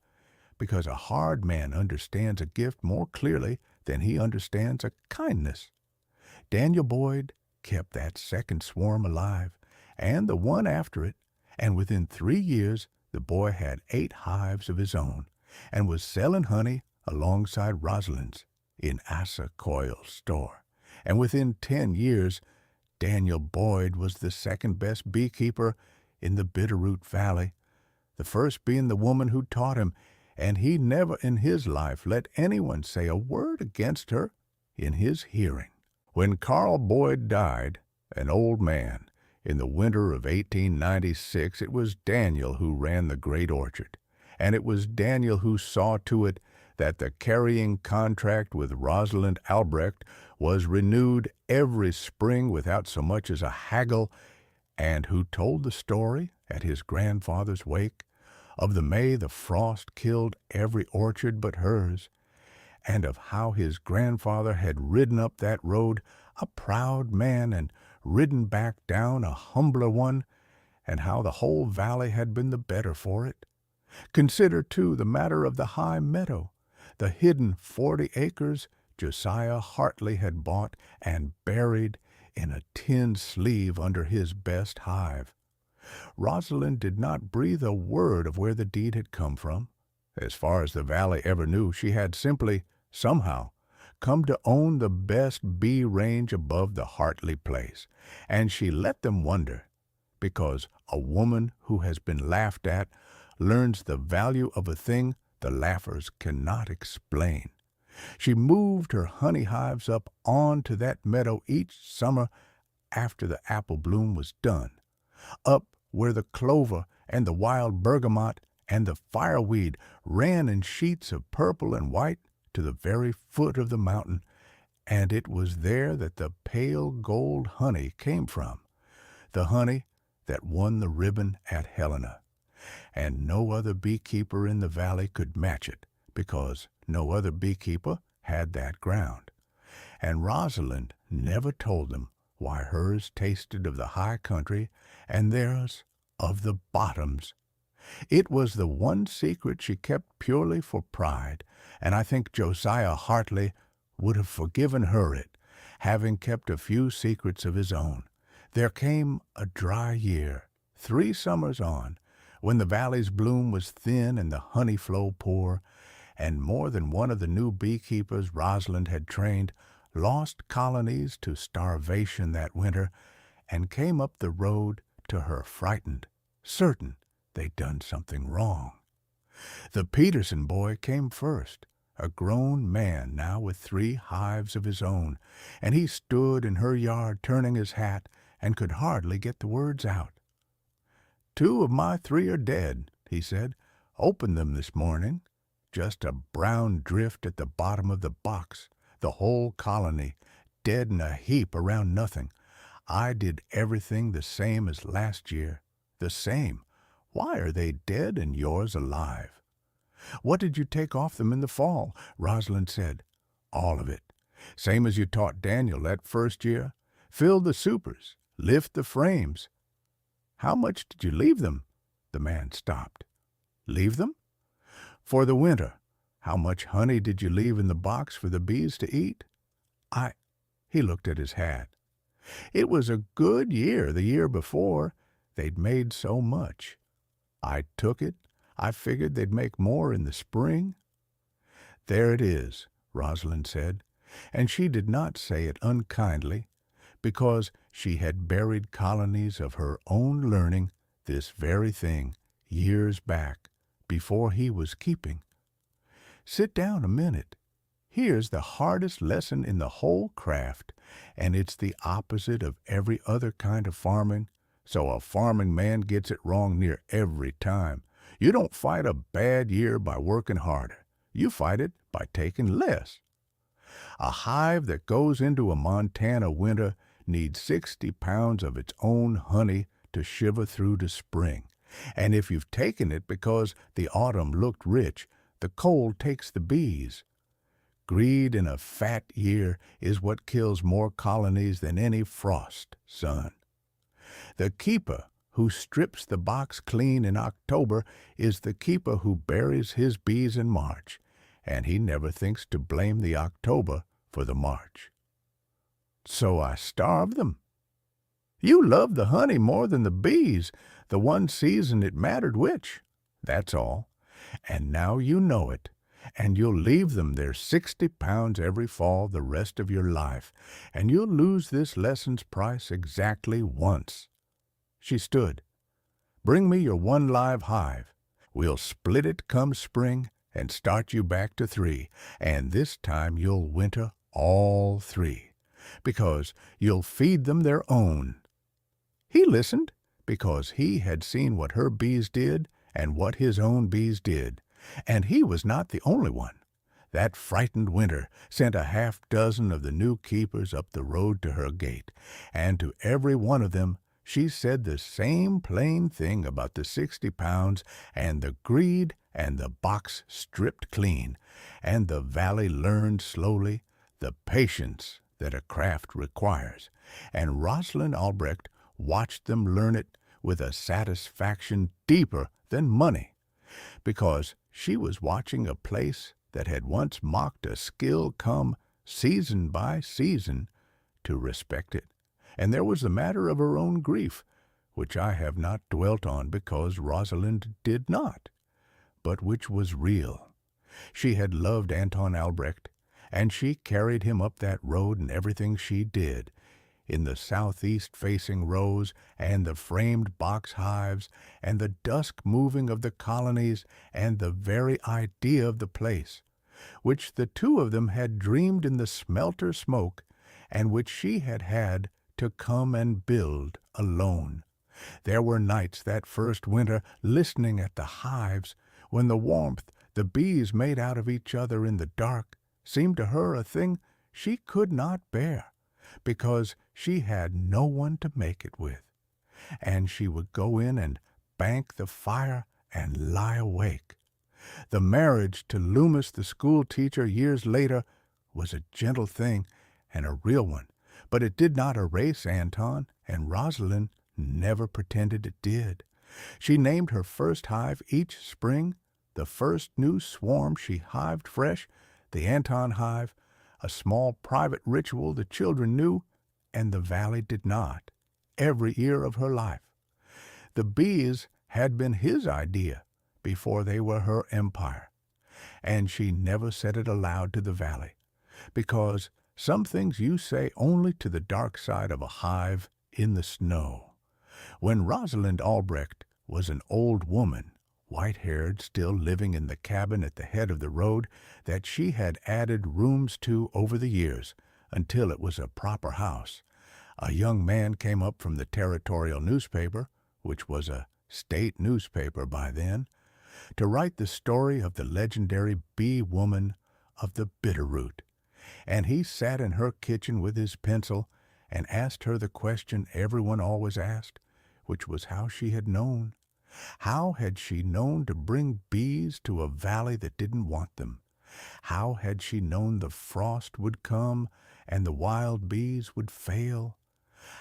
because a hard man understands a gift more clearly than he understands a kindness. Daniel Boyd kept that second swarm alive, and the one after it, and within 3 years the boy had 8 hives of his own, and was selling honey alongside Rosalind's in Asa Coyle's store, and within 10 years Daniel Boyd was the second-best beekeeper in the Bitterroot Valley, the first being the woman who taught him, and he never in his life let anyone say a word against her in his hearing. When Carl Boyd died, an old man, in the winter of 1896, it was Daniel who ran the great orchard, and it was Daniel who saw to it that the carrying contract with Rosalind Albrecht was renewed every spring without so much as a haggle, and who told the story, at his grandfather's wake, of the May the frost killed every orchard but hers, and of how his grandfather had ridden up that road a proud man and ridden back down a humbler one, and how the whole valley had been the better for it. Consider, too, the matter of the high meadow, the hidden 40 acres Josiah Hartley had bought and buried in a tin sleeve under his best hive. Rosalind did not breathe a word of where the deed had come from. As far as the valley ever knew, she had simply, somehow, come to own the best bee range above the Hartley place, and she let them wonder, because a woman who has been laughed at learns the value of a thing the laughers cannot explain. She moved her honey hives up on to that meadow each summer after the apple bloom was done, up where the clover and the wild bergamot and the fireweed ran in sheets of purple and white to the very foot of the mountain, and it was there that the pale gold honey came from, the honey that won the ribbon at Helena. And no other beekeeper in the valley could match it, because no other beekeeper had that ground. And Rosalind never told them why hers tasted of the high country and theirs of the bottoms. It was the one secret she kept purely for pride, and I think Josiah Hartley would have forgiven her it, having kept a few secrets of his own. There came a dry year, 3 summers on, when the valley's bloom was thin and the honey flow poor, and more than one of the new beekeepers Rosalind had trained lost colonies to starvation that winter, and came up the road to her frightened, certain they'd done something wrong. The Peterson boy came first, a grown man now with 3 hives of his own, and he stood in her yard turning his hat and could hardly get the words out. "2 of my 3 are dead," he said. "Opened them this morning. Just a brown drift at the bottom of the box. The whole colony, dead in a heap around nothing. I did everything the same as last year. The same. Why are they dead and yours alive?" "What did you take off them in the fall?" Rosalind said. "All of it. Same as you taught Daniel that first year. Fill the supers. Lift the frames." "How much did you leave them?" The man stopped. "Leave them?" "For the winter. How much honey did you leave in the box for the bees to eat?" He looked at his hat. "It was a good year the year before. They'd made so much. I took it. I figured they'd make more in the spring." "There it is," Rosalind said, and she did not say it unkindly, because she had buried colonies of her own learning this very thing years back, before he was keeping. "Sit down a minute. Here's the hardest lesson in the whole craft, and it's the opposite of every other kind of farming, so a farming man gets it wrong near every time. You don't fight a bad year by working harder. You fight it by taking less. A hive that goes into a Montana winter needs 60 pounds of its own honey to shiver through to spring. And if you've taken it because the autumn looked rich, the cold takes the bees. Greed in a fat year is what kills more colonies than any frost, son. The keeper who strips the box clean in October is the keeper who buries his bees in March, and he never thinks to blame the October for the March. So I starved them. You loved the honey more than the bees, the one season it mattered which. That's all. And now you know it, and you'll leave them their 60 pounds every fall the rest of your life, and you'll lose this lesson's price exactly once." She stood. "Bring me your 1 live hive. We'll split it come spring and start you back to 3, and this time you'll winter all 3, because you'll feed them their own." He listened, because he had seen what her bees did and what his own bees did, and he was not the only one. That frightened winter sent a half-dozen of the new keepers up the road to her gate, and to every one of them she said the same plain thing about the 60 pounds and the greed and the box stripped clean, and the valley learned slowly the patience that a craft requires, and Rosalind Albrecht watched them learn it with a satisfaction deeper than money, because she was watching a place that had once mocked a skill come, season by season, to respect it. And there was the matter of her own grief, which I have not dwelt on because Rosalind did not, but which was real. She had loved Anton Albrecht, and she carried him up that road in everything she did, in the southeast-facing rows and the framed box hives and the dusk moving of the colonies and the very idea of the place, which the 2 of them had dreamed in the smelter smoke, and which she had had to come and build alone. There were nights that first winter listening at the hives, when the warmth the bees made out of each other in the dark seemed to her a thing she could not bear, because she had no one to make it with, and she would go in and bank the fire and lie awake. The marriage to Loomis the school teacher years later was a gentle thing and a real one, but it did not erase Anton, and Rosalind never pretended it did. She named her first hive each spring, the first new swarm she hived fresh, the Anton hive, a small private ritual the children knew, and the valley did not, every year of her life. The bees had been his idea before they were her empire, and she never said it aloud to the valley, because Some things you say only to the dark side of a hive in the snow. When Rosalind Albrecht was an old woman, white-haired, still living in the cabin at the head of the road that she had added rooms to over the years until it was a proper house, a young man came up from the territorial newspaper, which was a state newspaper by then, to write the story of the legendary bee woman of the Bitterroot. And he sat in her kitchen with his pencil and asked her the question everyone always asked, which was how she had known. How had she known to bring bees to a valley that didn't want them? How had she known the frost would come and the wild bees would fail?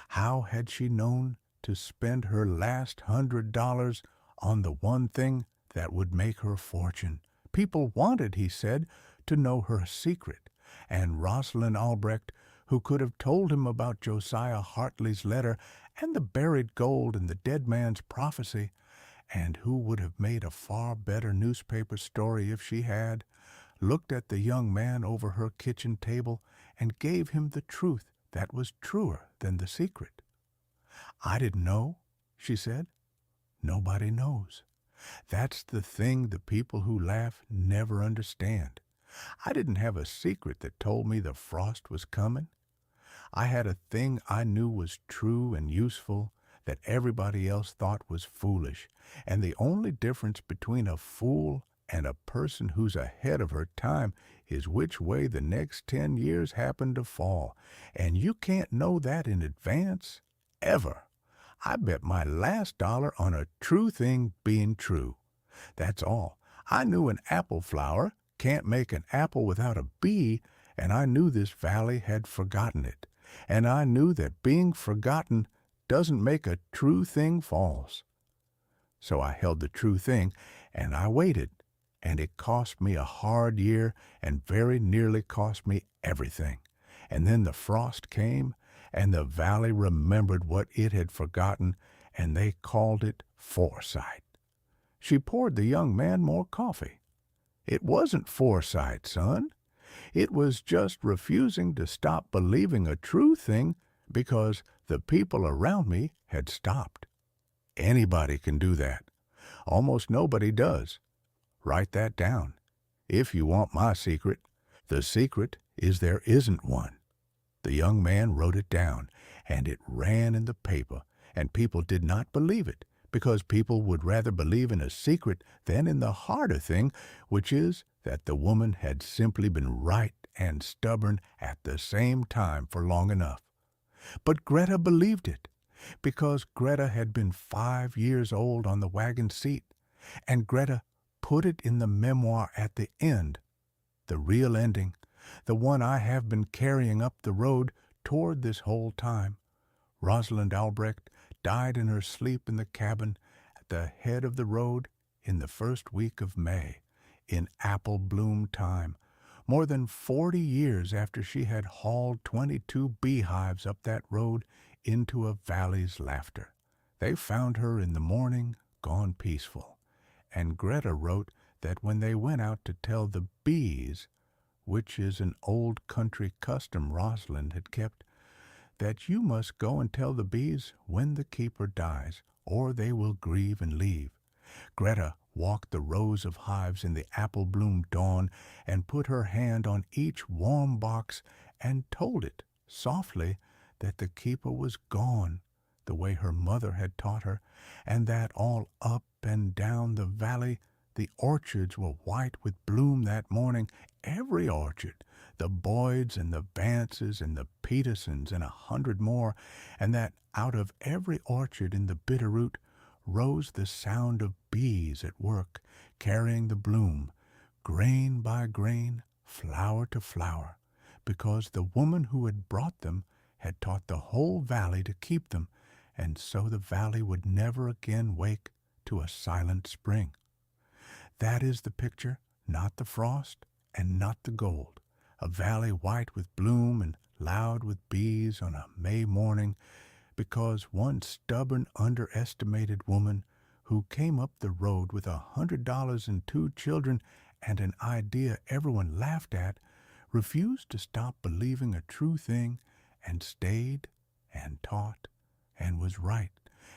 How had she known to spend her last $100 on the one thing that would make her fortune? People wanted, he said, to know her secret, and Rosalind Albrecht, who could have told him about Josiah Hartley's letter and the buried gold and the dead man's prophecy, and who would have made a far better newspaper story if she had, looked at the young man over her kitchen table and gave him the truth that was truer than the secret. "I didn't know," she said. "Nobody knows. That's the thing the people who laugh never understand. I didn't have a secret that told me the frost was coming. I had a thing I knew was true and useful that everybody else thought was foolish, and the only difference between a fool and a person who's ahead of her time is which way the next 10 years happen to fall, and you can't know that in advance, ever. I bet my last dollar on a true thing being true. That's all. I knew an apple flower can't make an apple without a bee, and I knew this valley had forgotten it, and I knew that being forgotten doesn't make a true thing false. So I held the true thing, and I waited, and it cost me a hard year and very nearly cost me everything. And then the frost came, and the valley remembered what it had forgotten, and they called it foresight. She poured the young man more coffee. It wasn't foresight, son. It was just refusing to stop believing a true thing because the people around me had stopped. Anybody can do that. Almost nobody does. Write that down. If you want my secret, the secret is there isn't one. The young man wrote it down, and it ran in the paper, and people did not believe it, because people would rather believe in a secret than in the harder thing, which is that the woman had simply been right and stubborn at the same time for long enough. But Greta believed it, because Greta had been 5 years old on the wagon seat, and Greta put it in the memoir at the end, the real ending, the one I have been carrying up the road toward this whole time. Rosalind Albrecht died in her sleep in the cabin at the head of the road in the first week of May, in apple bloom time, more than 40 years after she had hauled 22 beehives up that road into a valley's laughter. They found her in the morning, gone peaceful, and Greta wrote that when they went out to tell the bees, which is an old country custom Rosalind had kept, that you must go and tell the bees when the keeper dies, or they will grieve and leave. Greta walked the rows of hives in the apple-bloom dawn and put her hand on each warm box and told it, softly, that the keeper was gone, the way her mother had taught her, and that all up and down the valley the orchards were white with bloom that morning, every orchard, the Boyds and the Vances and the Petersons and 100 more, and that out of every orchard in the Bitterroot rose the sound of bees at work, carrying the bloom, grain by grain, flower to flower, because the woman who had brought them had taught the whole valley to keep them, and so the valley would never again wake to a silent spring. That is the picture, not the frost and not the gold. A valley white with bloom and loud with bees on a May morning, because one stubborn, underestimated woman who came up the road with $100 and 2 children and an idea everyone laughed at refused to stop believing a true thing, and stayed and taught and was right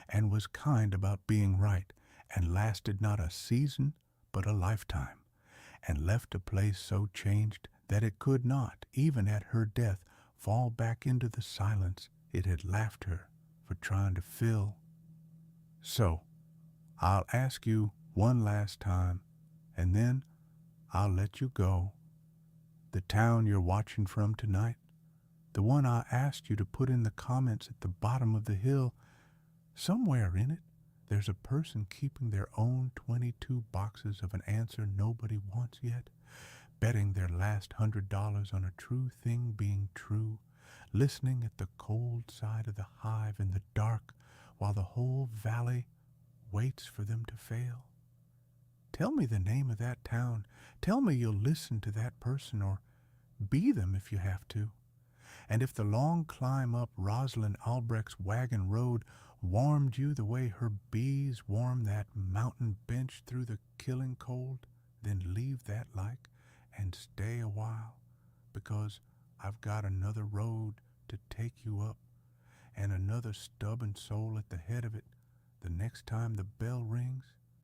and was kind about being right, and lasted not a season but a lifetime, and left a place so changed that it could not, even at her death, fall back into the silence it had laughed her for trying to fill. So, I'll ask you one last time, and then I'll let you go. The town you're watching from tonight, the one I asked you to put in the comments at the bottom of the hill, somewhere in it, there's a person keeping their own 22 boxes of an answer nobody wants yet, betting their last $100 on a true thing being true, listening at the cold side of the hive in the dark while the whole valley waits for them to fail. Tell me the name of that town. Tell me you'll listen to that person, or be them if you have to. And if the long climb up Rosalind Albrecht's wagon road warmed you the way her bees warm that mountain bench through the killing cold, then leave that like and stay a while, because I've got another road to take you up, and another stubborn soul at the head of it the next time the bell rings